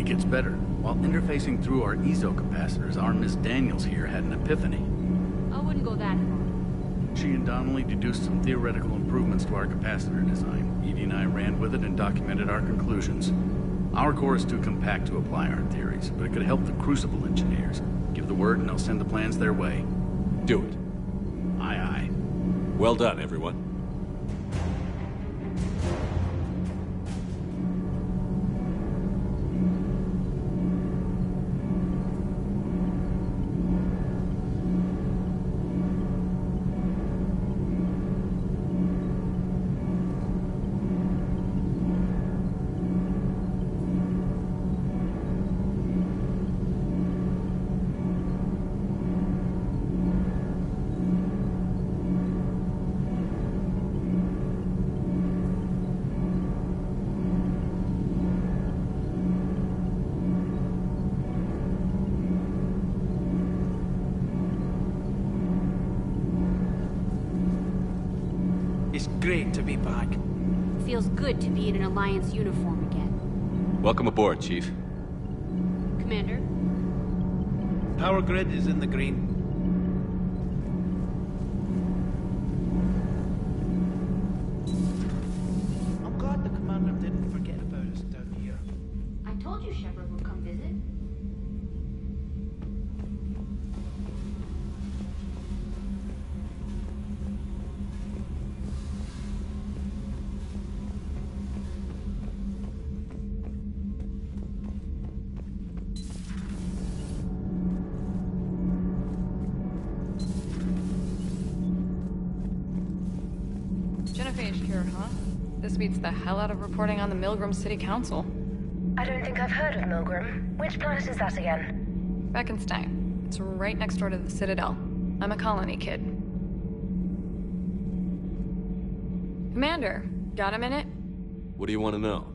It gets better. While interfacing through our ezo capacitors, our Miss Daniels here had an epiphany. I wouldn't go that far. She and Donnelly deduced some theoretical improvements to our capacitor design. Edie and I ran with it and documented our conclusions. Our core is too compact to apply our theories, but it could help the Crucible engineers. Give the word and they'll send the plans their way. Do it. Aye, aye. Well done, everyone. It's great to be back. Feels good to be in an Alliance uniform again. Welcome aboard, Chief. Commander? Power grid is in the green. I'm glad the commander didn't forget about us down here. I told you Shepard would come visit. Genophage cure, huh? This beats the hell out of reporting on the Milgram City Council. I don't think I've heard of Milgram. Which planet is that again? Beckenstein. It's right next door to the Citadel. I'm a colony kid. Commander, got a minute? What do you want to know?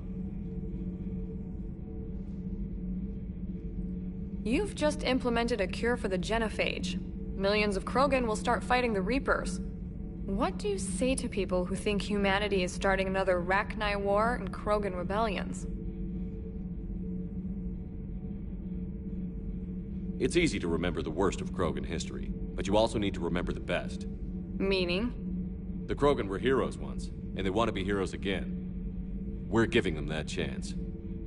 You've just implemented a cure for the genophage. Millions of Krogan will start fighting the Reapers. What do you say to people who think humanity is starting another Rachni War and Krogan rebellions? It's easy to remember the worst of Krogan history, but you also need to remember the best. Meaning? The Krogan were heroes once, and they want to be heroes again. We're giving them that chance.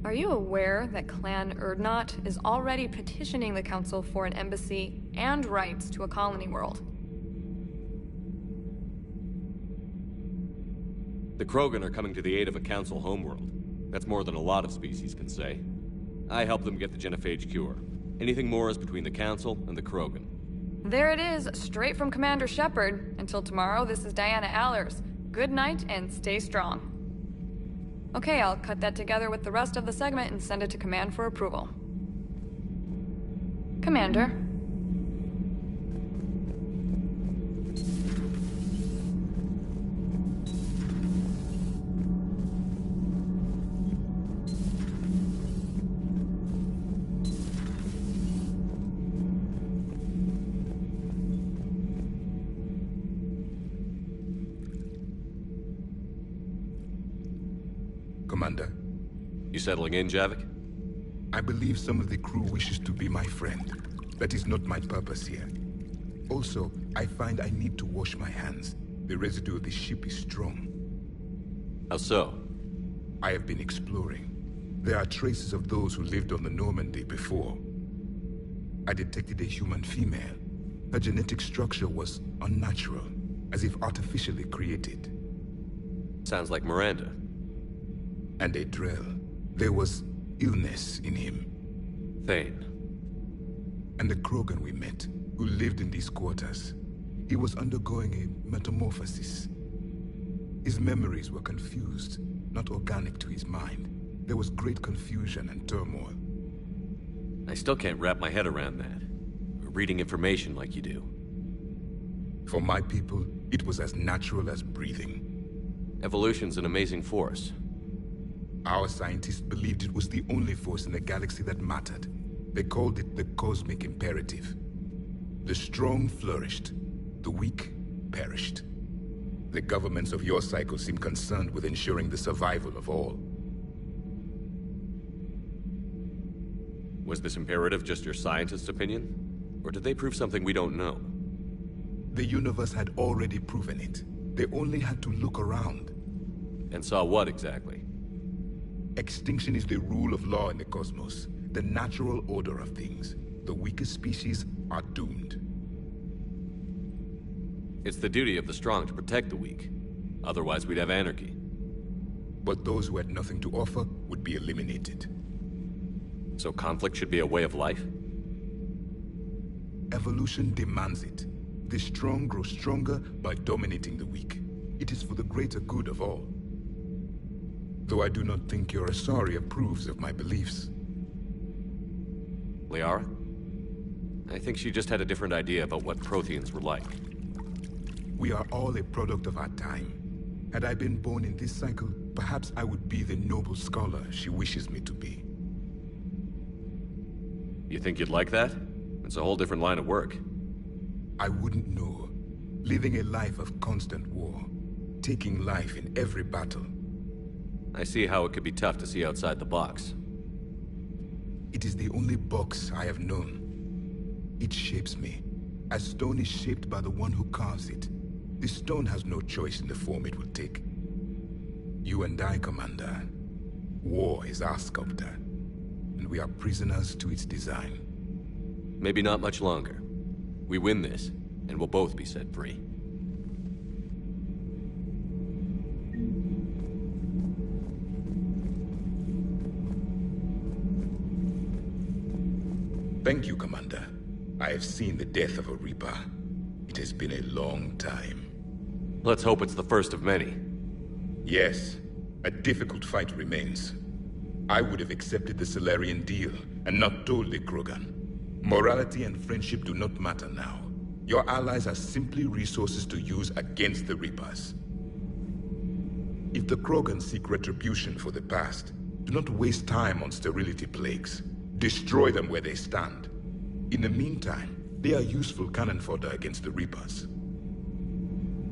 Are you aware that Clan Urdnot is already petitioning the Council for an embassy and rights to a colony world? The Krogan are coming to the aid of a Council homeworld. That's more than a lot of species can say. I helped them get the genophage cure. Anything more is between the Council and the Krogan. There it is, straight from Commander Shepard. Until tomorrow, this is Diana Allers. Good night and stay strong. Okay, I'll cut that together with the rest of the segment and send it to Command for approval. Commander. Commander. You settling in, Javik? I believe some of the crew wishes to be my friend. That is not my purpose here. Also, I find I need to wash my hands. The residue of the ship is strong. How so? I have been exploring. There are traces of those who lived on the Normandy before. I detected a human female. Her genetic structure was unnatural, as if artificially created. Sounds like Miranda. And a Drell. There was illness in him. Thane. And the Krogan we met, who lived in these quarters. He was undergoing a metamorphosis. His memories were confused, not organic to his mind. There was great confusion and turmoil. I still can't wrap my head around that. Reading information like you do. For my people, it was as natural as breathing. Evolution's an amazing force. Our scientists believed it was the only force in the galaxy that mattered. They called it the cosmic imperative. The strong flourished, the weak perished. The governments of your cycle seem concerned with ensuring the survival of all. Was this imperative just your scientist's opinion? Or did they prove something we don't know? The universe had already proven it. They only had to look around. And saw what exactly? Extinction is the rule of law in the cosmos, the natural order of things. The weakest species are doomed. It's the duty of the strong to protect the weak. Otherwise, we'd have anarchy. But those who had nothing to offer would be eliminated. So conflict should be a way of life? Evolution demands it. The strong grow stronger by dominating the weak. It is for the greater good of all. Though I do not think your Asari approves of my beliefs. Liara? I think she just had a different idea about what Protheans were like. We are all a product of our time. Had I been born in this cycle, perhaps I would be the noble scholar she wishes me to be. You think you'd like that? It's a whole different line of work. I wouldn't know. Living a life of constant war. Taking life in every battle. I see how it could be tough to see outside the box. It is the only box I have known. It shapes me, as stone is shaped by the one who carves it. The stone has no choice in the form it will take. You and I, Commander. War is our sculptor, and we are prisoners to its design. Maybe not much longer. We win this, and we'll both be set free. Thank you, Commander. I have seen the death of a Reaper. It has been a long time. Let's hope it's the first of many. Yes, a difficult fight remains. I would have accepted the Solarian deal and not told the Krogan. Morality and friendship do not matter now. Your allies are simply resources to use against the Reapers. If the Krogan seek retribution for the past, do not waste time on sterility plagues. Destroy them where they stand. In the meantime, they are useful cannon fodder against the Reapers.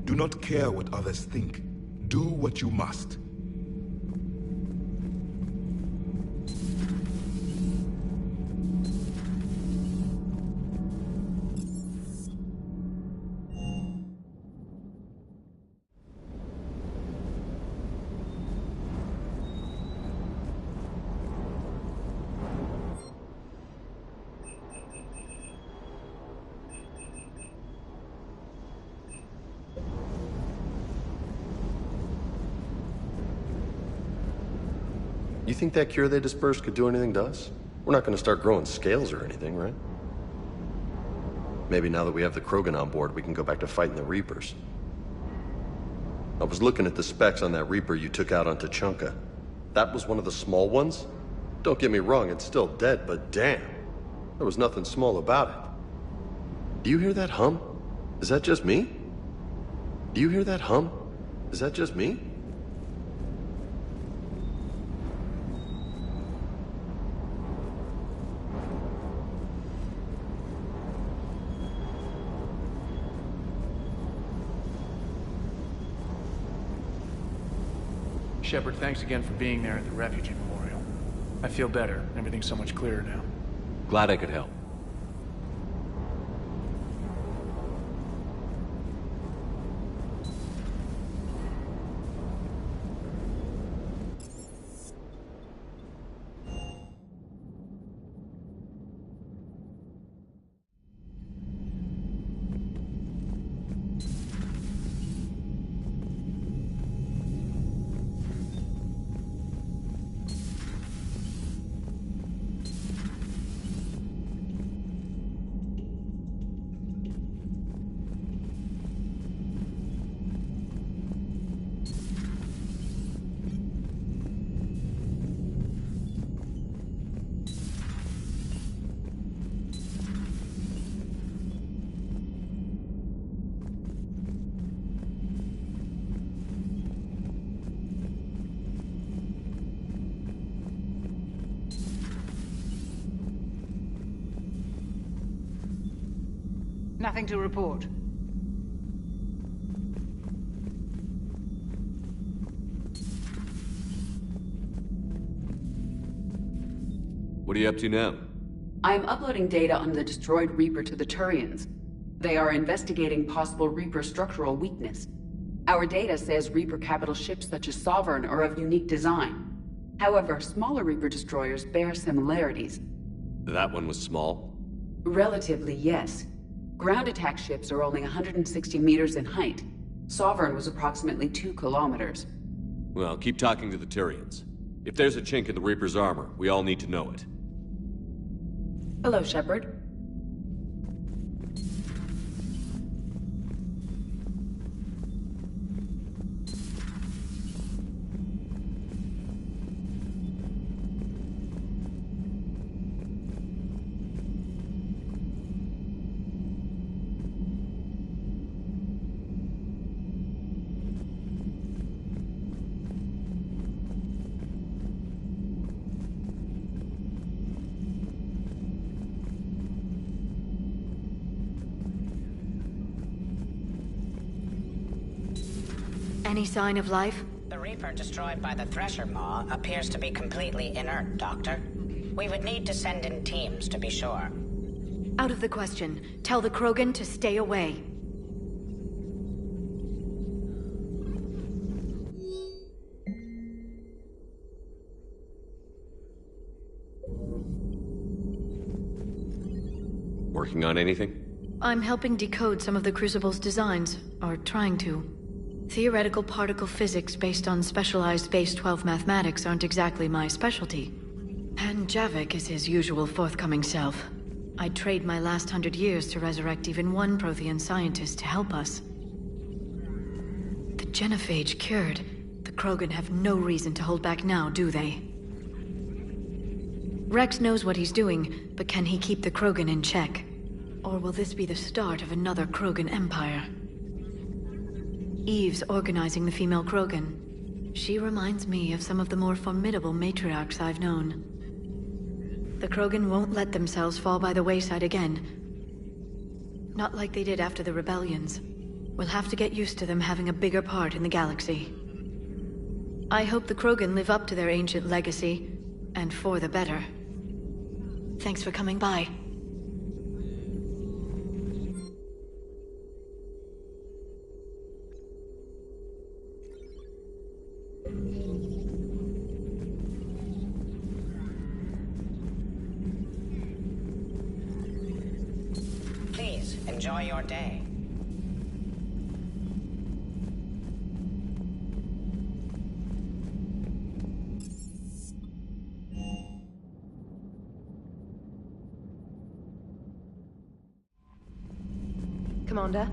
Do not care what others think. Do what you must. You think that cure they dispersed could do anything to us? We're not going to start growing scales or anything, right? Maybe now that we have the Krogan on board, we can go back to fighting the Reapers. I was looking at the specs on that Reaper you took out on Tachanka. That was one of the small ones? Don't get me wrong, it's still dead, but damn. There was nothing small about it. Do you hear that hum? Is that just me? Do you hear that hum? Is that just me? Shepard, thanks again for being there at the Refugee Memorial. I feel better. Everything's so much clearer now. Glad I could help. Nothing to report. What are you up to now? I am uploading data on the destroyed Reaper to the Turians. They are investigating possible Reaper structural weakness. Our data says Reaper capital ships such as Sovereign are of unique design. However, smaller Reaper destroyers bear similarities. That one was small? Relatively, yes. Ground attack ships are only 160 meters in height. Sovereign was approximately 2 kilometers. Well, keep talking to the Turians. If there's a chink in the Reaper's armor, we all need to know it. Hello, Shepard. Any sign of life? The Reaper destroyed by the Thresher Maw appears to be completely inert, Doctor. We would need to send in teams to be sure. Out of the question. Tell the Krogan to stay away. Working on anything? I'm helping decode some of the Crucible's designs, or trying to. Theoretical particle physics based on specialized base 12 mathematics aren't exactly my specialty. And Javik is his usual forthcoming self. I'd trade my last 100 years to resurrect even one Prothean scientist to help us. The genophage cured. The Krogan have no reason to hold back now, do they? Rex knows what he's doing, but can he keep the Krogan in check? Or will this be the start of another Krogan empire? Eve's organizing the female Krogan. She reminds me of some of the more formidable matriarchs I've known. The Krogan won't let themselves fall by the wayside again. Not like they did after the rebellions. We'll have to get used to them having a bigger part in the galaxy. I hope the Krogan live up to their ancient legacy, and for the better. Thanks for coming by. Please, enjoy your day. Commander?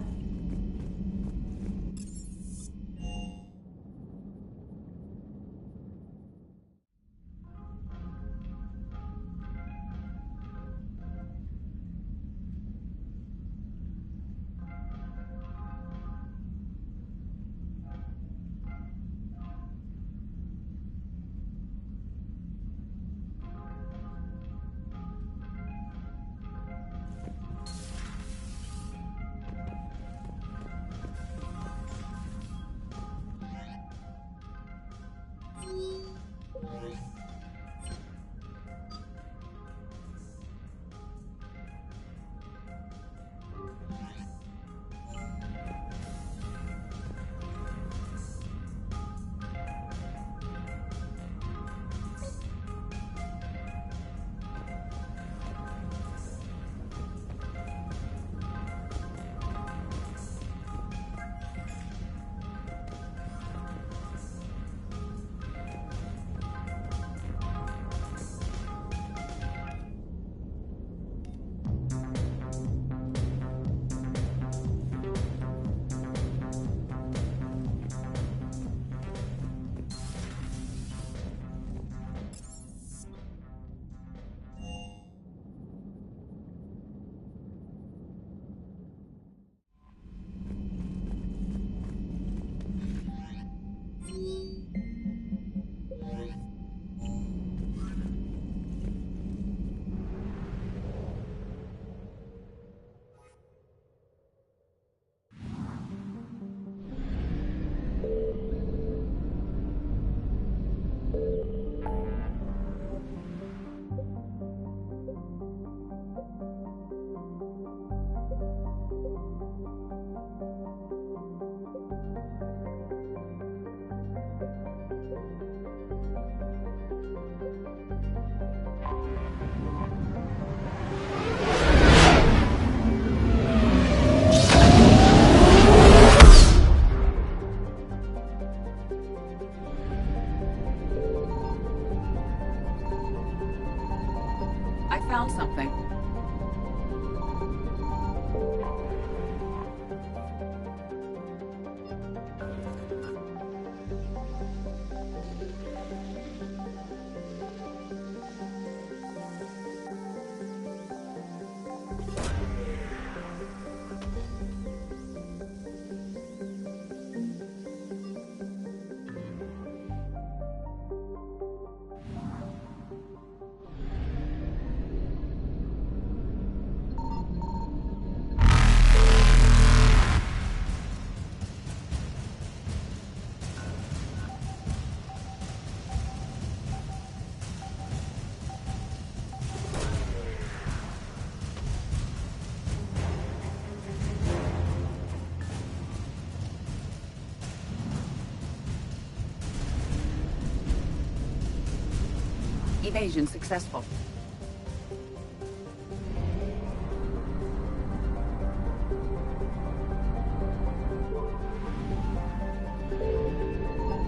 Evasion successful.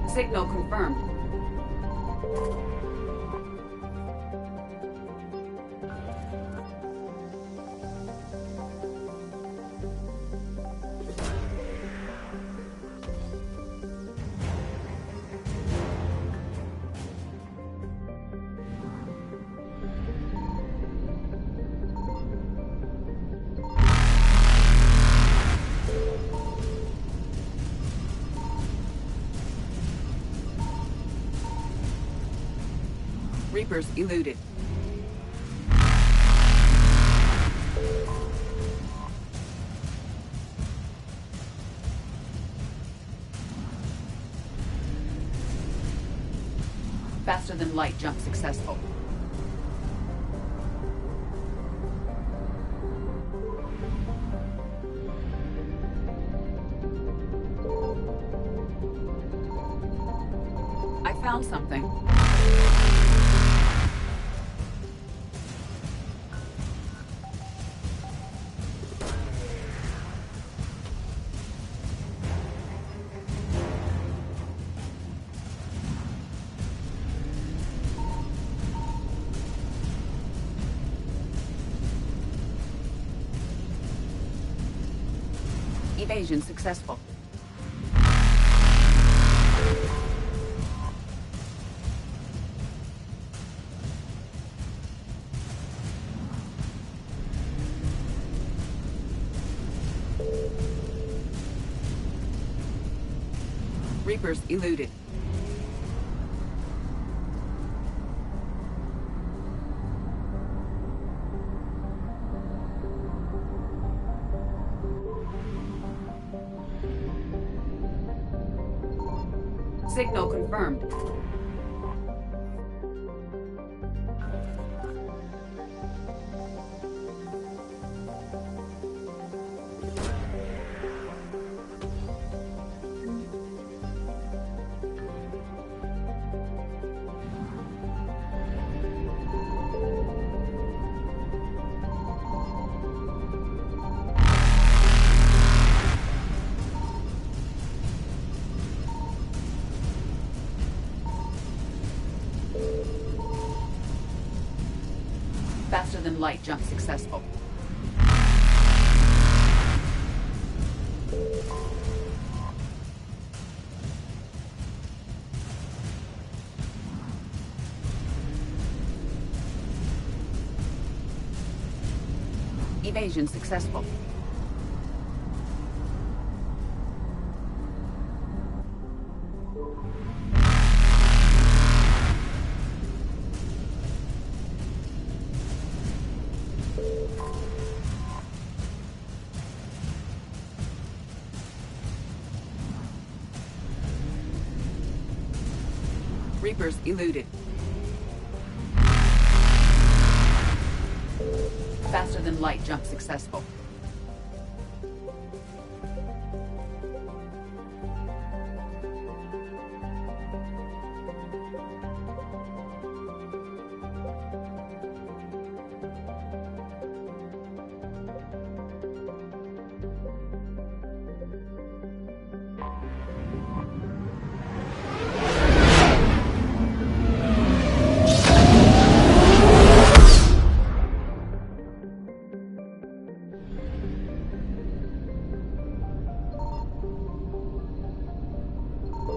Signal confirmed. Reapers eluded. Faster than light jump successful. I found something. Evasion successful. Reapers eluded. Signal confirmed. Faster than light jump successful. Evasion successful. Reapers eluded. Faster than light jump successful.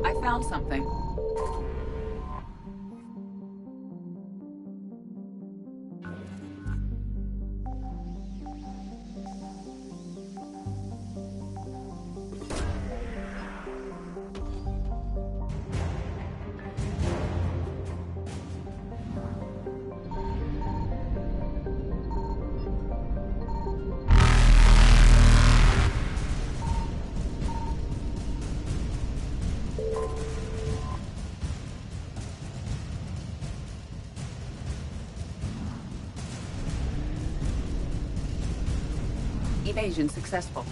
I found something. Evasion successful.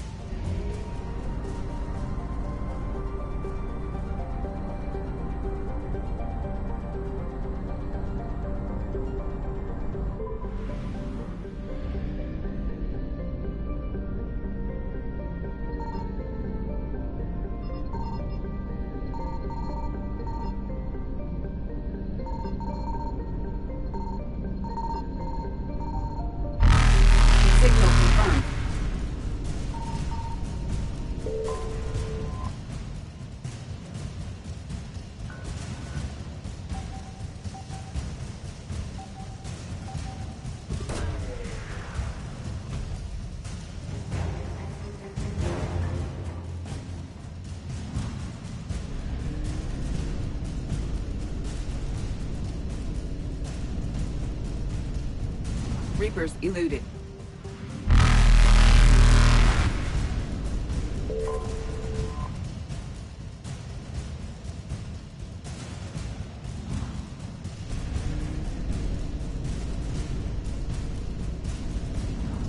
Reapers eluded.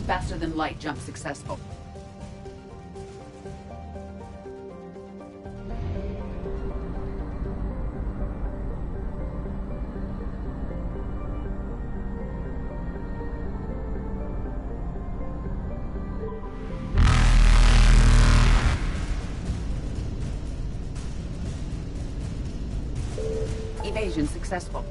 Faster than light jump successful. Evasion successful.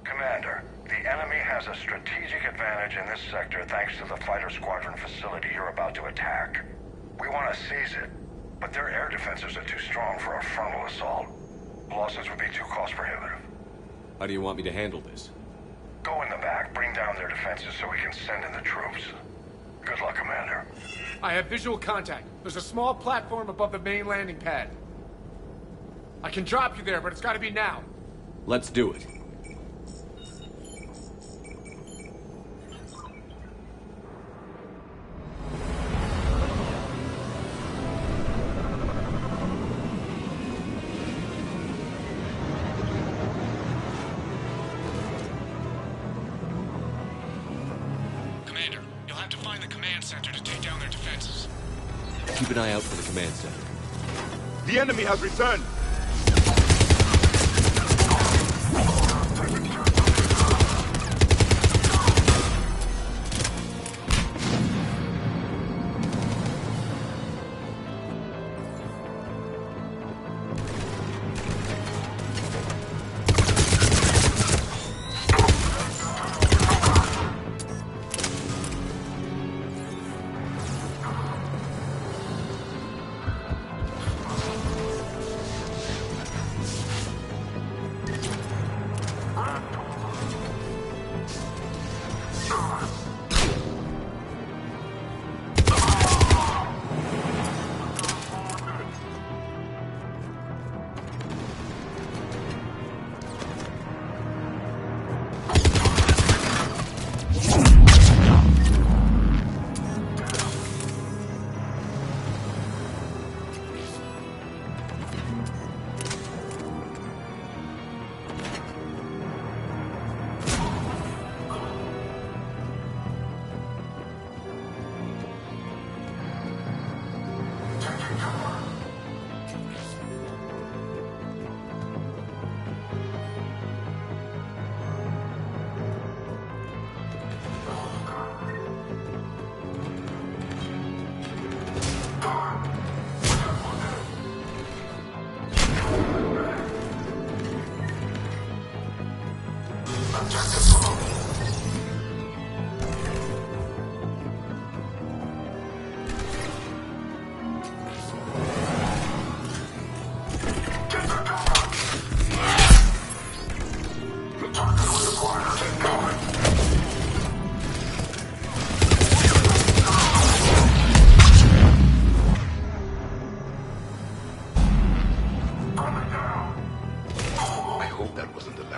Commander, the enemy has a strategic advantage in this sector thanks to the fighter squadron facility you're about to attack. We want to seize it, but their air defenses are too strong for a frontal assault. Losses would be too cost prohibitive. How do you want me to handle this? Go in the back, bring down their defenses so we can send in the troops. Good luck, Commander. I have visual contact. There's a small platform above the main landing pad. I can drop you there, but it's gotta be now. Let's do it. Commander, you'll have to find the command center to take down their defenses. Keep an eye out for the command center. The enemy has returned!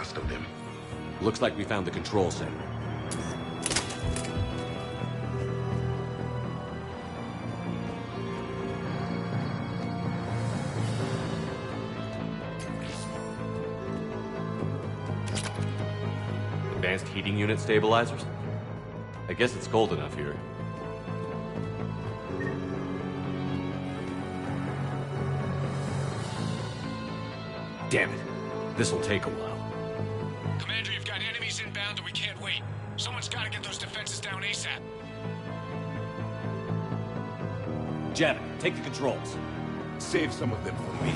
blast on them. Looks like we found the control center. Advanced heating unit stabilizers? I guess it's cold enough here. Damn it. This'll take a while. Commander, you've got enemies inbound and we can't wait. Someone's gotta get those defenses down ASAP. Janet, take the controls. Save some of them for me.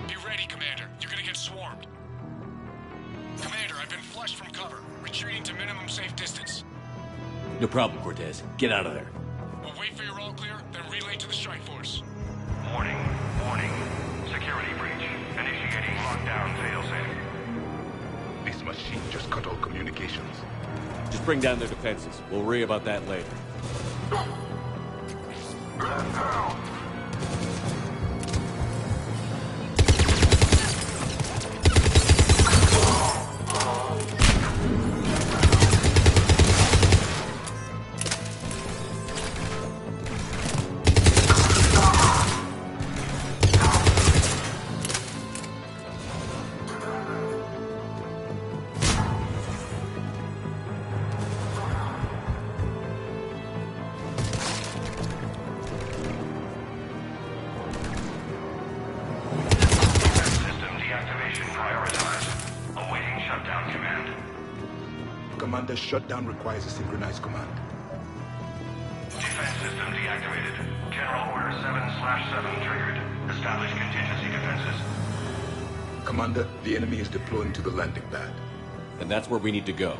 Be ready, Commander. You're gonna get swarmed. Commander, I've been flushed from cover. Retreating to minimum safe distance. No problem, Cortez. Get out of there. We'll wait for your all clear, then relay to the strike force. Warning, warning. Security breach. Initiating lockdown failsafe. This machine just cut all communications. Just bring down their defenses. We'll worry about that later. Man down! Commander, shutdown requires a synchronized command. Defense system deactivated. General Order 7/7 triggered. Establish contingency defenses. Commander, the enemy is deploying to the landing pad. And that's where we need to go.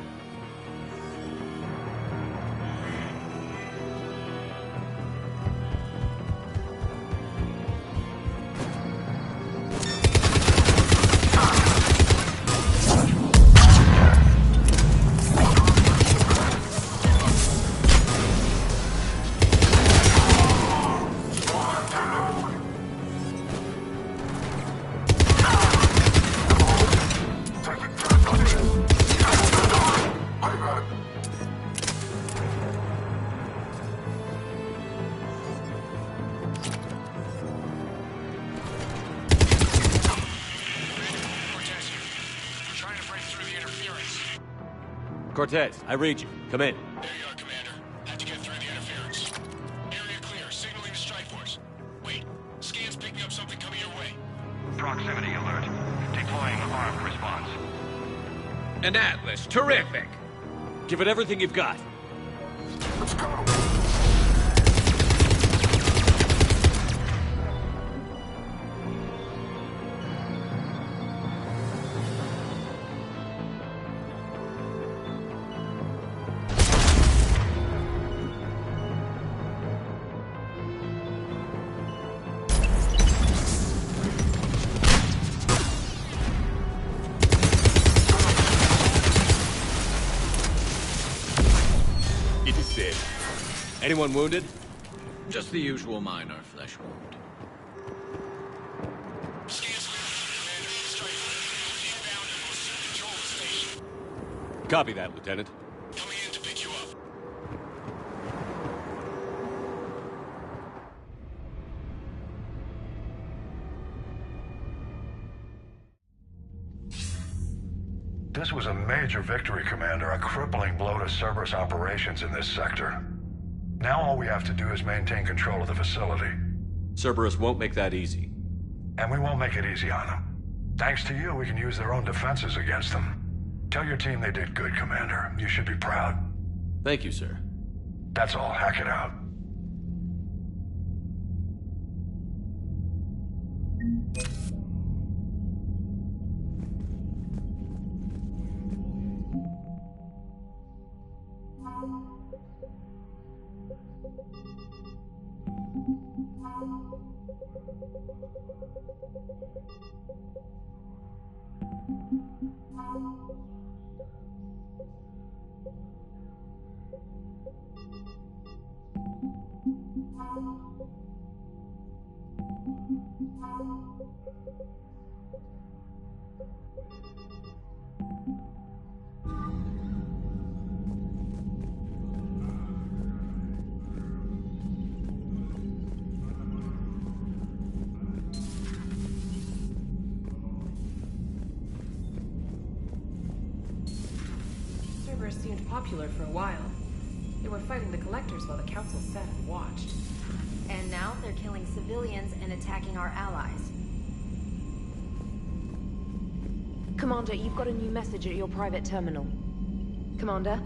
Cortez, I read you. Come in. There you are, Commander. Had to get through the interference. Area clear, signaling the strike force. Wait, scan's picking up something coming your way. Proximity alert. Deploying armed response. An Atlas, terrific! Give it everything you've got. Let's go! Anyone wounded? Just the usual minor flesh wound. Copy that, Lieutenant. Coming in to pick you up. This was a major victory, Commander. A crippling blow to Cerberus operations in this sector. Now all we have to do is maintain control of the facility. Cerberus won't make that easy. And we won't make it easy on them. Thanks to you, we can use their own defenses against them. Tell your team they did good, Commander. You should be proud. Thank you, sir. That's all. Hack it out. Cerberus seemed popular for a while. They were fighting the Collectors while the Council sat and watched. And now they're killing civilians and attacking our allies. Commander, you've got a new message at your private terminal. Commander?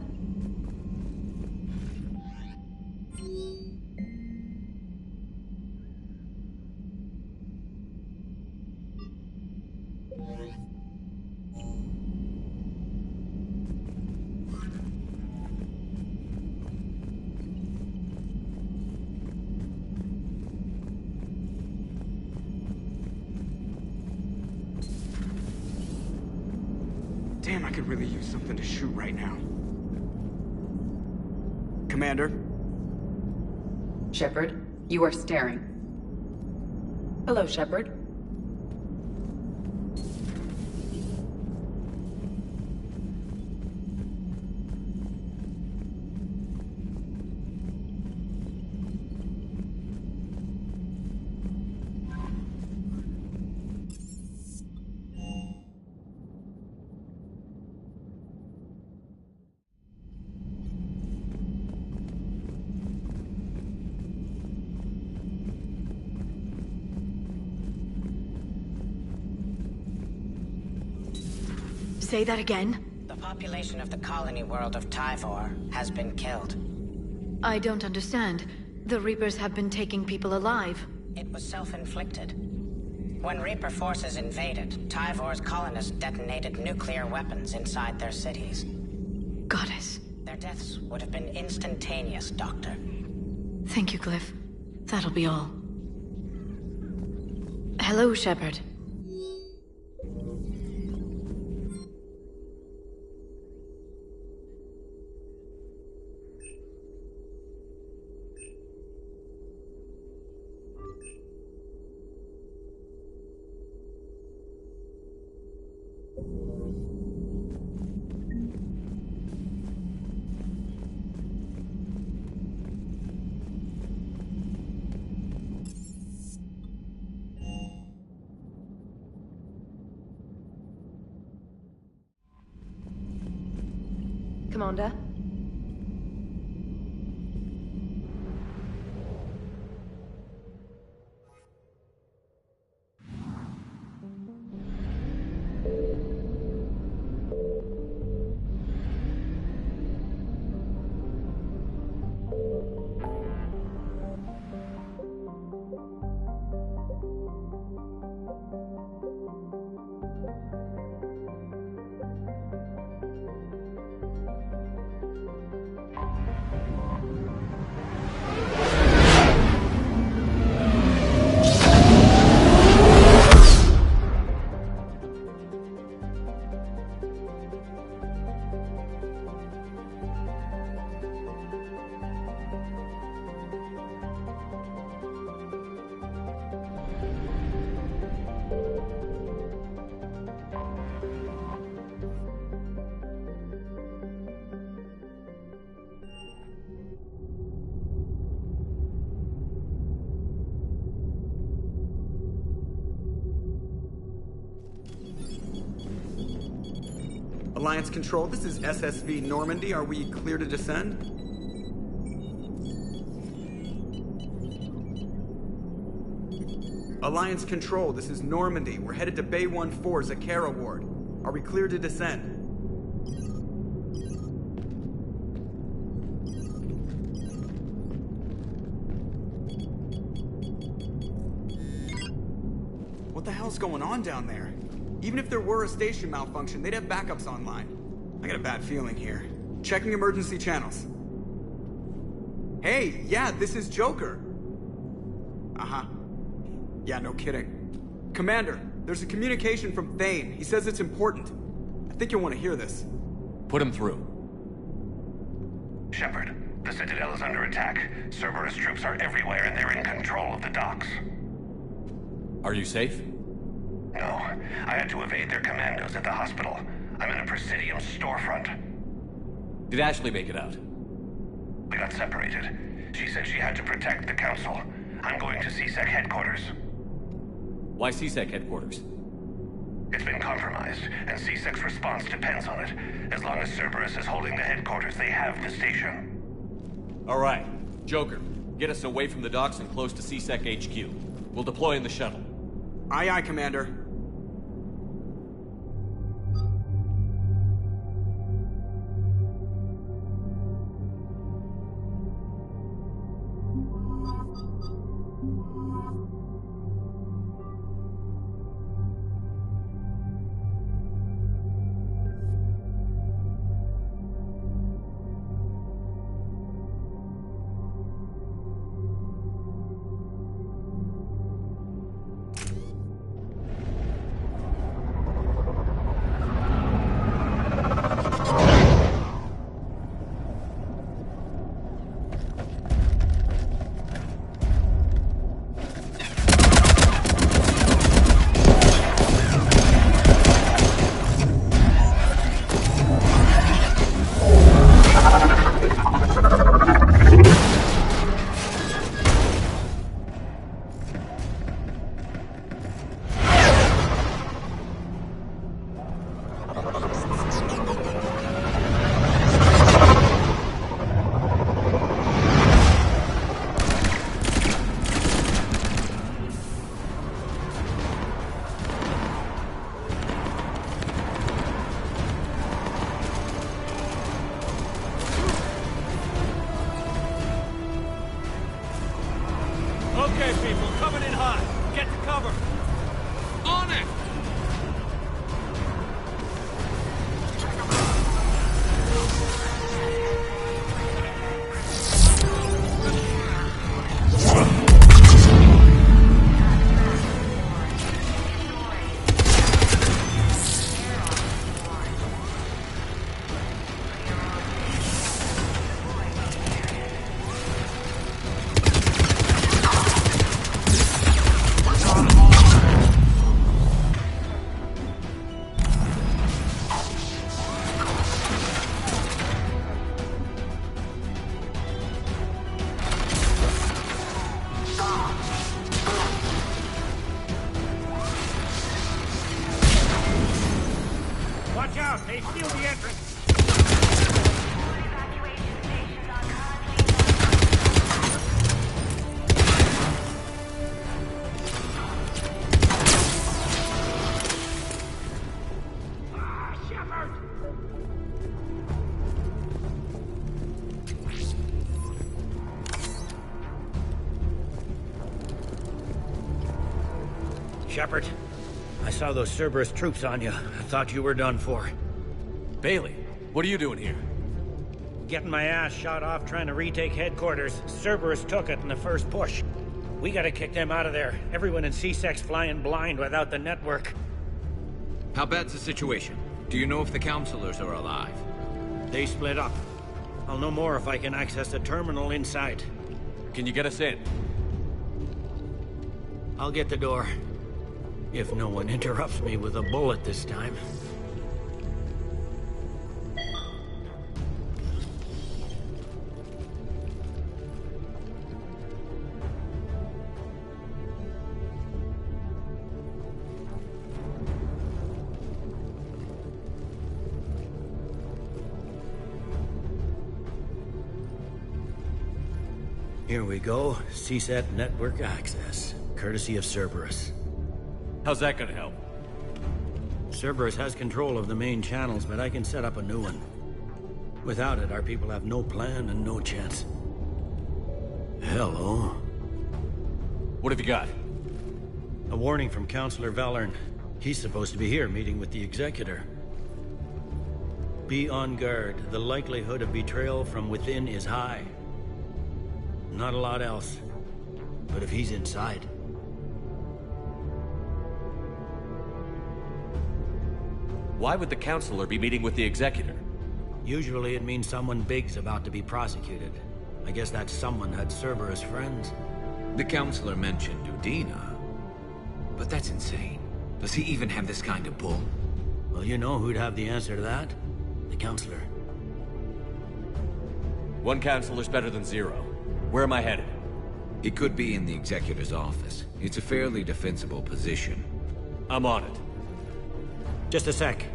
Damn, I could really use something to shoot right now. Commander? Shepard, you are staring. Hello, Shepard. Say that again? The population of the colony world of Tyvor has been killed. I don't understand. The Reapers have been taking people alive. It was self-inflicted. When Reaper forces invaded, Tyvor's colonists detonated nuclear weapons inside their cities. Goddess. Their deaths would have been instantaneous, Doctor. Thank you, Cliff. That'll be all. Hello, Shepard. Commander? Alliance Control, this is SSV Normandy. Are we clear to descend? Alliance Control, this is Normandy. We're headed to Bay 1-4 Zakara Ward. Are we clear to descend? What the hell's going on down there? Even if there were a station malfunction, they'd have backups online. I got a bad feeling here. Checking emergency channels. Hey, yeah, this is Joker. Uh-huh. Yeah, no kidding. Commander, there's a communication from Thane. He says it's important. I think you'll want to hear this. Put him through. Shepard, the Citadel is under attack. Cerberus troops are everywhere and they're in control of the docks. Are you safe? No, I had to evade their commandos at the hospital. I'm in a Presidium storefront. Did Ashley make it out? We got separated. She said she had to protect the Council. I'm going to CSEC headquarters. Why CSEC headquarters? It's been compromised, and C-Sec's response depends on it. As long as Cerberus is holding the headquarters, they have the station. All right. Joker, get us away from the docks and close to C-Sec HQ. We'll deploy in the shuttle. Aye, aye, Commander. Okay, people, coming in hot. Get to cover. On it! Watch out! They seal the entrance! Shepard, I saw those Cerberus troops on you. I thought you were done for. Bailey, what are you doing here? Getting my ass shot off trying to retake headquarters. Cerberus took it in the first push. We gotta kick them out of there. Everyone in C-Sec's flying blind without the network. How bad's the situation? Do you know if the counselors are alive? They split up. I'll know more if I can access the terminal inside. Can you get us in? I'll get the door. If no one interrupts me with a bullet this time. Here we go. CSAT network access, courtesy of Cerberus. How's that gonna help? Cerberus has control of the main channels, but I can set up a new one. Without it, our people have no plan and no chance. Hello. What have you got? A warning from Counselor Valern. He's supposed to be here meeting with the Executor. Be on guard. The likelihood of betrayal from within is high. Not a lot else. But if he's inside... Why would the Counselor be meeting with the Executor? Usually it means someone big's about to be prosecuted. I guess that someone had Cerberus friends. The Counselor mentioned Udina. But that's insane. Does he even have this kind of pull? Well, you know who'd have the answer to that? The Counselor. One Counselor's better than zero. Where am I headed? He could be in the Executor's office. It's a fairly defensible position. I'm on it. Just a sec.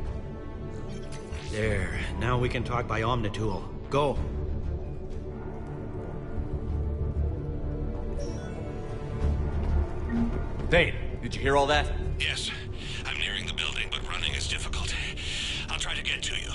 There. Now we can talk by Omnitool. Go. Thane, did you hear all that? Yes. I'm nearing the building, but running is difficult. I'll try to get to you.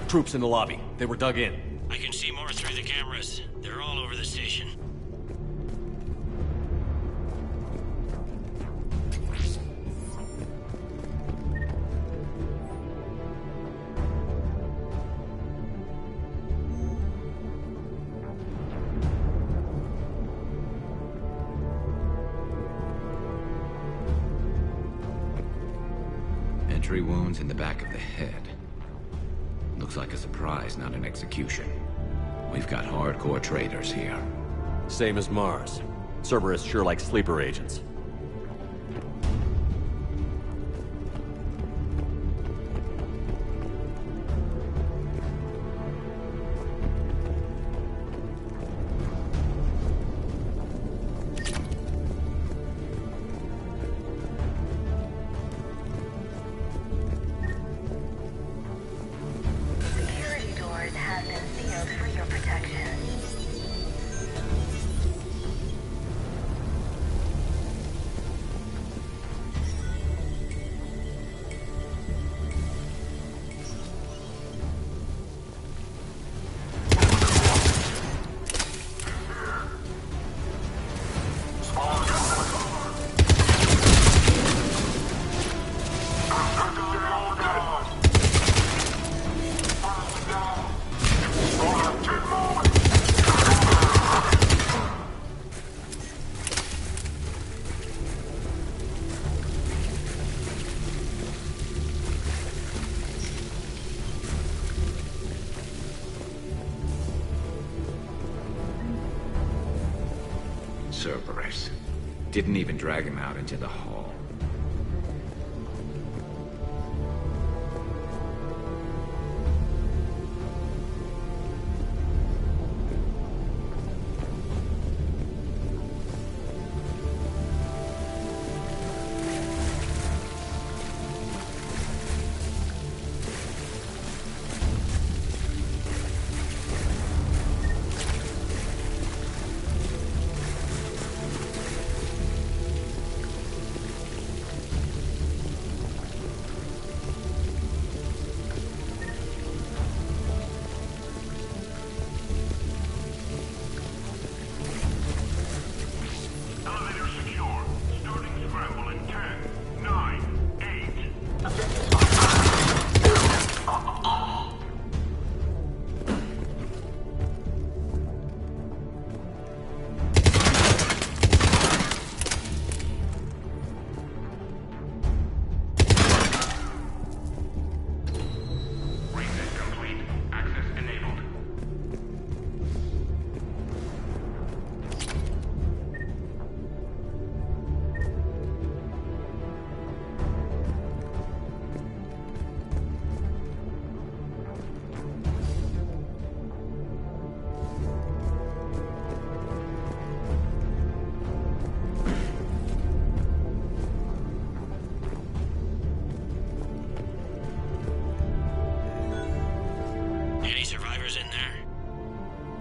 Troops in the lobby. They were dug in. I can see more through the cameras. They're all over the station. Entry wounds in the back of the head. Looks like a surprise, not an execution. We've got hardcore traitors here. Same as Mars. Cerberus sure likes sleeper agents. Cerberus. Didn't even drag him out into the hall.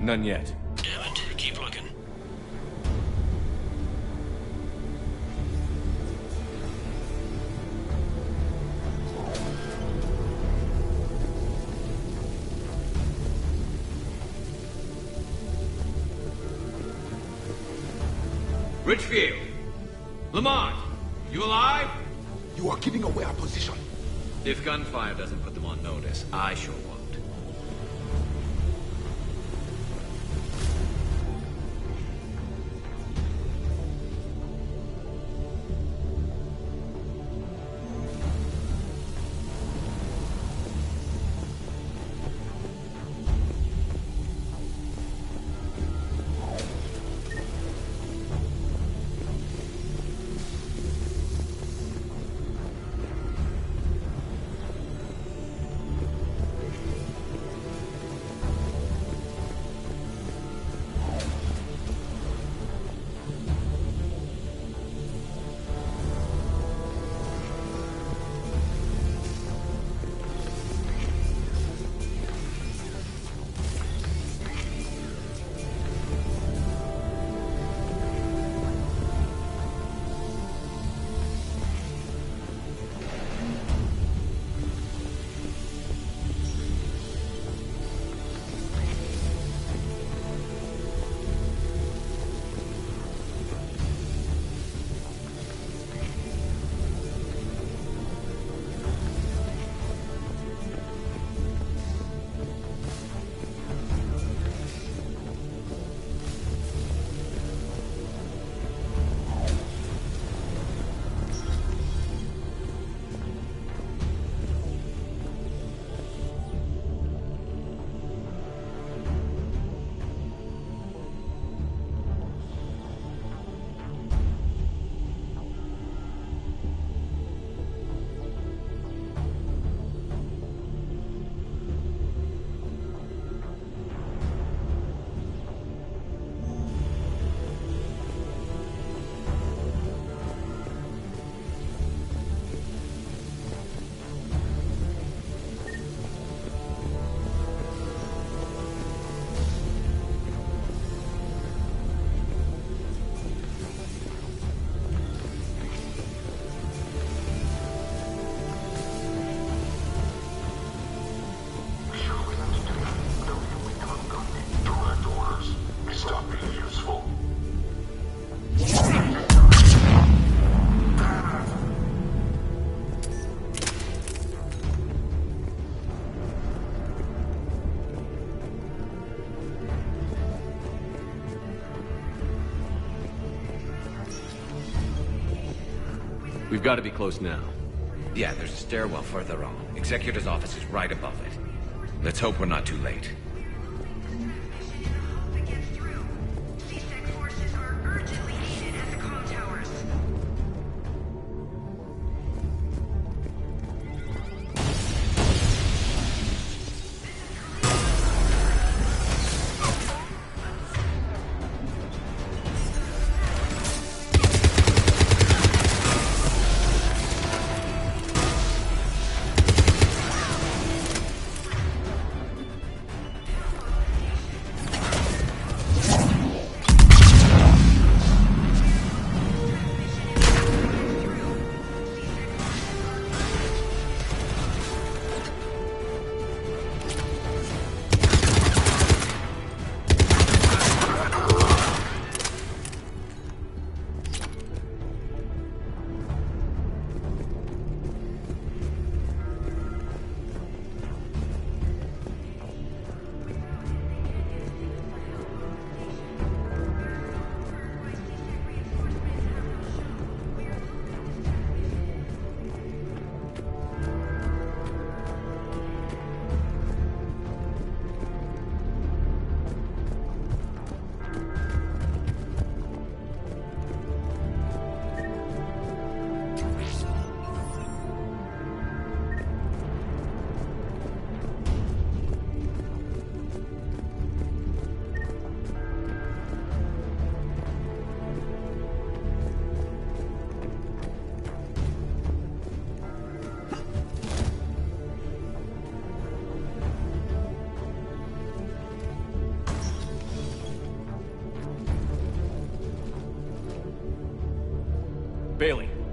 None yet. Damn it. Keep looking. Richfield! Lamont! You alive? You are giving away our position. If gunfire doesn't put them on notice, I sure won't. We've got to be close now. Yeah, there's a stairwell further on. Executor's office is right above it. Let's hope we're not too late.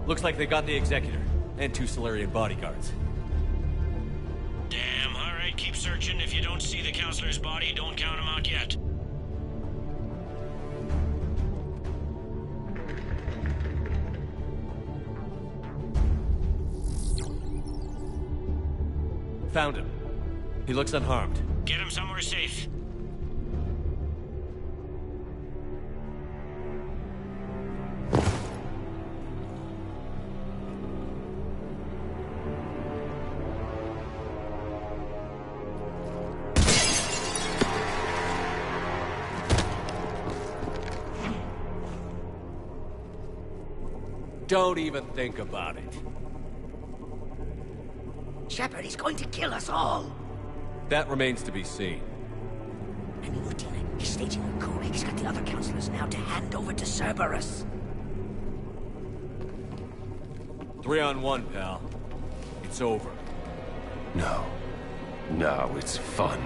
Looks like they got the Executor, and 2 Solarian bodyguards. Damn, alright, keep searching. If you don't see the counselor's body, don't count him out yet. Found him. He looks unharmed. Get him somewhere safe. Don't even think about it. Shepard, he's going to kill us all. That remains to be seen. I mean, Lieutenant, he's staging a coup. He's got the other counselors now to hand over to Cerberus. 3-on-1, pal. It's over. No. No, it's fun.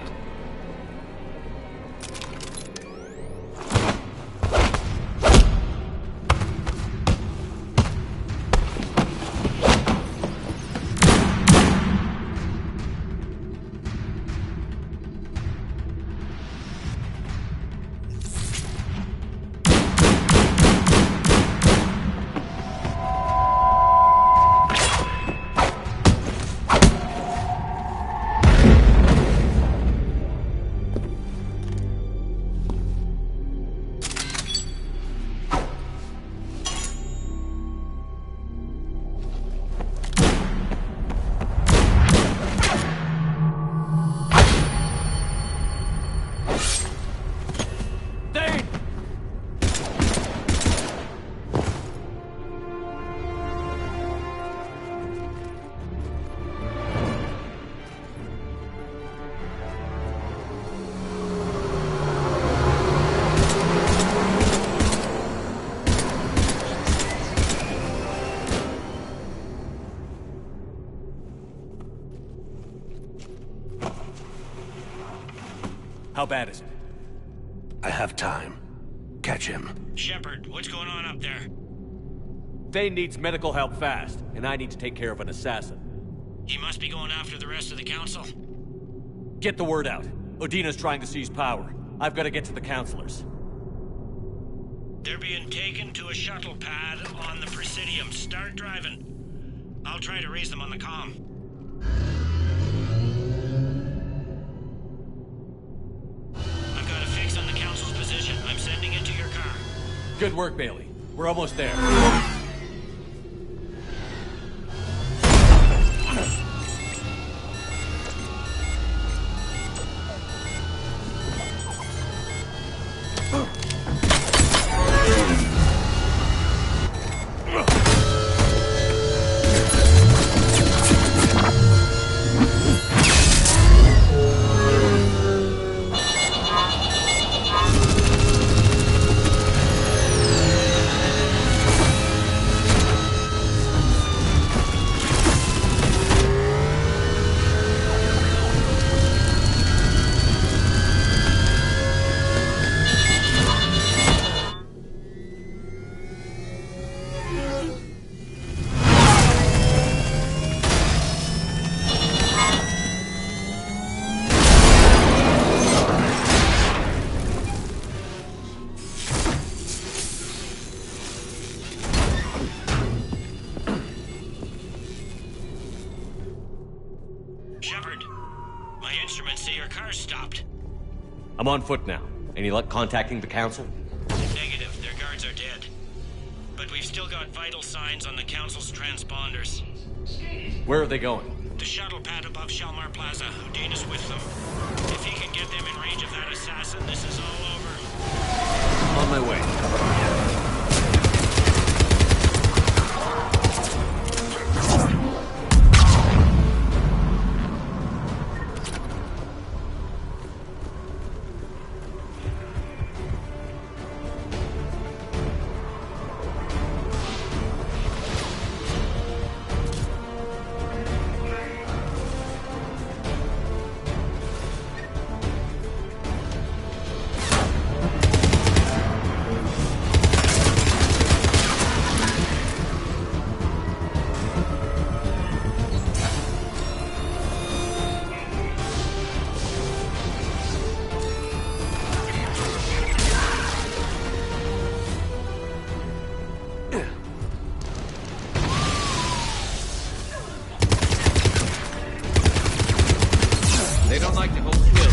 How bad is it? I have time. Catch him. Shepard, what's going on up there? Thane needs medical help fast, and I need to take care of an assassin. He must be going after the rest of the council. Get the word out. Odina's trying to seize power. I've got to get to the counselors. They're being taken to a shuttle pad on the Presidium. Start driving. I'll try to raise them on the comm. I've got a fix on the council's position. I'm sending it to your car. Good work, Bailey. We're almost there. Shepard, my instruments say your car's stopped. I'm on foot now. Any luck contacting the council? Negative. Their guards are dead. But we've still got vital signs on the council's transponders. Where are they going? The shuttle pad above Shalmar Plaza. Udina's with them. If he can get them in range of that assassin, this is all over. On my way. don't like to hold still.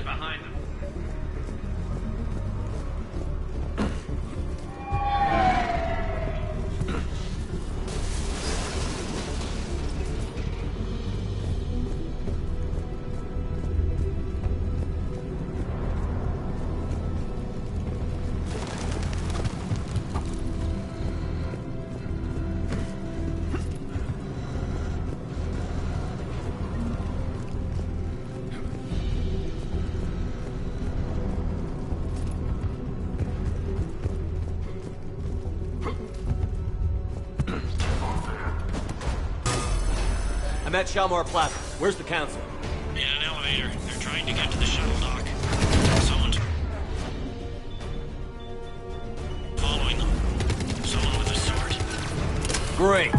Behind them. I'm at Shalmar Plaza. Where's the council? In an elevator. They're trying to get to the shuttle dock. Someone's following them. Someone with a sword. Great.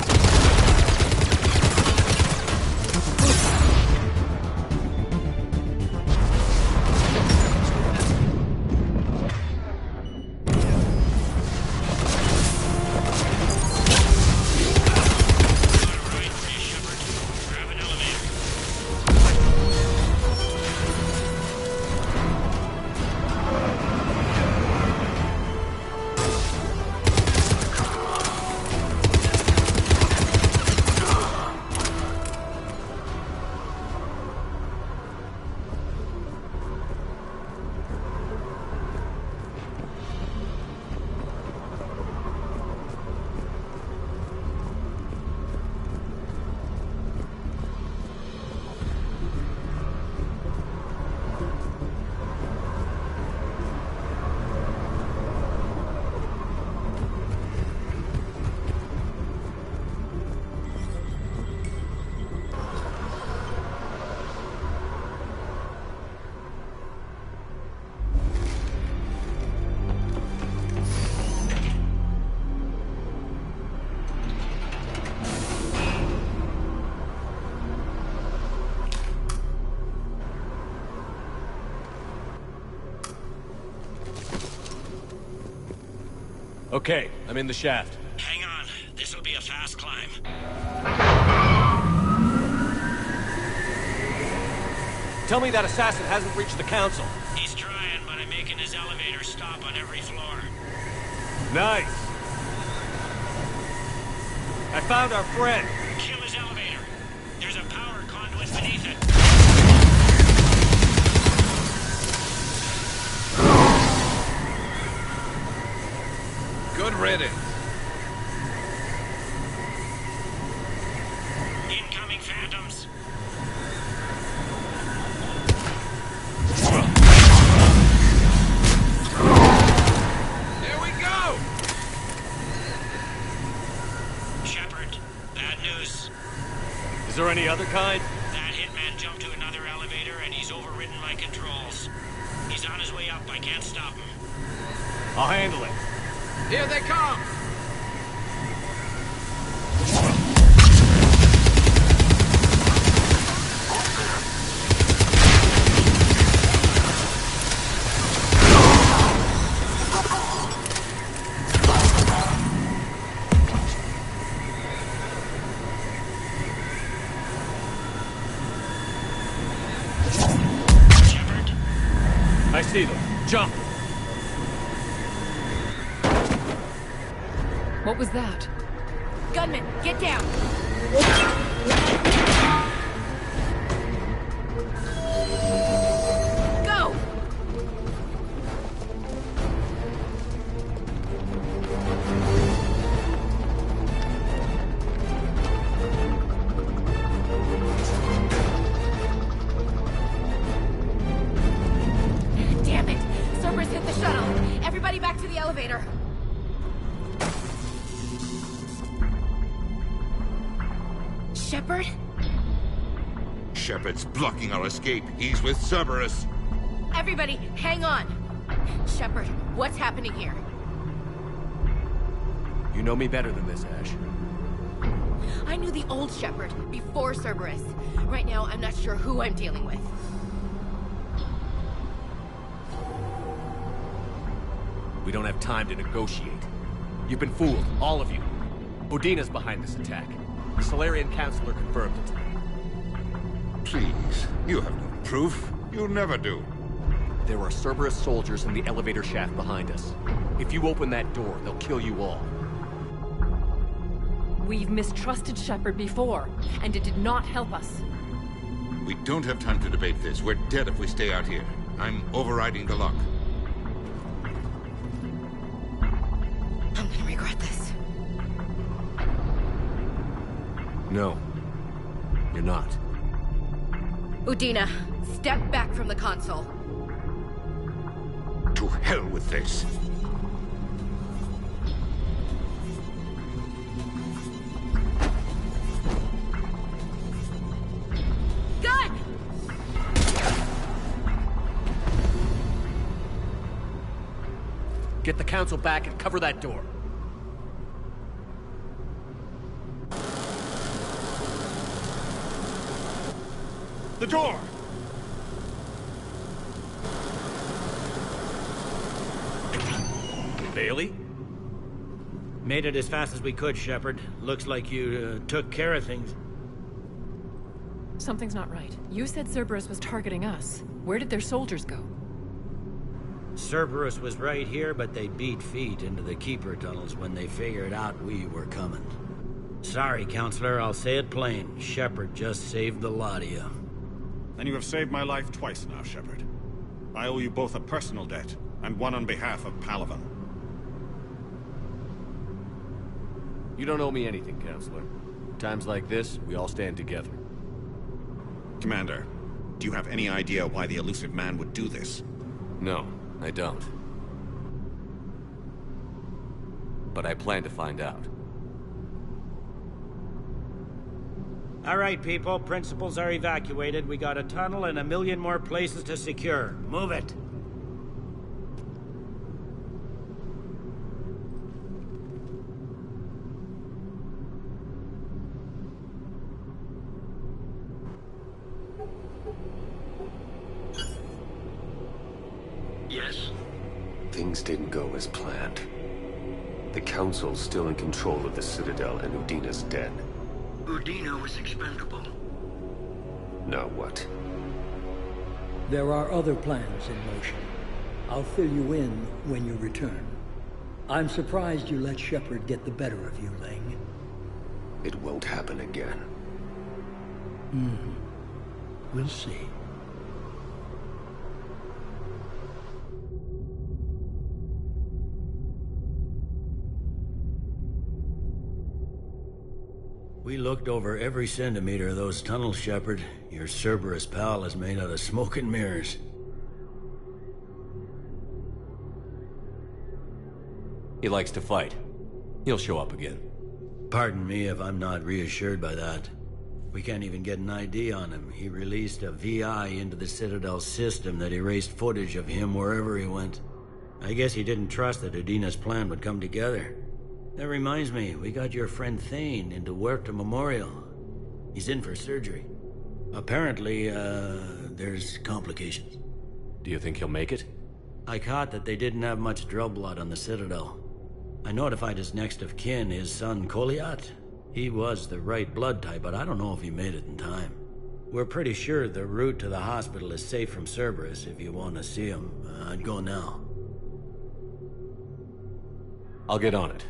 Okay, I'm in the shaft. Hang on. This'll be a fast climb. Tell me that assassin hasn't reached the council. He's trying, but I'm making his elevator stop on every floor. Nice. I found our friend. Kill his elevator. There's a power conduit beneath it. Good riddance. Incoming phantoms. There we go! Shepard, bad news. Is there any other kind? That hitman jumped to another elevator and he's overridden my controls. He's on his way up. I can't stop him. I'll handle it. Here they come! I see them. Jump! What was that? Gunman, get down! Go! Damn it! Cerberus hit the shuttle! Everybody back to the elevator! Shepard? Shepard's blocking our escape. He's with Cerberus. Everybody, hang on! Shepard, what's happening here? You know me better than this, Ash. I knew the old Shepard before Cerberus. Right now, I'm not sure who I'm dealing with. We don't have time to negotiate. You've been fooled, all of you. Udina's behind this attack. The Solarian Councilor confirmed it. Please, you have no proof. You'll never do. There are Cerberus soldiers in the elevator shaft behind us. If you open that door, they'll kill you all. We've mistrusted Shepard before, and it did not help us. We don't have time to debate this. We're dead if we stay out here. I'm overriding the lock. I'm gonna regret this. No. You're not. Udina, step back from the console. To hell with this. Gun! Get the Council back and cover that door. The door! Bailey? Made it as fast as we could, Shepard. Looks like you took care of things. Something's not right. You said Cerberus was targeting us. Where did their soldiers go? Cerberus was right here, but they beat feet into the Keeper tunnels when they figured out we were coming. Sorry, Counselor, I'll say it plain. Shepard just saved the lot of you. And you have saved my life twice now, Shepard. I owe you both a personal debt, and one on behalf of Palaven. You don't owe me anything, Counselor. Times like this, we all stand together. Commander, do you have any idea why the elusive man would do this? No, I don't. But I plan to find out. All right, people. Principals are evacuated. We got a tunnel and 1 million more places to secure. Move it. Yes? Things didn't go as planned. The Council's still in control of the Citadel and Udina's dead. Udina was expendable. Now what? There are other plans in motion. I'll fill you in when you return. I'm surprised you let Shepard get the better of you, Ling. It won't happen again. We'll see. We looked over every centimeter of those tunnels, Shepard. Your Cerberus pal is made out of smoke and mirrors. He likes to fight. He'll show up again. Pardon me if I'm not reassured by that. We can't even get an ID on him. He released a VI into the Citadel system that erased footage of him wherever he went. I guess he didn't trust that Udina's plan would come together. That reminds me, we got your friend Thane into Huerta Memorial. He's in for surgery. Apparently, there's complications. Do you think he'll make it? I caught that they didn't have much drill blood on the Citadel. I notified his next of kin, his son Koliat. He was the right blood type, but I don't know if he made it in time. We're pretty sure the route to the hospital is safe from Cerberus if you want to see him. I'd go now. I'll get on it.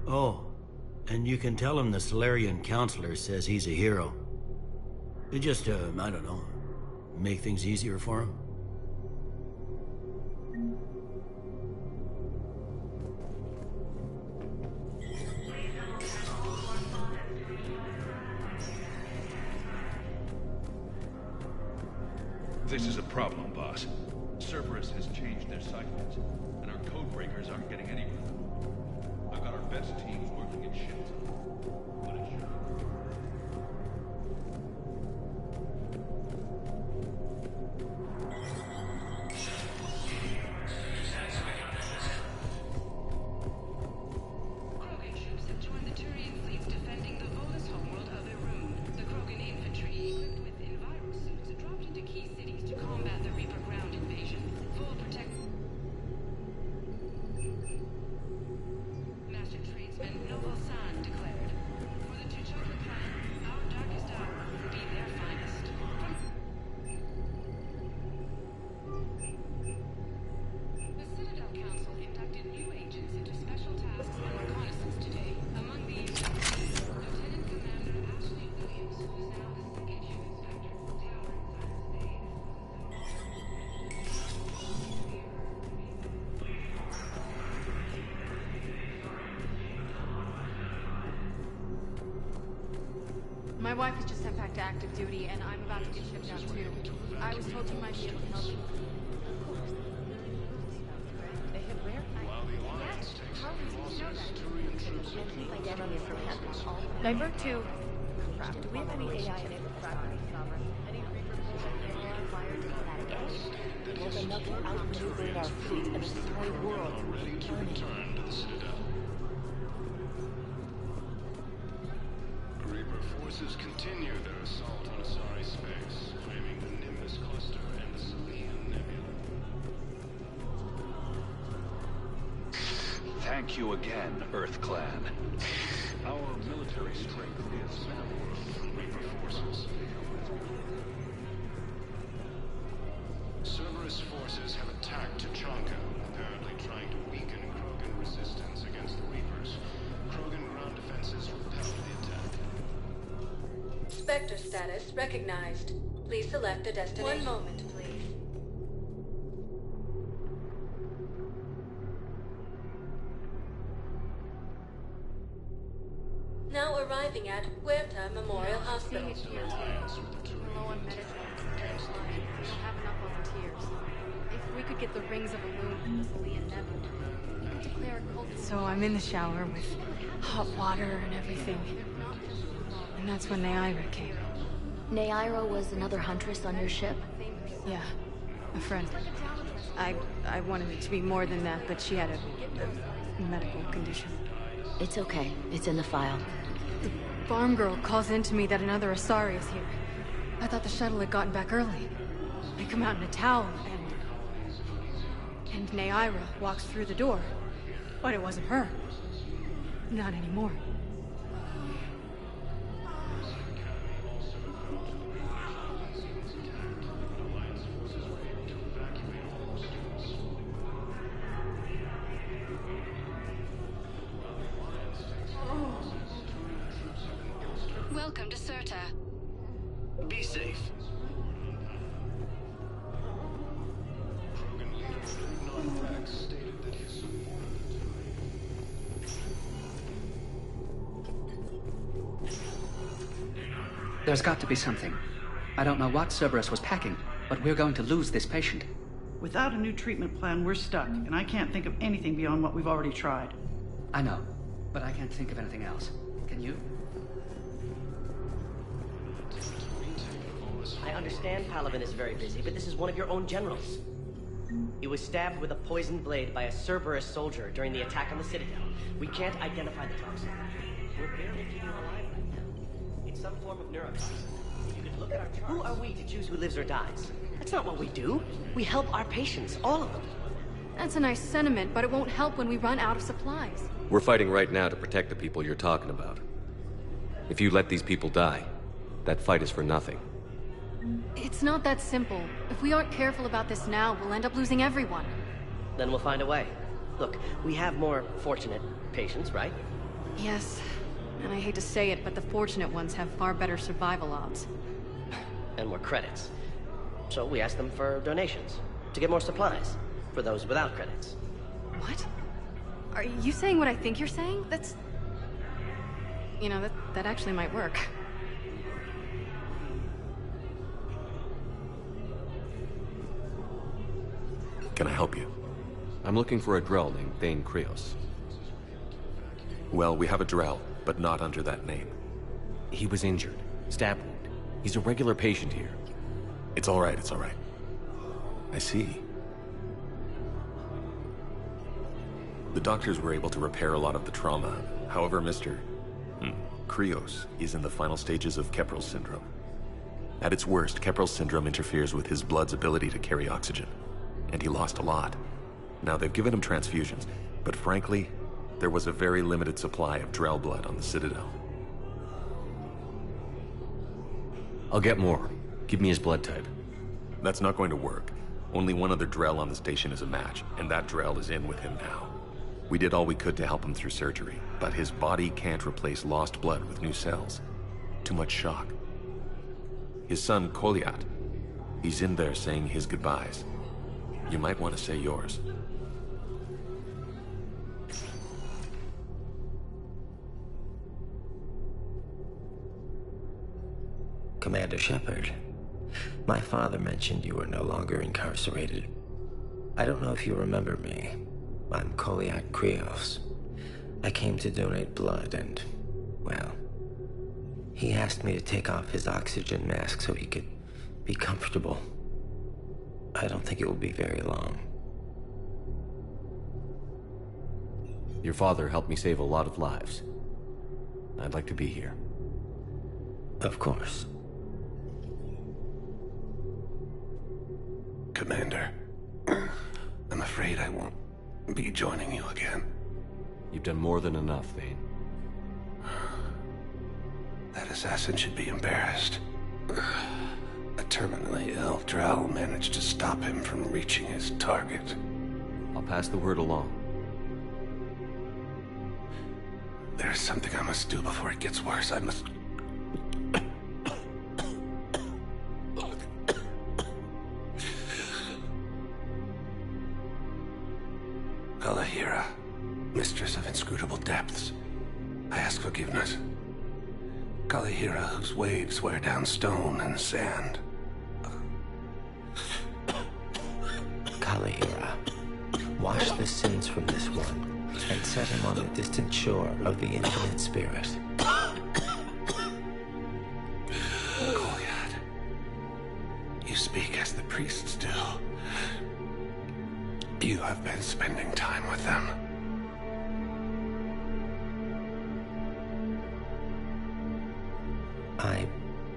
Oh, and you can tell him the Solarian Counselor says he's a hero. It just, I don't know, make things easier for him. This is a problem, boss. Cerberus has changed their cycles, and our code breakers aren't getting anywhere. I've got our best teams working in shifts. But it's sure. Krogan troops have joined the Turian fleet defending the Volus homeworld of Irun. The Krogan infantry, equipped with enviro suits, dropped into key cities to combat the Reaper ground invasion. Full protect. Master tradesman Noble San declared, "For the Tuchaka clan, our darkest hour will be their finest." The Citadel Council inducted new agents into special tasks and reconnaissance today. Among these, Lieutenant Commander Ashley Williams, who is now the second ship inspector for Tower My wife was just sent back to active duty, and I'm about to get shipped out too. I was told you might be able to help me. They have rare. Yes. How did you know that? Number 2. Do we have any AI enabled craft? Any Reapers wired to kinetic edge? Will they not be outmaneuvering our fleet and destroy the world? Ready to return to the Citadel. Reaper forces continue their assault on Asari space, claiming the Nimbus cluster and the Selenium Nebula. Thank you again, Earth Clan. Our military strength is now Reaper forces. Cerberus forces have attacked Tuchaka, apparently trying to weaken Krogan resistance against the Reapers. Krogan ground defenses repelled the attack. Spectre status recognized. Please select a destination. 1 moment, please. Now arriving at Huerta Memorial Hospital. Seeing it here too. We're low on medicine. We don't have enough volunteers. If we could get the rings of Illumination from the Selenium Nebula, we could declare a cult. So I'm in the shower with hot water and everything. And that's when Neaira came. Neaira was another huntress on your ship? Yeah, a friend. I wanted it to be more than that, but she had a medical condition. It's okay. It's in the file. The farm girl calls in to me that another Asari is here. I thought the shuttle had gotten back early. I come out in a towel, and Neaira walks through the door. But it wasn't her. Not anymore. Welcome to Serta. Be safe. Krogan leader Ferdinand Rex stated that his There's got to be something. I don't know what Cerberus was packing, but we're going to lose this patient. Without a new treatment plan, we're stuck, and I can't think of anything beyond what we've already tried. I know, but I can't think of anything else. Can you? I understand Palaven is very busy, but this is one of your own generals. He was stabbed with a poisoned blade by a Cerberus soldier during the attack on the Citadel. We can't identify the toxin. We're barely keeping him alive right now. It's some form of neurotoxin. If you could look at our charts. Who are we to choose who lives or dies? That's not what we do. We help our patients, all of them. That's a nice sentiment, but it won't help when we run out of supplies. We're fighting right now to protect the people you're talking about. If you let these people die, that fight is for nothing. It's not that simple. If we aren't careful about this now, we'll end up losing everyone. Then we'll find a way. Look, we have more fortunate patients, right? Yes, and I hate to say it, but the fortunate ones have far better survival odds. And more credits. So we asked them for donations, to get more supplies, for those without credits. What? Are you saying what I think you're saying? That's... You know, that actually might work. Can I help you? I'm looking for a Drell named Thane Krios. Well, we have a Drell, but not under that name. He was injured. Stab wound. He's a regular patient here. It's all right, it's all right. I see. The doctors were able to repair a lot of the trauma. However, Mr. Krios is in the final stages of Keprel's syndrome. At its worst, Keprel's syndrome interferes with his blood's ability to carry oxygen, and he lost a lot. Now, they've given him transfusions, but frankly, there was a very limited supply of Drell blood on the Citadel. I'll get more. Give me his blood type. That's not going to work. Only one other Drell on the station is a match, and that Drell is in with him now. We did all we could to help him through surgery, but his body can't replace lost blood with new cells. Too much shock. His son, Kolyat, he's in there saying his goodbyes. You might want to say yours. Commander Shepard, my father mentioned you were no longer incarcerated. I don't know if you remember me. I'm Kolyat Krios. I came to donate blood and, well, he asked me to take off his oxygen mask so he could be comfortable. I don't think it will be very long. Your father helped me save a lot of lives. I'd like to be here. Of course. Commander, I'm afraid I won't be joining you again. You've done more than enough, Thane. That assassin should be embarrassed. A terminally ill Drell managed to stop him from reaching his target. I'll pass the word along. There's something I must do before it gets worse. I must... Kalahira, mistress of inscrutable depths, I ask forgiveness. Kalahira, whose waves wear down stone and sand. Kalahira, wash the sins from this one and set him on the distant shore of the infinite spirit. Kolyat, you speak as the priests do. You have been spending time with them. I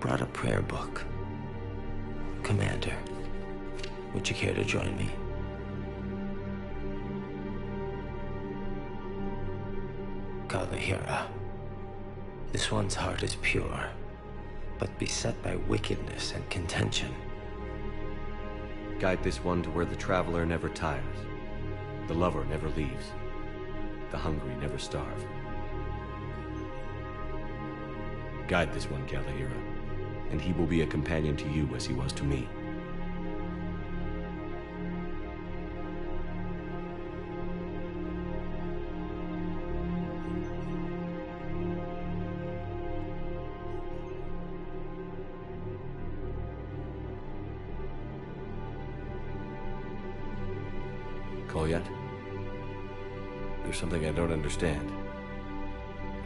brought a prayer book. Commander, would you care to join me? Kalahira, this one's heart is pure, but beset by wickedness and contention. Guide this one to where the traveler never tires, the lover never leaves, the hungry never starve. Guide this one, Kalahira, and he will be a companion to you as he was to me. Kolyat? There's something I don't understand.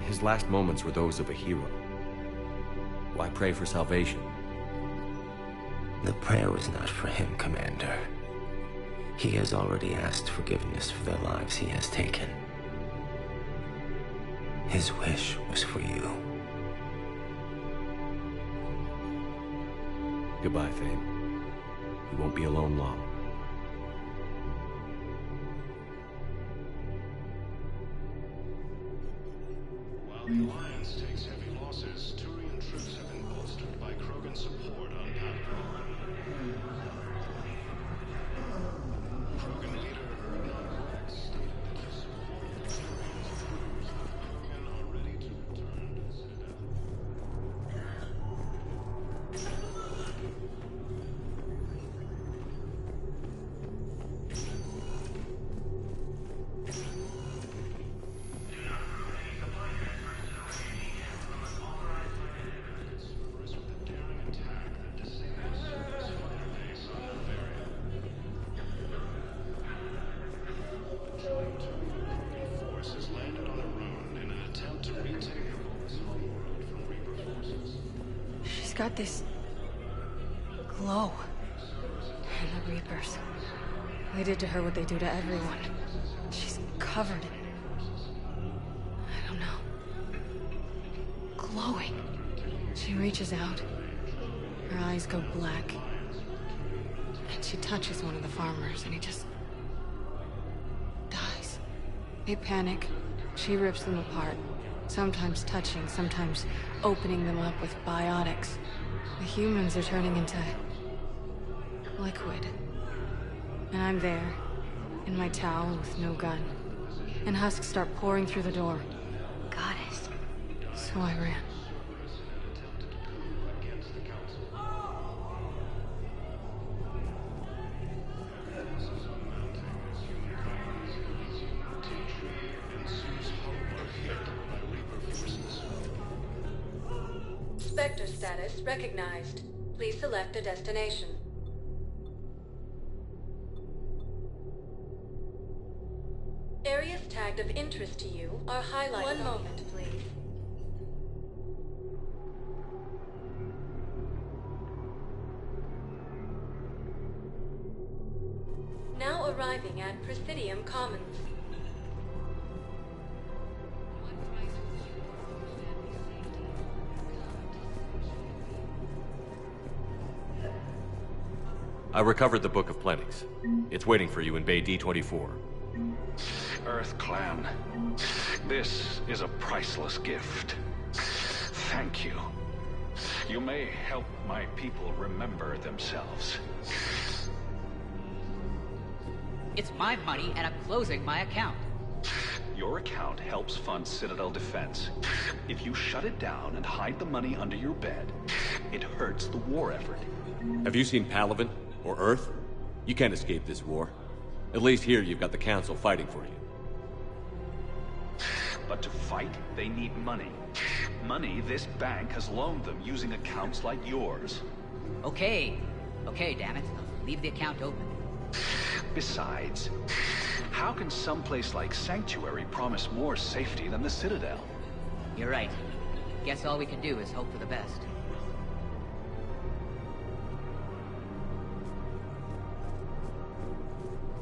His last moments were those of a hero. Why pray for salvation? The prayer was not for him, Commander. He has already asked forgiveness for the lives he has taken. His wish was for you. Goodbye, Thane. You won't be alone long. While the Alliance takes heavy losses, Turian troops have been bolstered by Krogan support on Pathfinder. Krogan leader stated that the support of the Turians proves that Krogan are got this glow. And the Reapers. They did to her what they do to everyone. She's covered in... I don't know. Glowing. She reaches out. Her eyes go black. And she touches one of the farmers, and he just... dies. They panic. She rips them apart. Sometimes touching, sometimes opening them up with biotics. The humans are turning into... liquid. And I'm there, in my towel with no gun. And husks start pouring through the door. Goddess. So I ran. Spectre status recognized. Please select a destination. Areas tagged of interest to you are highlighted. One moment, please. Now arriving at Presidium Commons. I recovered the Book of Plenties. It's waiting for you in Bay D24. Earth Clan, this is a priceless gift. Thank you. You may help my people remember themselves. It's my money, and I'm closing my account. Your account helps fund Citadel defense. If you shut it down and hide the money under your bed, it hurts the war effort. Have you seen Palaven or Earth? You can't escape this war. At least here you've got the Council fighting for you. But to fight, they need money. Money this bank has loaned them using accounts like yours. Okay, damn it. Leave the account open. Besides, how can someplace like Sanctuary promise more safety than the Citadel? You're right. Guess all we can do is hope for the best.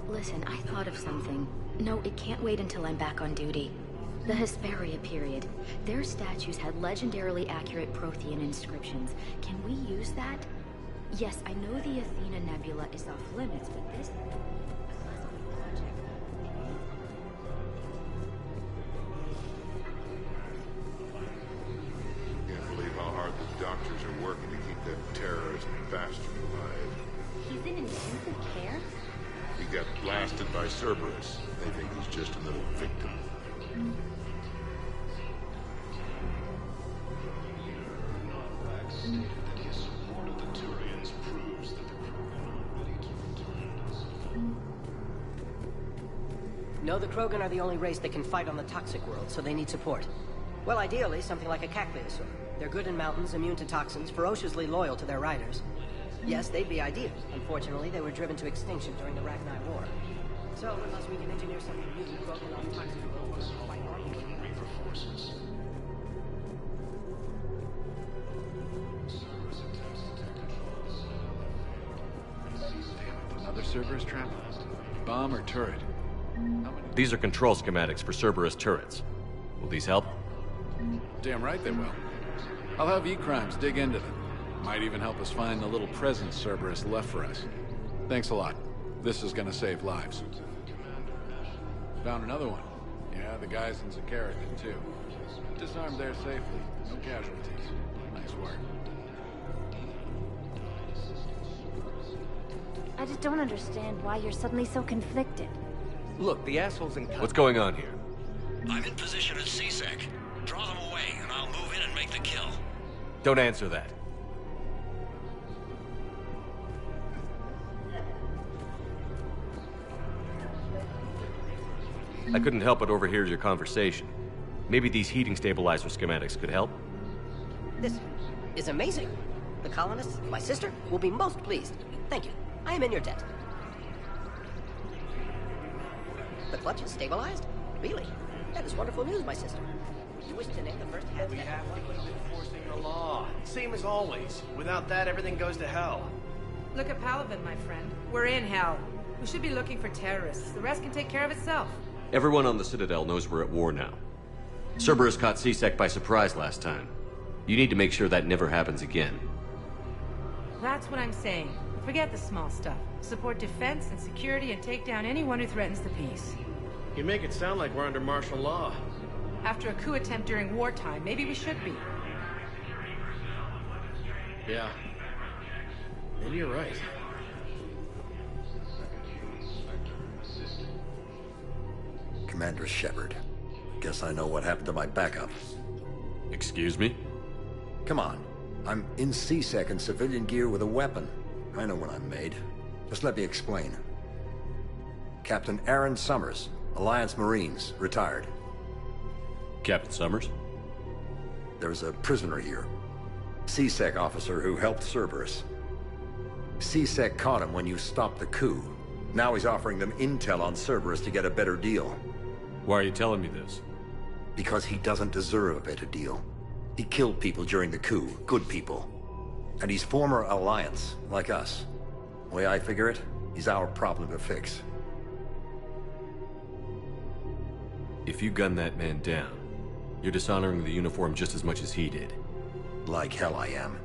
Listen, I thought of something. No, it can't wait until I'm back on duty. The Hesperia period. Their statues had legendarily accurate Prothean inscriptions. Can we use that? Yes, I know the Athena Nebula is off limits, but this... Can't believe how hard the doctors are working to keep that terrorist bastard alive. He's in intensive care? He got blasted by Cerberus. They think he's just a little victim. No, the Krogan are the only race that can fight on the toxic world, so they need support. Well, ideally, something like a cacliosaur. They're good in mountains, immune to toxins, ferociously loyal to their riders. Yes, they'd be ideal. Unfortunately, they were driven to extinction during the Ragnar War. So, unless we can engineer something new, Krogan on toxic worlds will fight on Reaper forces. Another Cerberus trap? Bomb or turret? These are control schematics for Cerberus turrets. Will these help? Damn right they will. I'll have E-Crimes dig into them. Might even help us find the little presents Cerberus left for us. Thanks a lot. This is gonna save lives. Found another one. Yeah, the guys in Zakara did too. Disarmed there safely. No casualties. Nice work. I just don't understand why you're suddenly so conflicted. Look, the assholes in... What's going on here? I'm in position at CSEC. Draw them away, and I'll move in and make the kill. Don't answer that. I couldn't help but overhear your conversation. Maybe these heating stabilizer schematics could help? This is amazing. The colonists, my sister, will be most pleased. Thank you. I am in your debt. The clutch is stabilized? Really? That is wonderful news, my sister. You wish to name the first head. We have to keep enforcing the law. Same as always. Without that, everything goes to hell. Look at Palavin, my friend. We're in hell. We should be looking for terrorists. The rest can take care of itself. Everyone on the Citadel knows we're at war now. Cerberus caught C-Sec by surprise last time. You need to make sure that never happens again. That's what I'm saying. Forget the small stuff. Support defense and security and take down anyone who threatens the peace. You make it sound like we're under martial law. After a coup attempt during wartime, maybe we should be. Yeah. Maybe you're right. Commander Shepard. Guess I know what happened to my backup. Excuse me? Come on. I'm in C-Sec in civilian gear with a weapon. I know when I'm made. Just let me explain. Captain Aaron Summers, Alliance Marines, retired. Captain Summers? There's a prisoner here. C-Sec officer who helped Cerberus. C-Sec caught him when you stopped the coup. Now he's offering them intel on Cerberus to get a better deal. Why are you telling me this? Because he doesn't deserve a better deal. He killed people during the coup, good people. And he's former Alliance, like us. The way I figure it, he's our problem to fix. If you gun that man down, you're dishonoring the uniform just as much as he did. Like hell I am.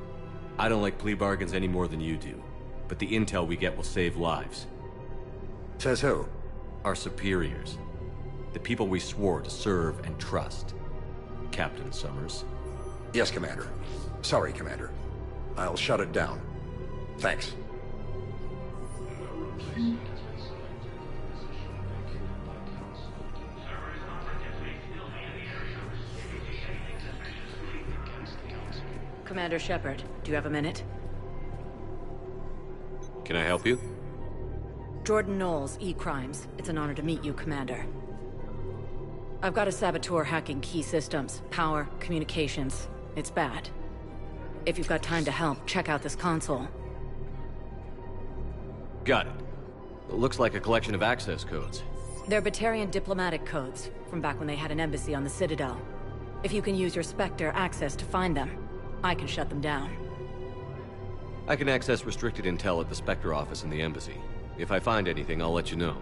I don't like plea bargains any more than you do, but the intel we get will save lives. Says who? Our superiors. The people we swore to serve and trust. Captain Summers. Yes, Commander. Sorry, Commander. I'll shut it down. Thanks. Commander Shepard, do you have a minute? Can I help you? Jordan Knowles, E-Crimes. It's an honor to meet you, Commander. I've got a saboteur hacking key systems, power, communications. It's bad. If you've got time to help, check out this console. Got it. It looks like a collection of access codes. They're Batarian diplomatic codes, from back when they had an embassy on the Citadel. If you can use your Spectre access to find them, I can shut them down. I can access restricted intel at the Spectre office in the embassy. If I find anything, I'll let you know.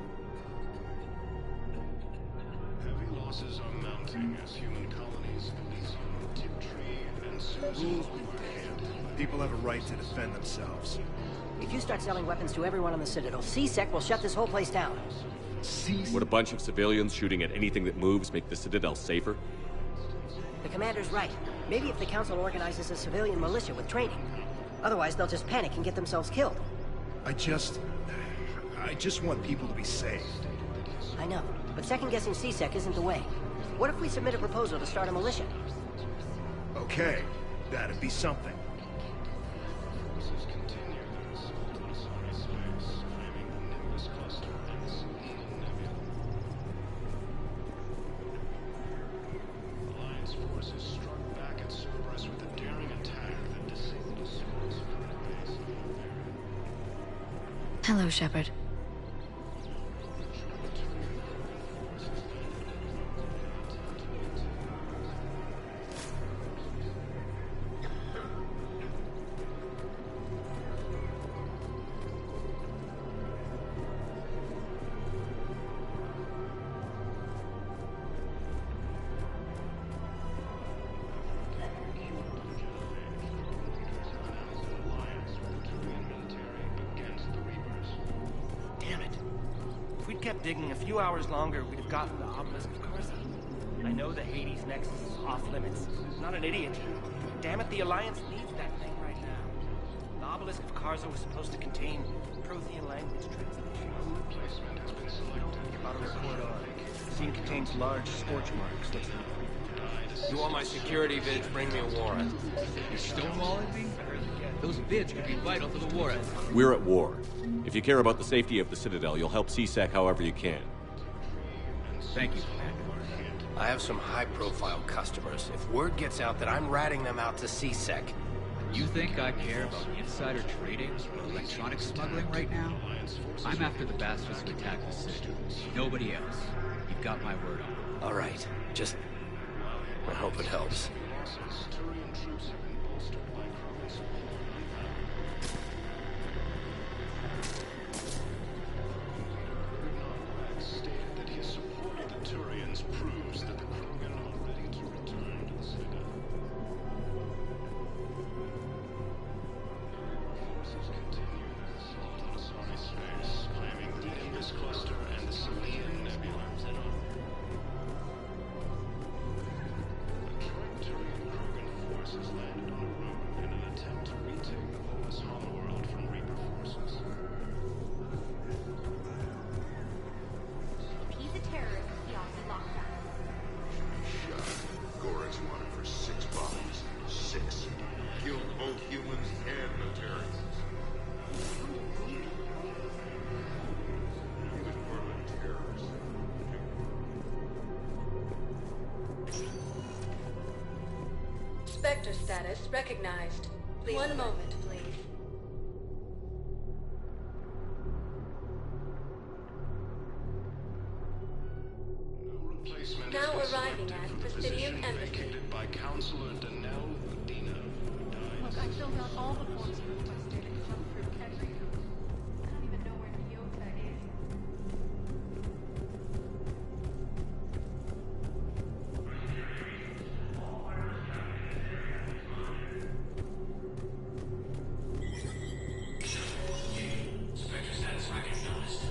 Heavy losses are mounting as human colonies fleece on Tiptree and seus. Rules beforehand. People have a right to defend themselves. If you start selling weapons to everyone on the Citadel, C-Sec will shut this whole place down. Would a bunch of civilians shooting at anything that moves make the Citadel safer? The commander's right. Maybe if the Council organizes a civilian militia with training. Otherwise, they'll just panic and get themselves killed. I just want people to be safe. I know, but second-guessing C-Sec isn't the way. What if we submit a proposal to start a militia? Okay, that'd be something. Alliance forces struck back at Cerberus with a daring attack that disabled a small base. Hello, Shepard. Kept digging a few hours longer, we'd have gotten the obelisk of Karza. I know the Hades Nexus is off limits. I'm not an idiot. Damn it, the Alliance needs that thing right now. The obelisk of Karza was supposed to contain Prothean language translation. Replacement has been selected. About a report on. The scene contains large scorch marks. Let's You want my security vids, bring me a warrant. You're stonewalling me? Those vids could be vital to the war effort. We're at war. If you care about the safety of the Citadel, you'll help C-Sec however you can. Thank you, Commander. I have some high-profile customers. If word gets out that I'm ratting them out to C-Sec... You think I care about insider trading or electronic smuggling right now? I'm after the bastards who attacked the Citadel. Nobody else. You've got my word on it. All right. Just... I hope it helps. Turian troops have been bolstered by Krogan's stated that his support of the Turians proves that the Krogan are ready to return to the Citadel. Forces continue their assault on Asari space, claiming the Nimbus cluster and the Salian Nebula. Turian Krogan forces landed on a road in an attempt to retake the Opus Homeworld from Reaper forces. If he's a terrorist, he ought to be locked up. Shot. Goran's wanted for 6 bodies. 6. Killed both humans and Notarians. Even Merlin terrorists. Spectre status recognized. Please. One moment, please. Replacement Now has been arriving selected at for the Presidium position Embassy. vacated by Counselor Danelle Udina, who died. Look, I filled out all the forms you requested and jumped through every hoop. I don't even know where Kyoto is. Spectre status recognized.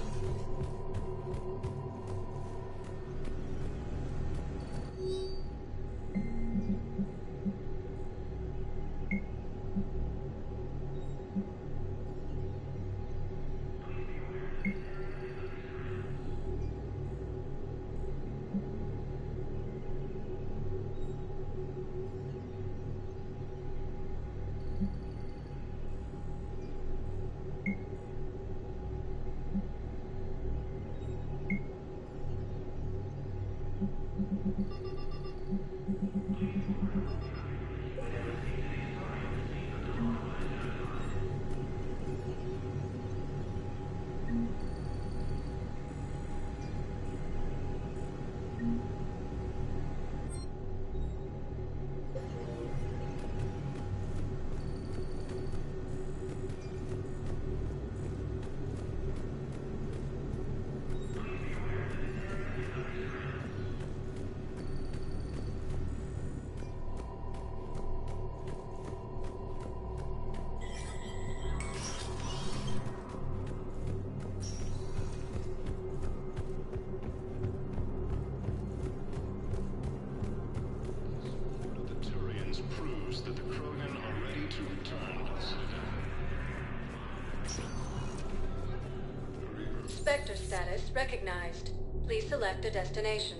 Spectre status recognized. Please select a destination.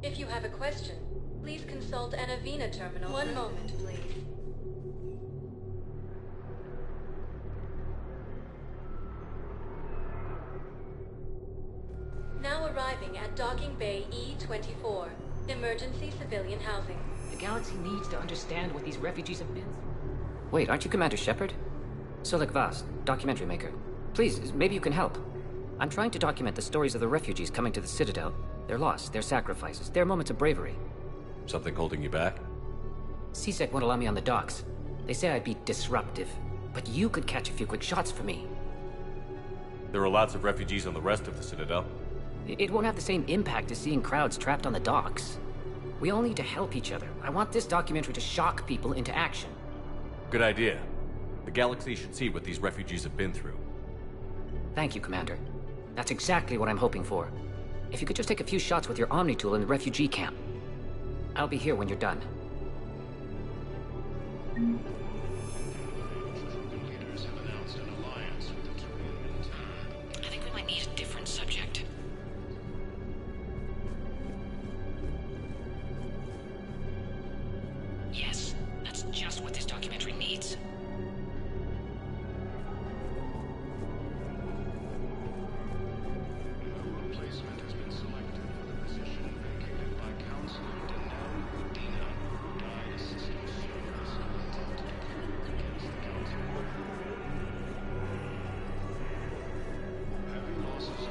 If you have a question, please consult an Avena terminal. One moment, please. Now arriving at Docking Bay E-24. Emergency civilian housing. The galaxy needs to understand what these refugees have been through. Wait, aren't you Commander Shepard? Solik Vast, documentary maker. Please, maybe you can help. I'm trying to document the stories of the refugees coming to the Citadel. Their loss, their sacrifices, their moments of bravery. Something holding you back? CSEC won't allow me on the docks. They say I'd be disruptive. But you could catch a few quick shots for me. There are lots of refugees on the rest of the Citadel. It won't have the same impact as seeing crowds trapped on the docks. We all need to help each other. I want this documentary to shock people into action. Good idea. The galaxy should see what these refugees have been through. Thank you, Commander. That's exactly what I'm hoping for. If you could just take a few shots with your Omni tool in the refugee camp. I'll be here when you're done. Leaders have announced an alliance with the Turian military. I think we might need a different subject. Yes, that's just what this documentary needs. A replacement has been selected for the position vacated by Counselor Danelle Udina, who died assisting service in an attempted coup against the Council. Heavy losses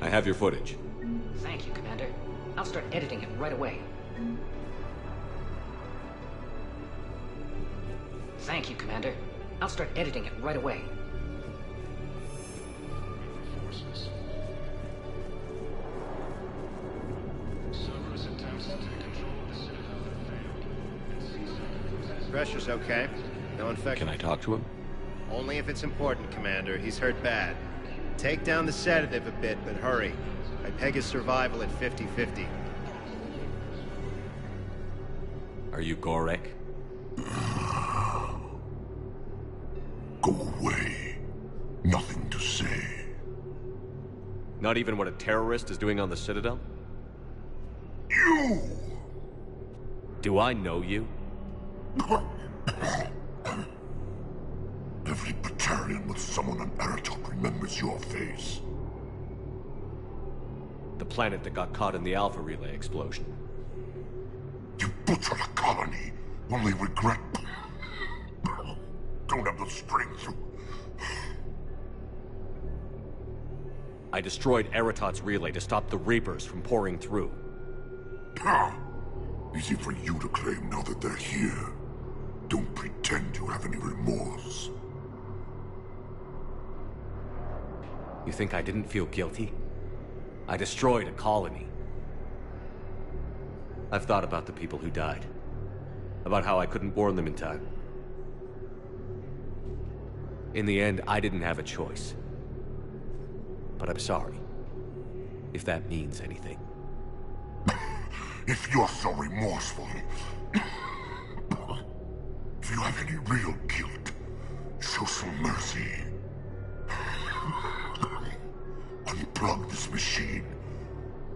I have your footage. Thank you, Commander. I'll start editing it right away. Thank you, Commander. I'll start editing it right away. Pressure's okay. No infection. Can I talk to him? Only if it's important, Commander. He's hurt bad. Take down the sedative a bit, but hurry. I peg his survival at 50-50. Are you Gorek? Go away. Nothing to say. Not even what a terrorist is doing on the Citadel? You! Do I know you? Every battalion with someone on Aratok remembers your face. The planet that got caught in the Alpha Relay explosion. You butchered a colony, only regret... Don't have the strength to... I destroyed Eratot's relay to stop the Reapers from pouring through. Easy for you to claim now that they're here. Don't pretend you have any remorse. You think I didn't feel guilty? I destroyed a colony. I've thought about the people who died. About how I couldn't warn them in time. In the end, I didn't have a choice. But I'm sorry. If that means anything. If you're so remorseful... If you have any real guilt, show some mercy. Unplug this machine.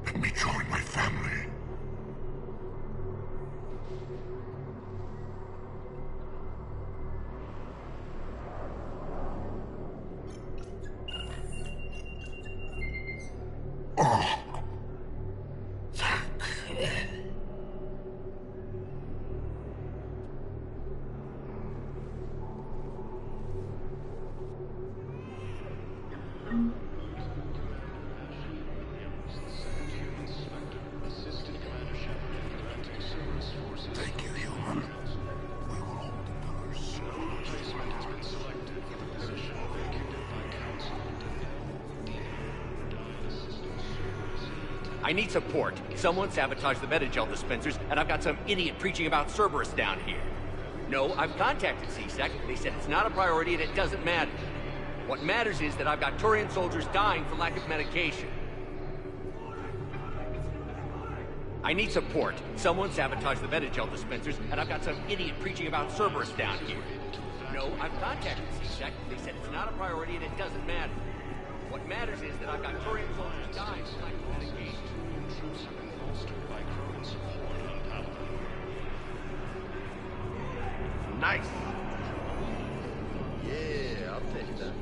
Let me join my family. Oh. Thank you, human. We will hold another cell. Placement has been selected for the position vacated by Council I need support. Someone sabotaged the Metagel dispensers, and I've got some idiot preaching about Cerberus down here. No, I've contacted CSEC. They said it's not a priority and it doesn't matter. What matters is that I've got Turian soldiers dying for lack of medication. I need support. Someone sabotaged the Metagel dispensers, and I've got some idiot preaching about Cerberus down here. No, I've contacted CSEC. They said it's not a priority and it doesn't matter. What matters is that I've got Turian soldiers dying for lack of medication. Troops have been bolstered by Krogan support on Paladin. Nice! Yeah, I'll take that.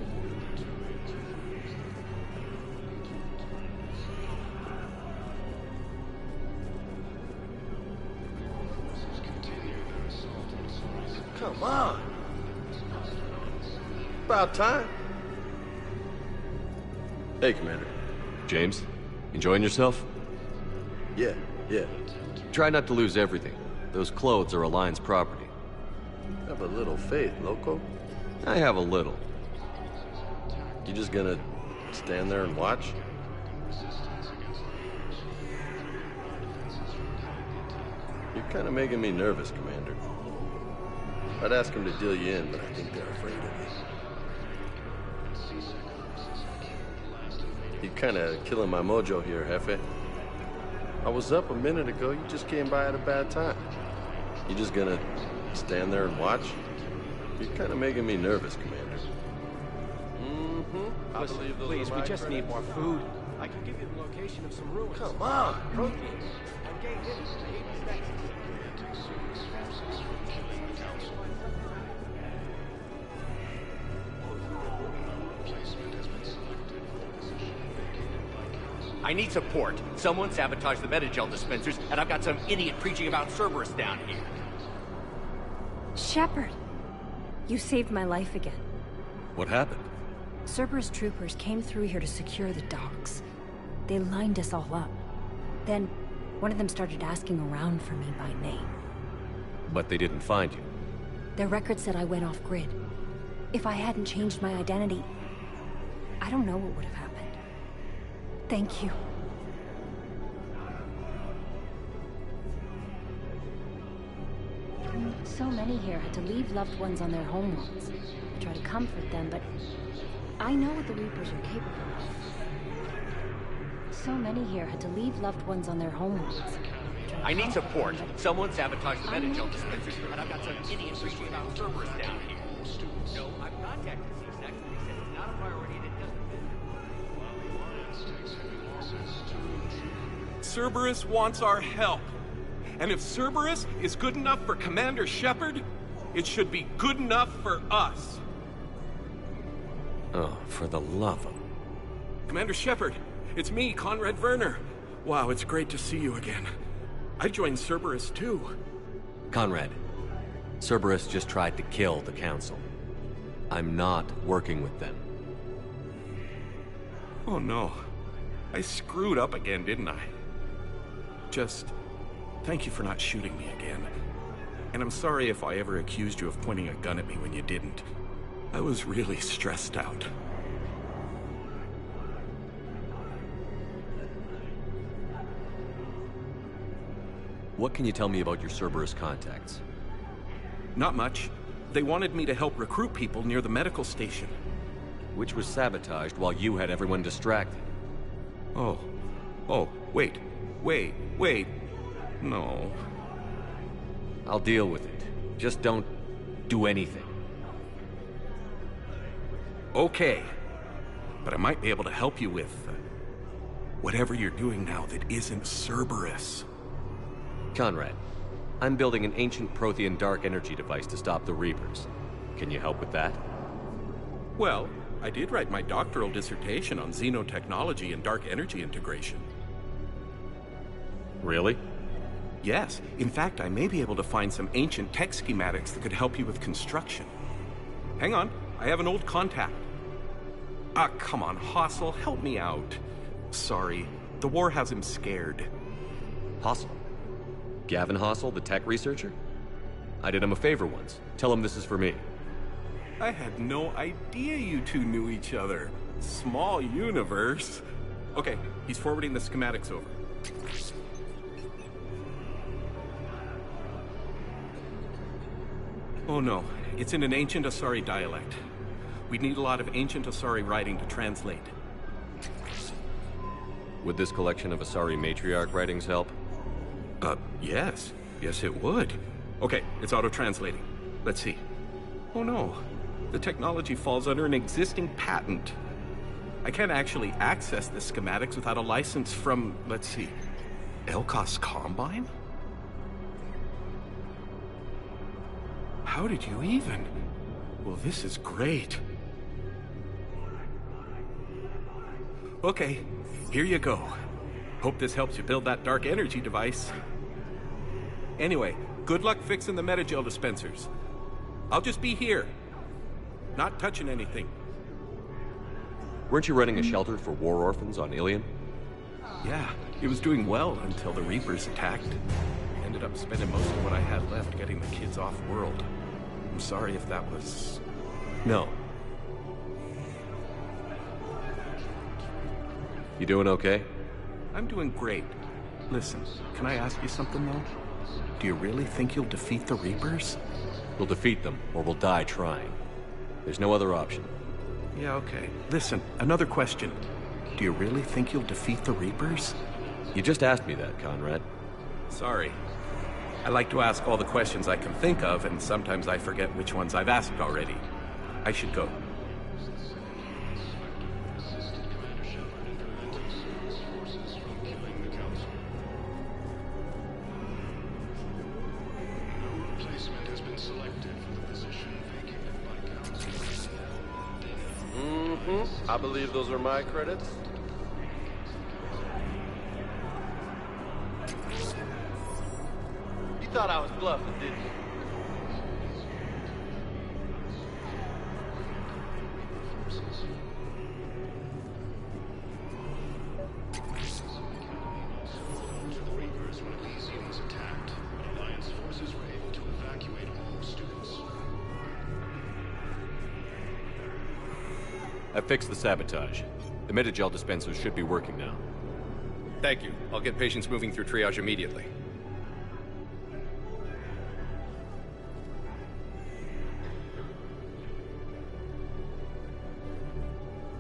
Come on! About time. Hey, Commander. James, enjoying yourself? Yeah. Try not to lose everything. Those clothes are Alliance property. Have a little faith, loco. I have a little. You just gonna stand there and watch? You're kind of making me nervous, Commander. I'd ask them to deal you in, but I think they're afraid of you. You're kind of killing my mojo here, Jefe. I was up a minute ago. You just came by at a bad time. You just gonna stand there and watch? You're kind of making me nervous, Commander. I Listen, believe those please, are we my just friends. need more food. I can give you the location of some ruins. Come on! Proteins. And gay hitters. The Hades Nexus. I need support. Someone sabotaged the Metagel dispensers, and I've got some idiot preaching about Cerberus down here. Shepard, you saved my life again. What happened? Cerberus troopers came through here to secure the docks. They lined us all up. Then, one of them started asking around for me by name. But they didn't find you. Their record said I went off-grid. If I hadn't changed my identity, I don't know what would have happened. Thank you. So many here had to leave loved ones on their homeworlds. I try to comfort them, but I know what the Reapers are capable of. So many here had to leave loved ones on their homeworlds. I need support. Someone sabotaged the Benadryl dispensers, and I've got some idiot preaching about Cerberus down here. No, I've contacted CSEC. They said it's not a priority and it doesn't. Cerberus wants our help. And if Cerberus is good enough for Commander Shepard, it should be good enough for us. Oh, for the love of... Commander Shepard, it's me, Conrad Werner. Wow, it's great to see you again. I joined Cerberus too. Conrad, Cerberus just tried to kill the Council. I'm not working with them. Oh no. I screwed up again, didn't I? Just... thank you for not shooting me again. And I'm sorry if I ever accused you of pointing a gun at me when you didn't. I was really stressed out. What can you tell me about your Cerberus contacts? Not much. They wanted me to help recruit people near the medical station. Which was sabotaged while you had everyone distracted. Oh, wait. No. I'll deal with it. Just don't do anything. Okay. But I might be able to help you with whatever you're doing now that isn't Cerberus. Conrad, I'm building an ancient Prothean dark energy device to stop the Reapers. Can you help with that? Well, I did write my doctoral dissertation on xenotechnology and dark energy integration. Really? Yes. In fact, I may be able to find some ancient tech schematics that could help you with construction. Hang on, I have an old contact. Ah, come on, Hossel, help me out. Sorry, the war has him scared. Hossel? Gavin Hossel, the tech researcher? I did him a favor once. Tell him this is for me. I had no idea you two knew each other. Small universe. Okay, he's forwarding the schematics over. Oh no, it's in an ancient Asari dialect. We'd need a lot of ancient Asari writing to translate. Would this collection of Asari matriarch writings help? Yes. Yes, it would. Okay, it's auto-translating. Let's see. Oh no, the technology falls under an existing patent. I can't actually access the schematics without a license from, let's see, Elkos Combine? How did you even? Well, this is great. Okay, here you go. Hope this helps you build that dark energy device. Anyway, good luck fixing the metagel dispensers. I'll just be here. Not touching anything. Weren't you running a shelter for war orphans on Ilion? Yeah, it was doing well until the Reapers attacked. Ended up spending most of what I had left getting the kids off-world. I'm sorry if that was... No. You doing okay? I'm doing great. Listen, can I ask you something, though? Do you really think you'll defeat the Reapers? We'll defeat them, or we'll die trying. There's no other option. Yeah, okay. Listen, another question. Do you really think you'll defeat the Reapers? You just asked me that, Conrad. Sorry. I like to ask all the questions I can think of, and sometimes I forget which ones I've asked already. I should go. I believe those are my credits. You thought I was bluffing, didn't you? I fixed the sabotage. The metagel dispensers should be working now. Thank you. I'll get patients moving through triage immediately.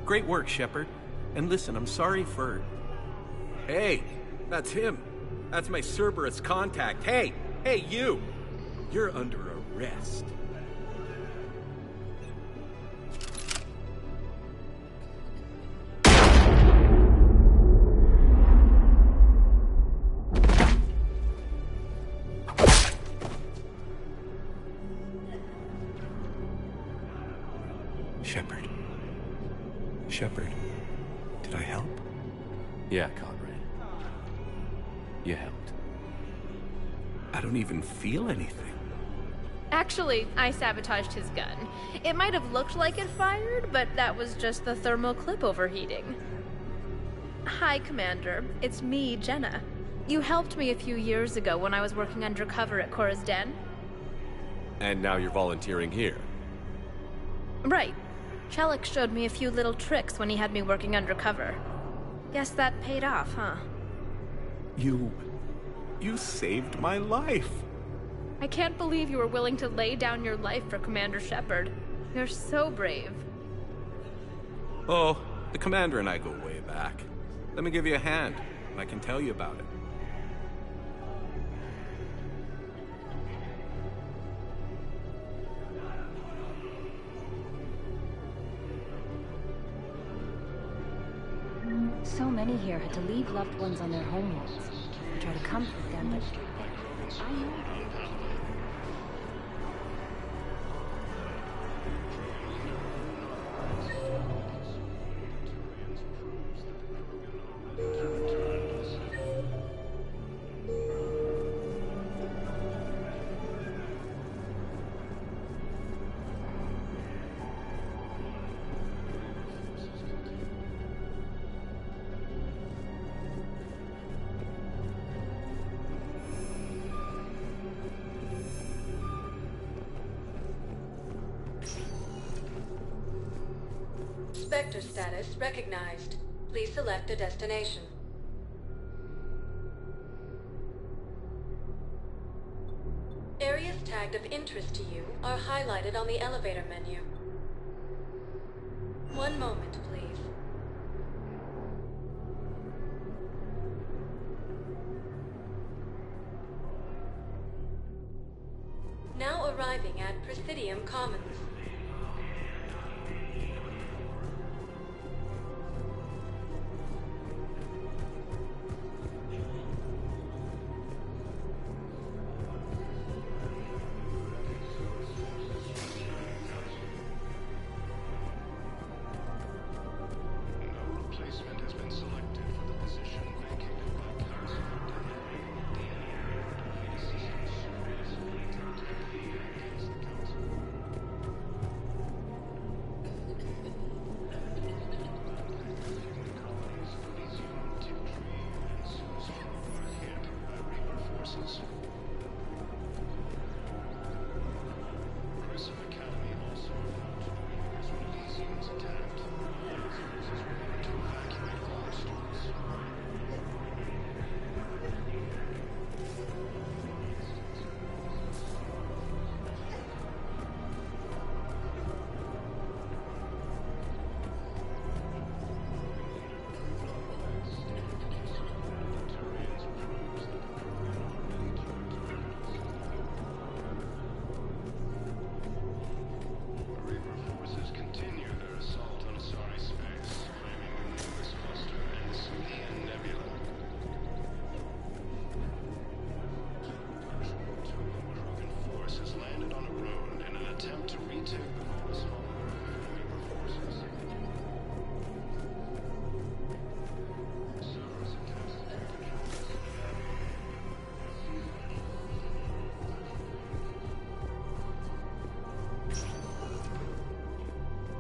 Great work, Shepard. And listen, I'm sorry for... Hey, that's him. That's my Cerberus contact. Hey, you! You're under arrest. Shepard, did I help? Yeah, Conrad. You helped. I don't even feel anything. Actually, I sabotaged his gun. It might have looked like it fired, but that was just the thermal clip overheating. Hi, Commander. It's me, Jenna. You helped me a few years ago when I was working undercover at Cora's Den. And now you're volunteering here. Right. Chelik showed me a few little tricks when he had me working undercover. Guess that paid off, huh? You saved my life. I can't believe you were willing to lay down your life for Commander Shepard. You're so brave. Oh, the Commander and I go way back. Let me give you a hand, and I can tell you about it. So many here had to leave loved ones on their homeworlds. I try to comfort them, but I know. Spectre status recognized. Please select a destination. Areas tagged of interest to you are highlighted on the elevator menu. One moment, please. Now arriving at Presidium Commons.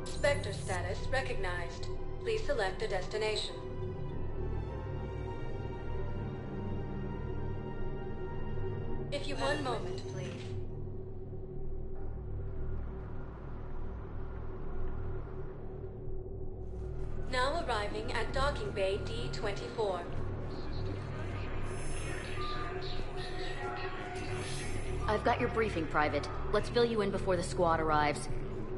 Spectre status recognized. Please select a destination. If you one moment, please. Now arriving at docking bay D-24. I've got your briefing, Private. Let's fill you in before the squad arrives.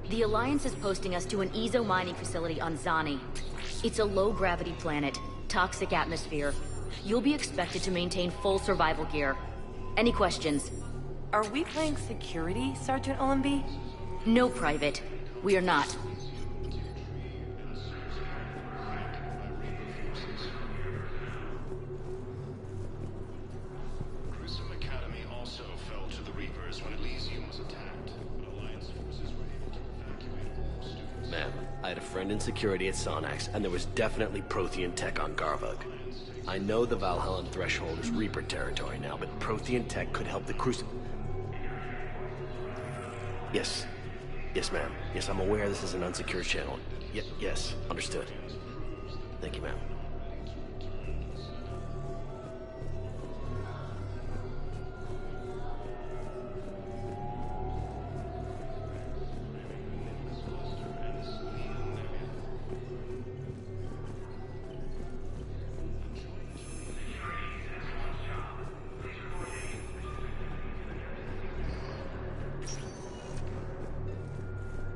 The Alliance is posting us to an Ezo mining facility on Zani. It's a low-gravity planet, toxic atmosphere. You'll be expected to maintain full survival gear. Any questions? Are we playing security, Sergeant Ullenby? No, Private. We are not. Grissom Academy also fell to the Reapers when Elysium was attacked. Alliance forces were able to evacuate all students. Ma'am, I had a friend in security at Sonax, and there was definitely Prothean tech on Garvug. I know the Valhallan threshold is Reaper territory now, but Prothean tech could help the Crucible. Yes. Yes, ma'am. Yes, I'm aware this is an unsecured channel. Yes, understood. Thank you, ma'am.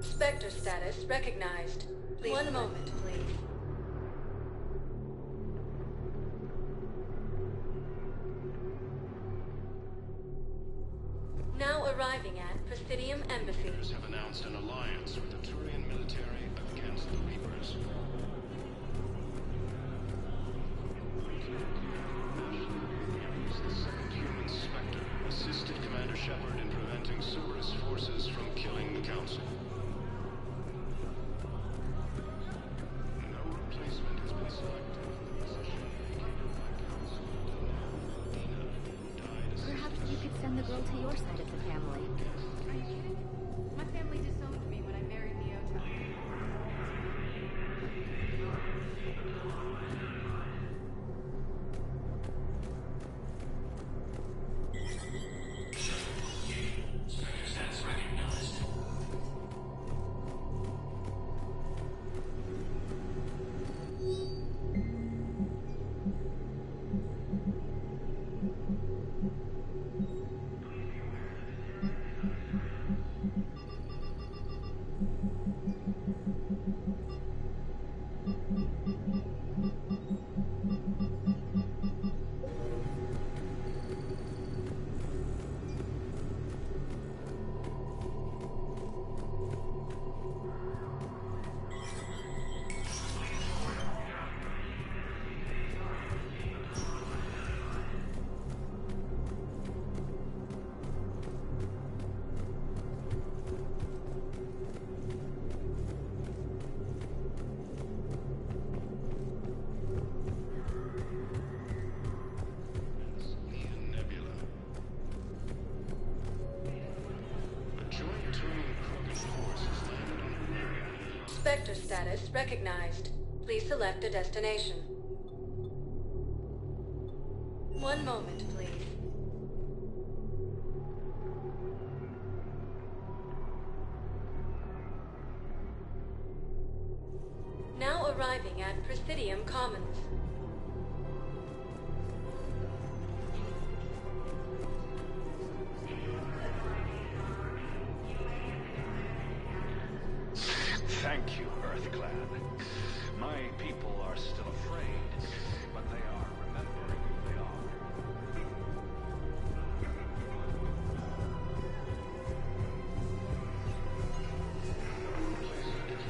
Spectre status recognized. Please. One moment, please. Now arriving at Presidium Embassy. Have announced an alliance with the Turian military against the Reapers. The second human Spectre assisted Commander Shepard in preventing Cerberus forces from killing the Council. No replacement has been selected. Perhaps you could send the girl to your side of the family. Are you kidding? My family disowned me when I married Leota. Spectre status recognized. Please select a destination. One moment, please. Now arriving at Presidium Commons. Thank you, Earthclad. My people are still afraid, but they are remembering who they are.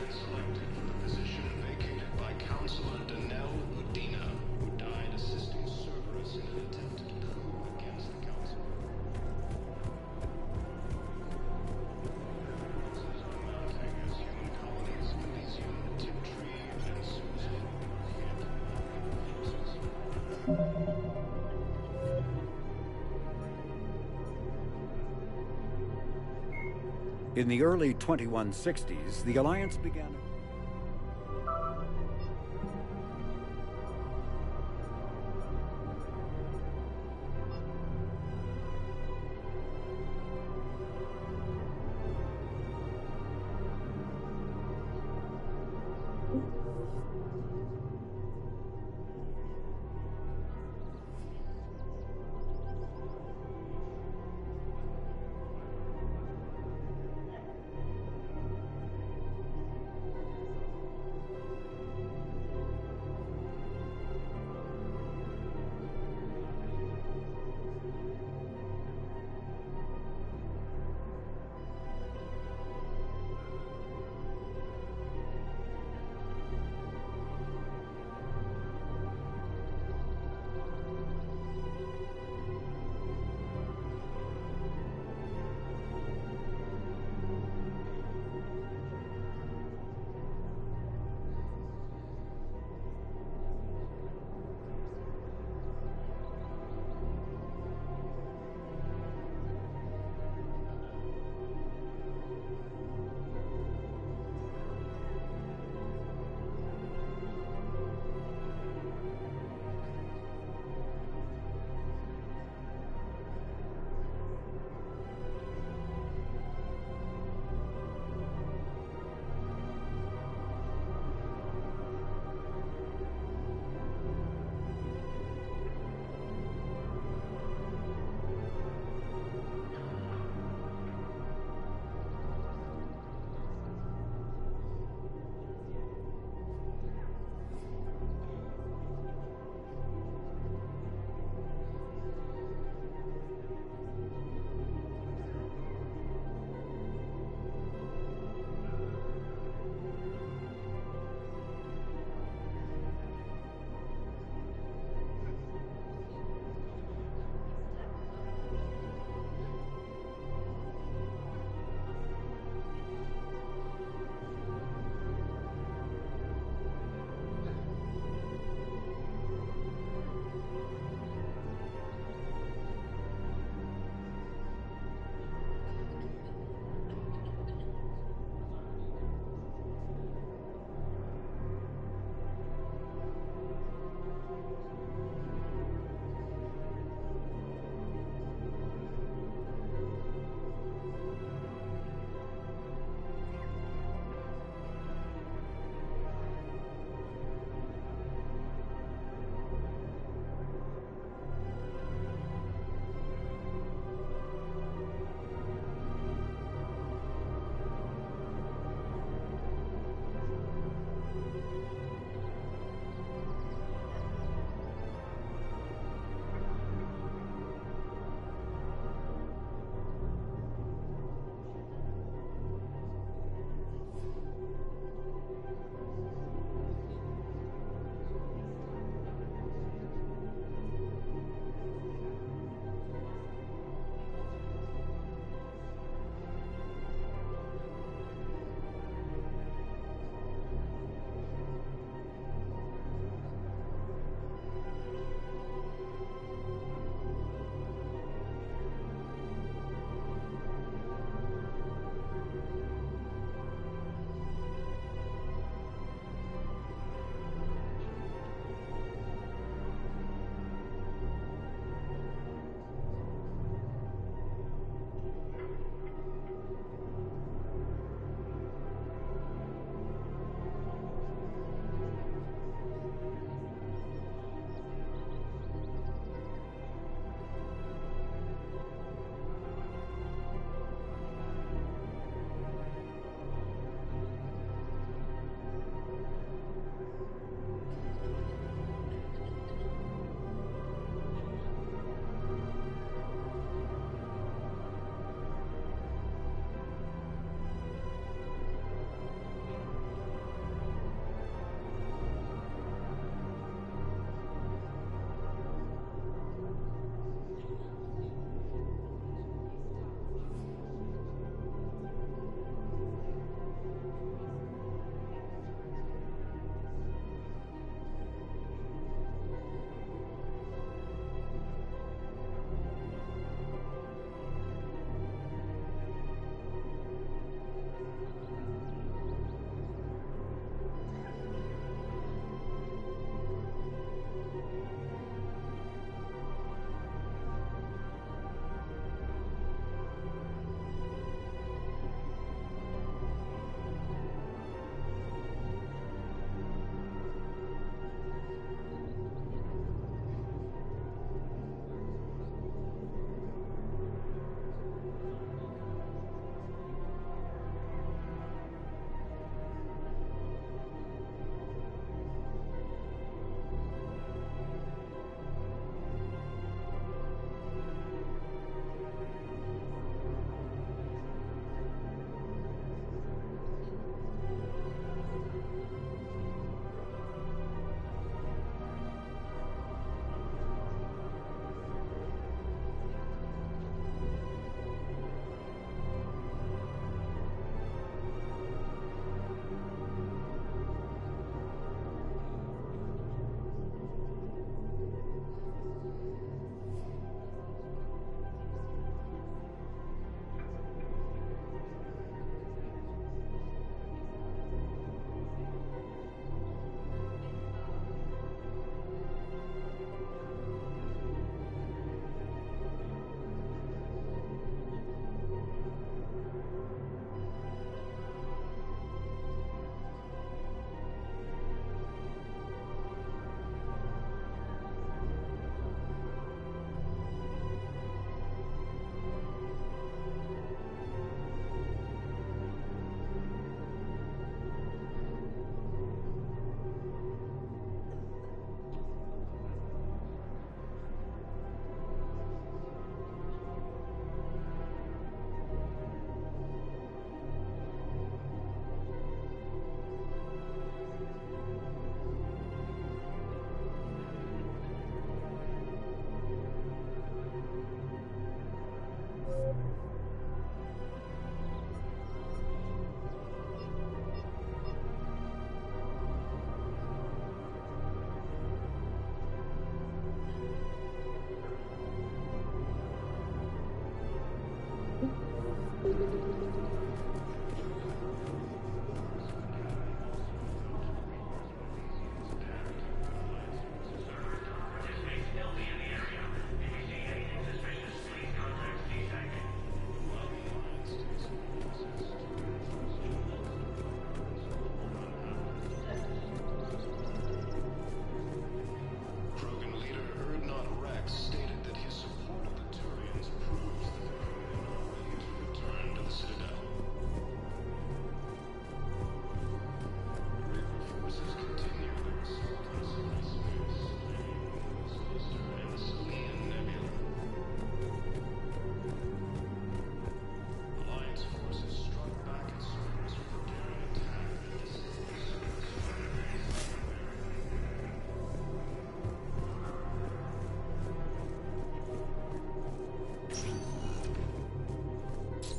Selected for the position vacated by Counselor Danelle Udina, who died assisting Cerberus in an attempted coup against the Council. In the early 2160s, the Alliance began...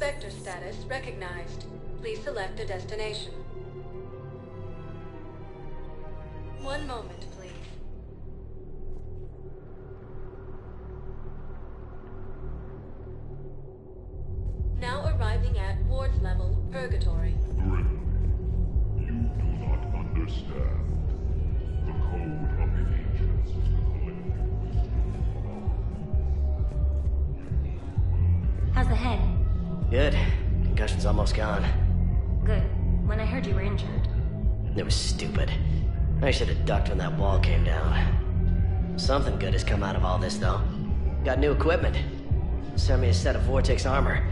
sector status recognized. Please select a destination. One moment, please. Now arriving at Ward's level, Purgatory. Grimly, you do not understand. The code of the ancients is the collective wisdom of How's the head? Good. Concussion's almost gone. Good. When I heard you were injured. It was stupid. I should have ducked when that wall came down. Something good has come out of all this, though. Got new equipment. Sent me a set of Vortex armor.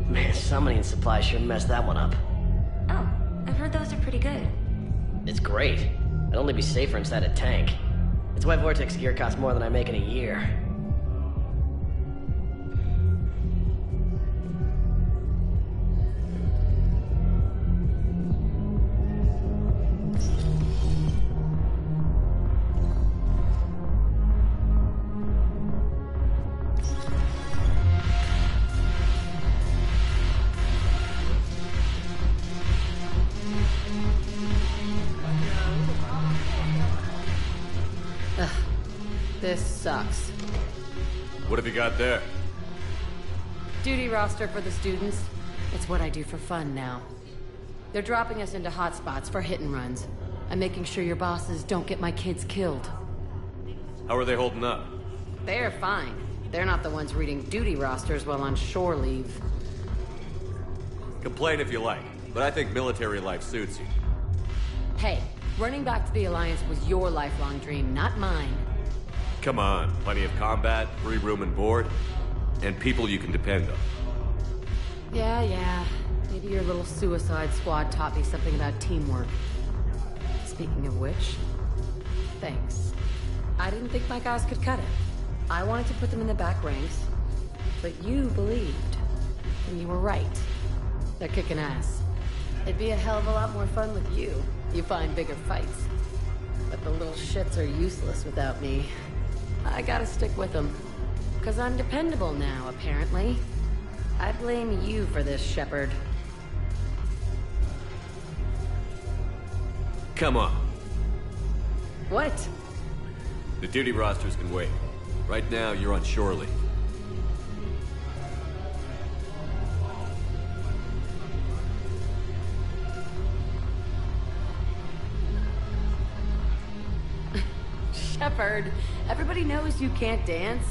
Man, summoning supply sure messed that one up. Oh, I've heard those are pretty good. It's great. I'd only be safer inside a tank. That's why Vortex gear costs more than I make in a year. This sucks. What have you got there? Duty roster for the students. It's what I do for fun now. They're dropping us into hotspots for hit and runs. I'm making sure your bosses don't get my kids killed. How are they holding up? They're fine. They're not the ones reading duty rosters while on shore leave. Complain if you like, but I think military life suits you. Hey, running back to the Alliance was your lifelong dream, not mine. Come on, plenty of combat, free room and board, and people you can depend on. Yeah. Maybe your little suicide squad taught me something about teamwork. Speaking of which, thanks. I didn't think my guys could cut it. I wanted to put them in the back ranks, but you believed. And you were right. They're kicking ass. It'd be a hell of a lot more fun with you. You find bigger fights. But the little shits are useless without me. I gotta stick with them. 'Cause I'm dependable now, apparently. I blame you for this, Shepard. Come on. What? The duty rosters can wait. Right now, you're on shore leave. Shepard, everybody knows you can't dance.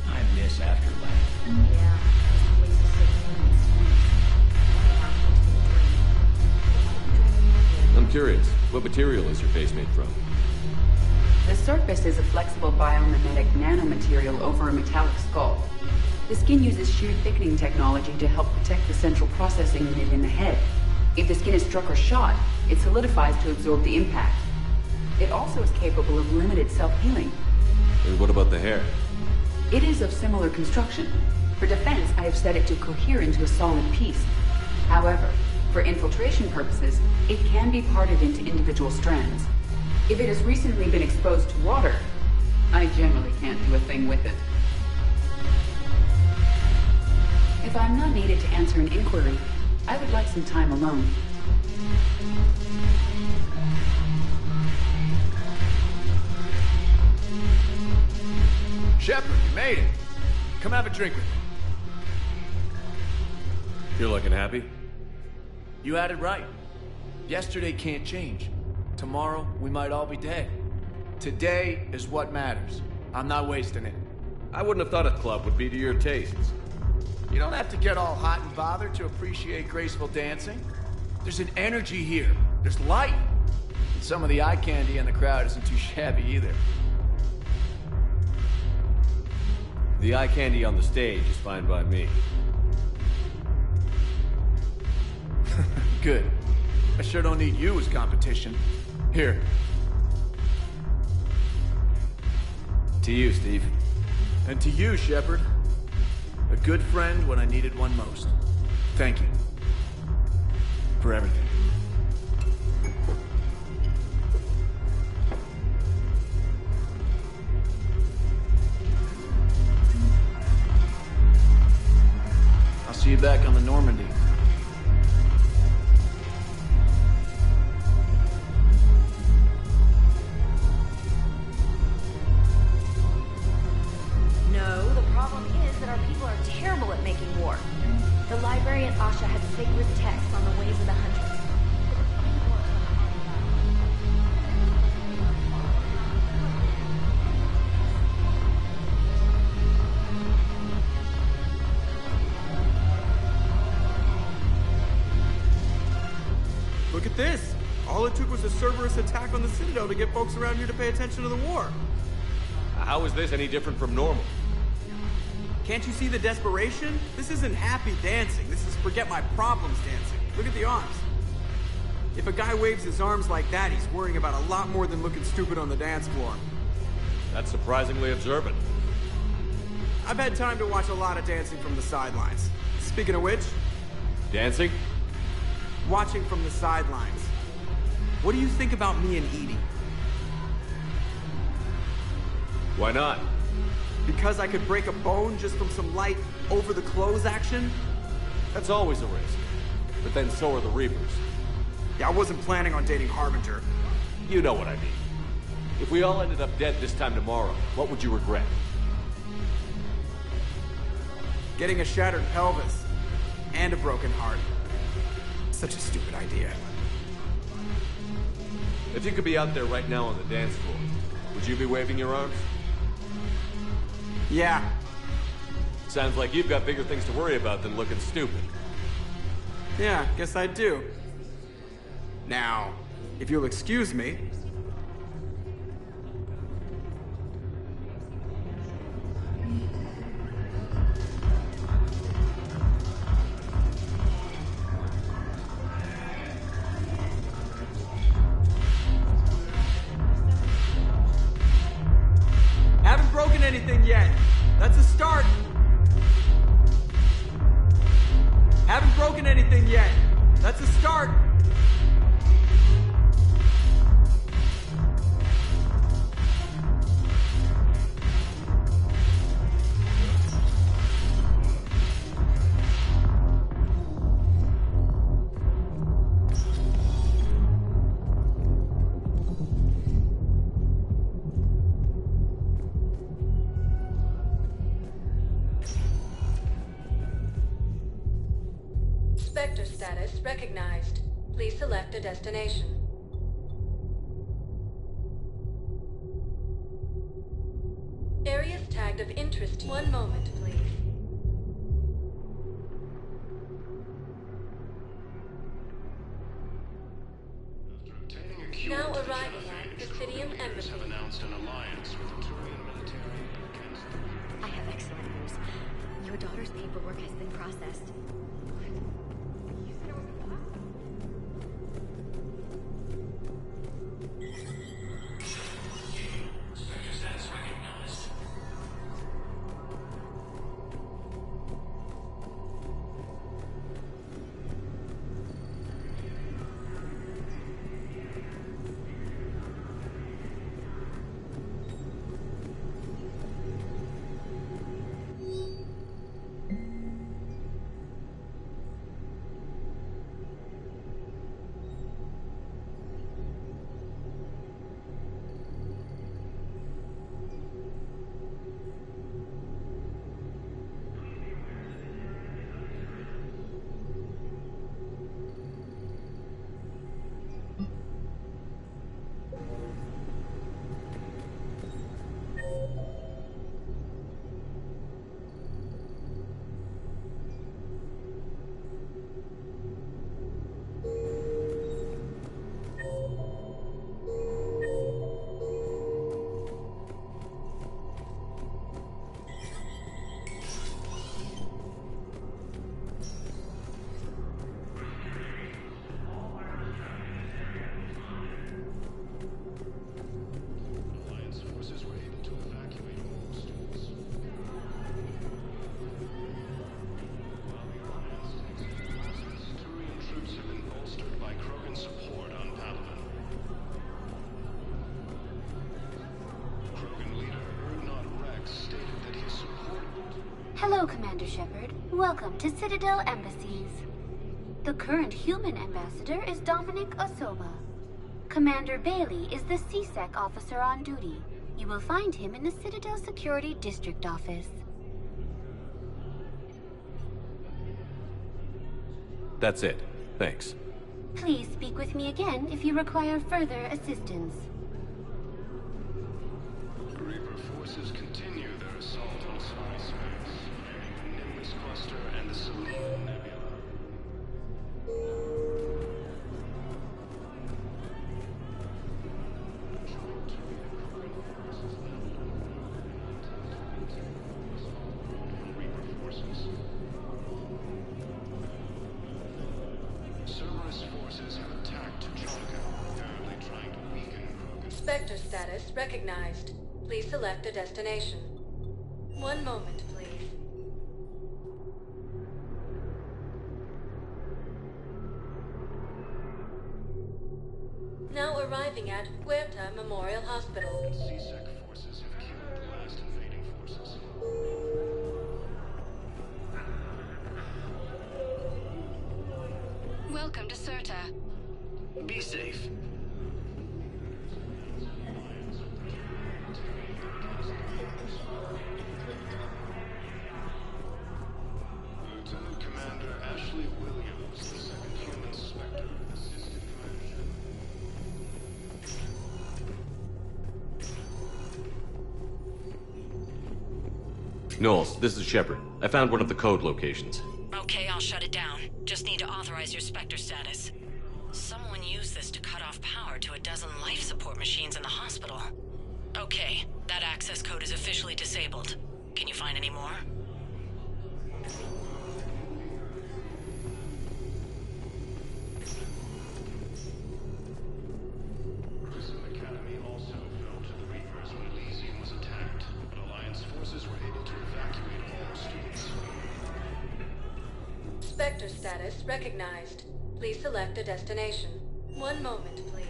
I miss Afterlife. Yeah. I'm curious, what material is your face made from? The surface is a flexible biomimetic nanomaterial over a metallic skull. The skin uses shear thickening technology to help protect the central processing unit in the head. If the skin is struck or shot, it solidifies to absorb the impact. It also is capable of limited self-healing. And what about the hair? It is of similar construction. For defense, I have set it to cohere into a solid piece. However, for infiltration purposes, it can be parted into individual strands. If it has recently been exposed to water, I generally can't do a thing with it. If I'm not needed to answer an inquiry, I would like some time alone. Shepard, you made it. Come have a drink with me. You're looking happy? You had it right. Yesterday can't change. Tomorrow, we might all be dead. Today is what matters. I'm not wasting it. I wouldn't have thought a club would be to your tastes. You don't have to get all hot and bothered to appreciate graceful dancing. There's an energy here. There's light. And some of the eye candy in the crowd isn't too shabby either. The eye candy on the stage is fine by me. Good. I sure don't need you as competition. Here. To you, Steve. And to you, Shepard. A good friend when I needed one most. Thank you. For everything. I'll see you back on the Normandy. No, the problem is that our people are terrible at making war. The librarian Asha had sacred texts on the ways of the hunters. Look at this! All it took was a Cerberus attack on the Citadel to get folks around here to pay attention to the war. How is this any different from normal? Can't you see the desperation? This isn't happy dancing. This is forget my problems dancing. Look at the arms. If a guy waves his arms like that, he's worrying about a lot more than looking stupid on the dance floor. That's surprisingly observant. I've had time to watch a lot of dancing from the sidelines. Speaking of which... Dancing? Watching from the sidelines. What do you think about me and Edie? Why not? Because I could break a bone just from some light over-the-clothes action? That's always a risk. But then so are the Reapers. Yeah, I wasn't planning on dating Harbinger. You know what I mean. If we all ended up dead this time tomorrow, what would you regret? Getting a shattered pelvis. And a broken heart. Such a stupid idea. If you could be out there right now on the dance floor, would you be waving your arms? Yeah. Sounds like you've got bigger things to worry about than looking stupid. Yeah, guess I do. Now, if you'll excuse me... Haven't broken anything yet. That's a start. Haven't broken anything yet. That's a start. Spectre status recognized. Please select a destination. Areas tagged of interest. One moment, please. Now arriving at the Presidium Embassy. Have announced an alliance with the Turian military against the... I have excellent news. Your daughter's paperwork has been processed. Hello, Commander Shepard. Welcome to Citadel Embassies. The current human ambassador is Dominic Osoba. Commander Bailey is the CSEC officer on duty. You will find him in the Citadel Security District office. That's it. Thanks. Please speak with me again if you require further assistance. Reaper forces continue their assault on Sky Space, the Nimbus Cluster and the Selene Nebula. Cerberus forces have attacked Chonka, apparently trying to weaken Krogan. Spectre status recognized. Please select a destination. One moment, please. Now arriving at Huerta Memorial Hospital. CSEC forces have killed the last invading forces. Welcome to Serta. Be safe. Lieutenant Commander Ashley Williams, the second human Spectre, assistant commander. Knowles, this is Shepard. I found one of the code locations. Okay, I'll shut it down. Just need to authorize your Spectre status. Someone used this to cut off power to a dozen life support machines in the hospital. Okay, that access code is officially disabled. Can you find any more? Prison Academy also fell to the Reapers when Elysium was attacked, but Alliance forces were able to evacuate all students. Spectre status recognized. Please select a destination. One moment, please.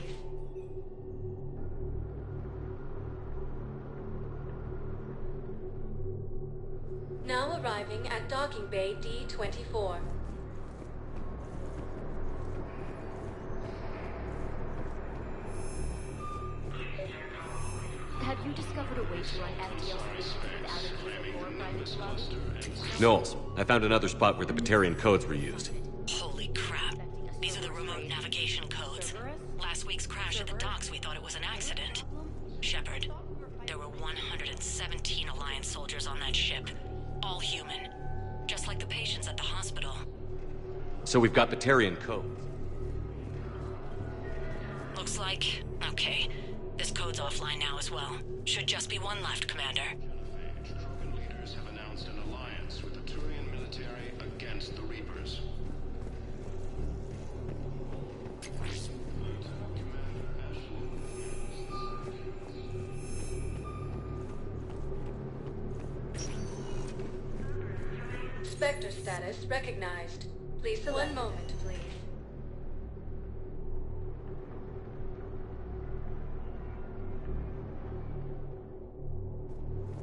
Now arriving at Docking Bay D-24. Have you discovered a way to run FDL out of the war private lobby? Knowles, I found another spot where the Batarian codes were used. Holy crap. These are the remote navigation codes. Last week's crash at the docks, we thought it was an accident. Shepard, there were 117 Alliance soldiers on that ship. All human. Just like the patients at the hospital. So we've got Batarian codes. Looks like... okay. This code's offline now as well. Should just be one left, Commander. Krogan leaders have announced an alliance with the Turian military against the Reapers. Spectre status recognized. Please select. One moment, please.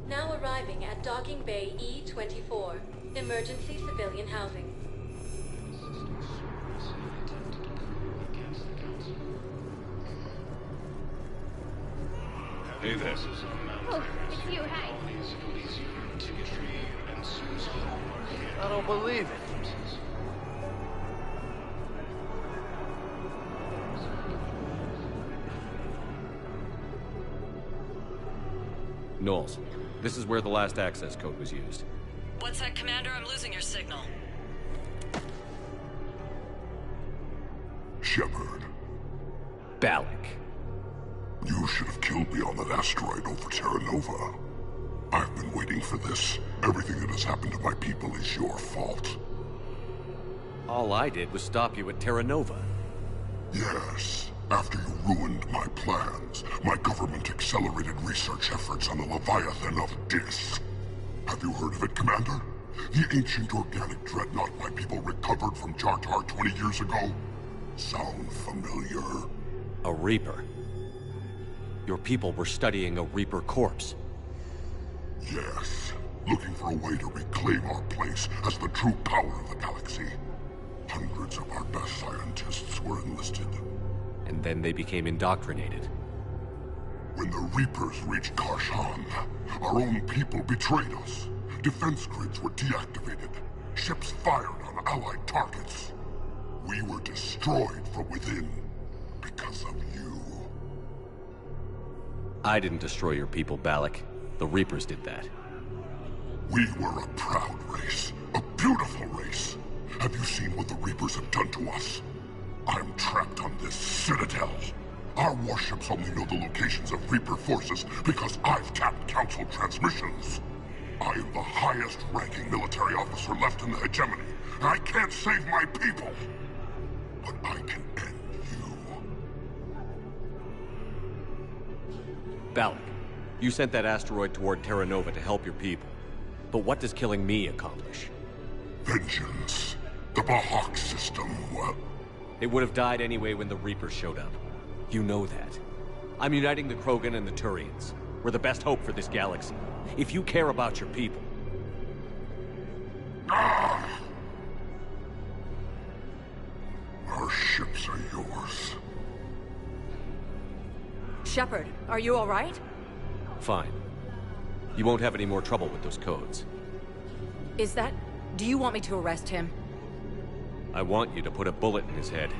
Now arriving at Docking Bay E-24. Emergency civilian housing. Hey there. Oh, it's you, hey. I don't believe it. Knowles, this is where the last access code was used. What's that, Commander? I'm losing your signal. Shepard. Balak. You should have killed me on that asteroid over Terra Nova. I've been waiting for this. Everything that has happened to my people is your fault. All I did was stop you at Terra Nova. Yes. After you ruined my plans, my government accelerated research efforts on the Leviathan of Dis. Have you heard of it, Commander? The ancient organic dreadnought my people recovered from Jar Jar 20 years ago? Sound familiar? A Reaper. Your people were studying a Reaper corpse. Yes. looking for a way to reclaim our place as the true power of the galaxy. Hundreds of our best scientists were enlisted. And then they became indoctrinated. When the Reapers reached Karshan, our own people betrayed us. Defense grids were deactivated. Ships fired on Allied targets. We were destroyed from within because of you. I didn't destroy your people, Balak. The Reapers did that. We were a proud race. A beautiful race. Have you seen what the Reapers have done to us? I'm trapped on this citadel. Our warships only know the locations of Reaper forces because I've tapped Council transmissions. I am the highest-ranking military officer left in the hegemony. I can't save my people, but I can end you. Balak, you sent that asteroid toward Terra Nova to help your people. But what does killing me accomplish? Vengeance. The Bahak system, well... It would have died anyway when the Reapers showed up. You know that. I'm uniting the Krogan and the Turians. We're the best hope for this galaxy. If you care about your people... Our ships are yours. Shepard, are you all right? Fine. You won't have any more trouble with those codes. Is that... Do you want me to arrest him? I want you to put a bullet in his head.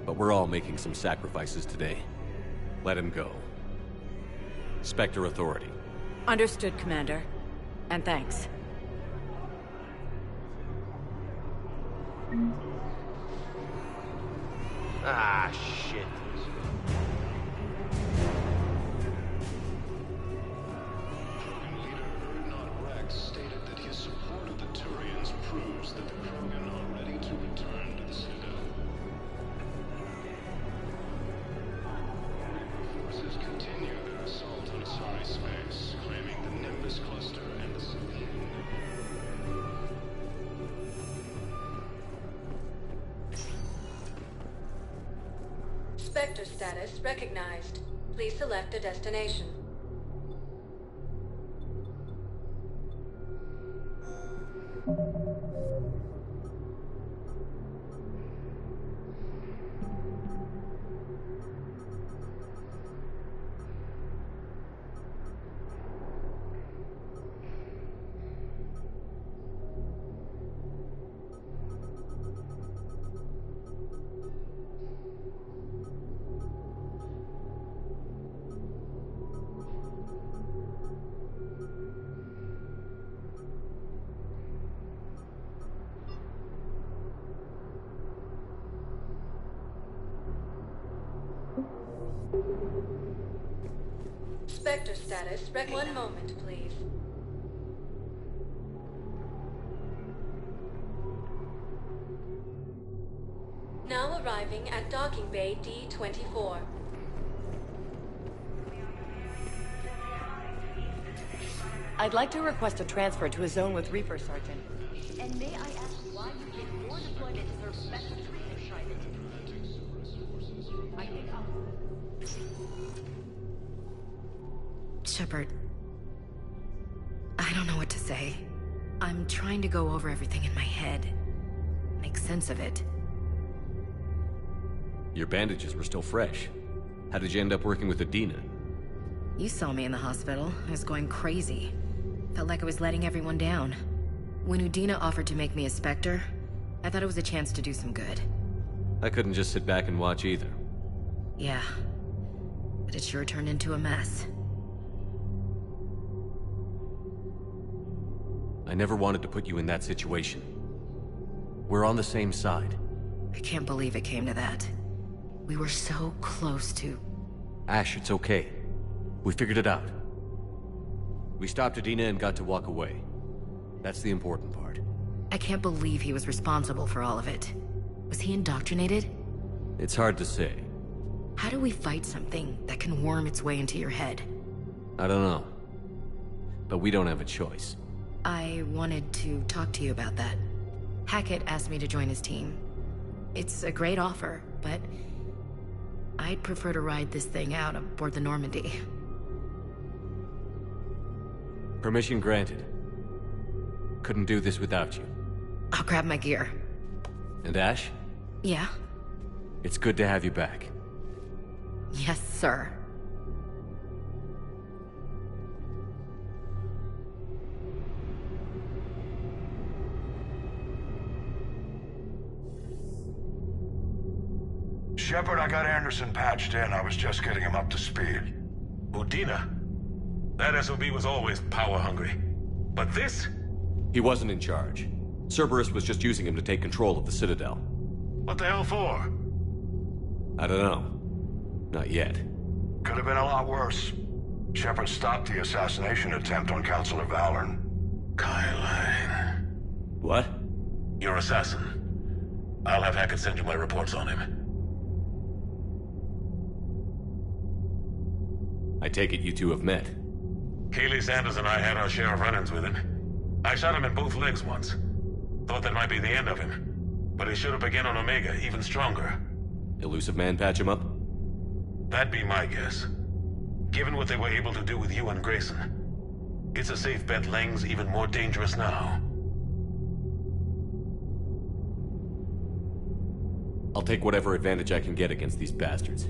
But we're all making some sacrifices today. Let him go. Spectre Authority. Understood, Commander. And thanks. Ah, shit. Stated that his support of the Turians proves that the Krogan are ready to return to the Citadel. Forces continue their assault on Asari space, claiming the Nimbus cluster and the Sabine. Spectre status recognized. Please select a destination. Spectre status recognized. One moment, please. Now arriving at docking bay D-24. I'd like to request a transfer to a zone with Reaper, Sergeant. And may I ask why you get more deployment deserves special treatment, Private? I think Shepard, I don't know what to say. I'm trying to go over everything in my head. Make sense of it. Your bandages were still fresh. How did you end up working with Adina? You saw me in the hospital. I was going crazy. Felt like I was letting everyone down. When Udina offered to make me a Spectre, I thought it was a chance to do some good. I couldn't just sit back and watch either. Yeah. But it sure turned into a mess. I never wanted to put you in that situation. We're on the same side. I can't believe it came to that. We were so close to... Ash, it's okay. We figured it out. We stopped Adina and got to walk away. That's the important part. I can't believe he was responsible for all of it. Was he indoctrinated? It's hard to say. How do we fight something that can worm its way into your head? I don't know. But we don't have a choice. I wanted to talk to you about that. Hackett asked me to join his team. It's a great offer, but I'd prefer to ride this thing out aboard the Normandy. Permission granted. couldn't do this without you. I'll grab my gear. And Ash? Yeah? It's good to have you back. Yes, sir. Shepard, I got Anderson patched in. I was just getting him up to speed. Udina? That SOB was always power-hungry. But this? He wasn't in charge. Cerberus was just using him to take control of the Citadel. What the hell for? I don't know. Not yet. Could have been a lot worse. Shepard stopped the assassination attempt on Councilor Valorn. Kyle. What? Your assassin. I'll have Hackett send you my reports on him. I take it you two have met. Keely Sanders and I had our share of run-ins with him. I shot him in both legs once. Thought that might be the end of him. But he should have begun on Omega, even stronger. Elusive Man patch him up? That'd be my guess. Given what they were able to do with you and Grayson, it's a safe bet Lang's even more dangerous now. I'll take whatever advantage I can get against these bastards.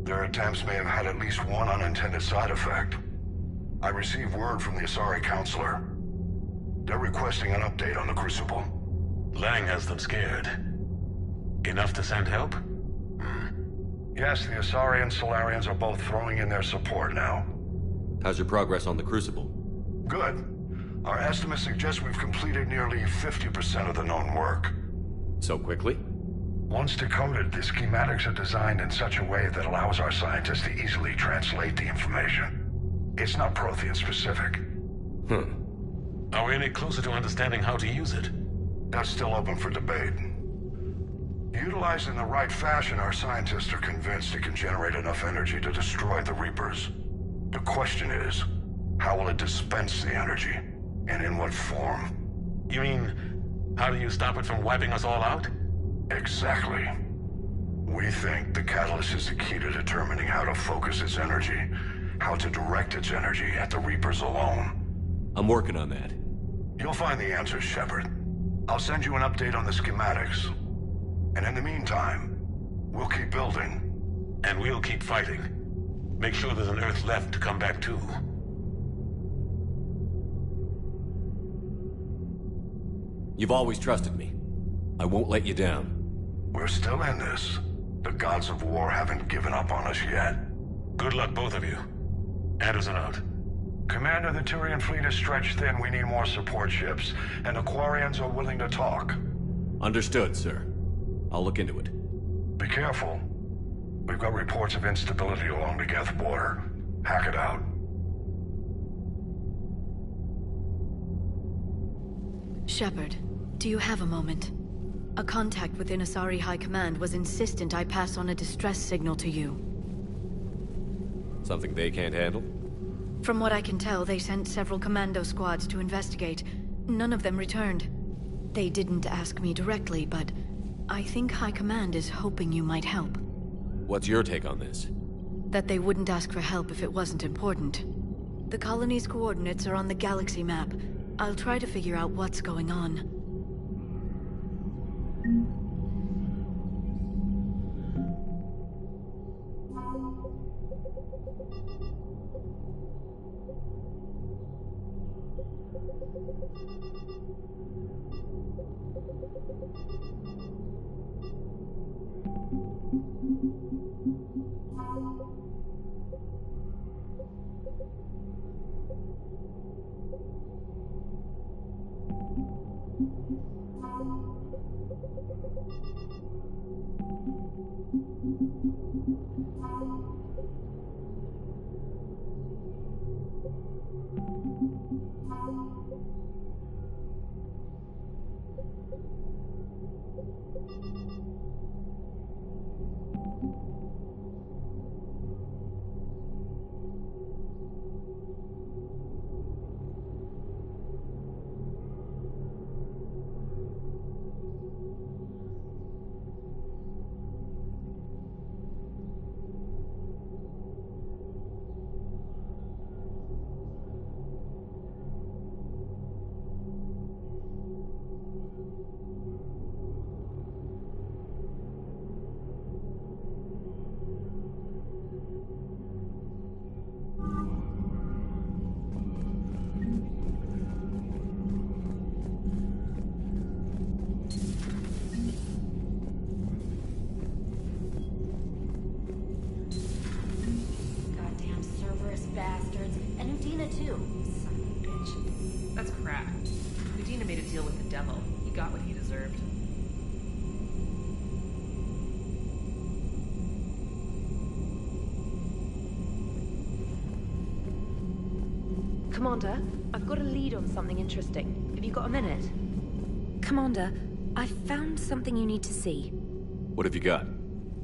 Their attempts may have had at least one unintended side effect. I received word from the Asari Counselor. They're requesting an update on the Crucible. Lang has them scared. Enough to send help? Yes, the Asari and Solarians are both throwing in their support now. How's your progress on the Crucible? Good. Our estimates suggest we've completed nearly 50% of the known work. So quickly? Once decoded, the schematics are designed in such a way that allows our scientists to easily translate the information. It's not Prothean specific. Are we any closer to understanding how to use it? That's still open for debate. Utilized in the right fashion, our scientists are convinced it can generate enough energy to destroy the Reapers. The question is, how will it dispense the energy? And in what form? You mean, how do you stop it from wiping us all out? Exactly. We think the catalyst is the key to determining how to focus its energy, how to direct its energy at the Reapers alone. I'm working on that. You'll find the answers, Shepard. I'll send you an update on the schematics. And in the meantime, we'll keep building. And we'll keep fighting. Make sure there's an Earth left to come back to. You've always trusted me. I won't let you down. We're still in this. The gods of war haven't given up on us yet. Good luck, both of you. Anderson out. Commander, the Turian fleet is stretched thin. We need more support ships. And the Quarians are willing to talk. Understood, sir. I'll look into it. Be careful. We've got reports of instability along the Geth border. Hack it out. Shepard, do you have a moment? A contact within Asari High Command was insistent I pass on a distress signal to you. Something they can't handle? From what I can tell, they sent several commando squads to investigate. None of them returned. They didn't ask me directly, but I think High Command is hoping you might help. What's your take on this? That they wouldn't ask for help if it wasn't important. The colony's coordinates are on the galaxy map. I'll try to figure out what's going on. Ew, son of a bitch. That's crap. Medina made a deal with the devil. He got what he deserved. Commander, I've got a lead on something interesting. Have you got a minute? Commander, I've found something you need to see. What have you got?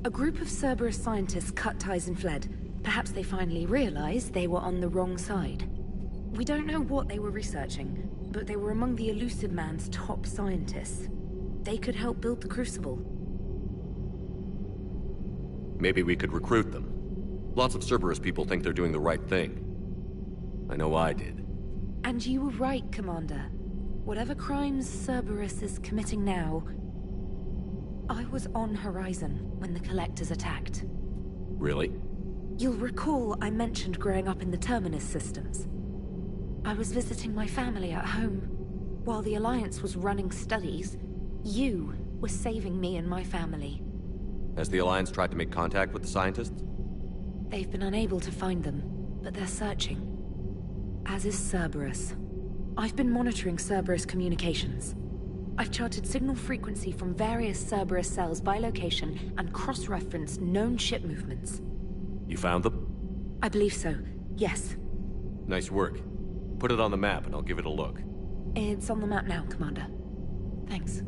A group of Cerberus scientists cut ties and fled. Perhaps they finally realized they were on the wrong side. We don't know what they were researching, but they were among the Elusive Man's top scientists. They could help build the Crucible. Maybe we could recruit them. Lots of Cerberus people think they're doing the right thing. I know I did. And you were right, Commander. Whatever crimes Cerberus is committing now, I was on Horizon when the Collectors attacked. Really? You'll recall I mentioned growing up in the Terminus systems. I was visiting my family at home. While the Alliance was running studies, you were saving me and my family. Has the Alliance tried to make contact with the scientists? They've been unable to find them, but they're searching. As is Cerberus. I've been monitoring Cerberus communications. I've charted signal frequency from various Cerberus cells by location and cross-referenced known ship movements. You found them? I believe so, yes. Nice work. Put it on the map and I'll give it a look. It's on the map now, Commander. Thanks.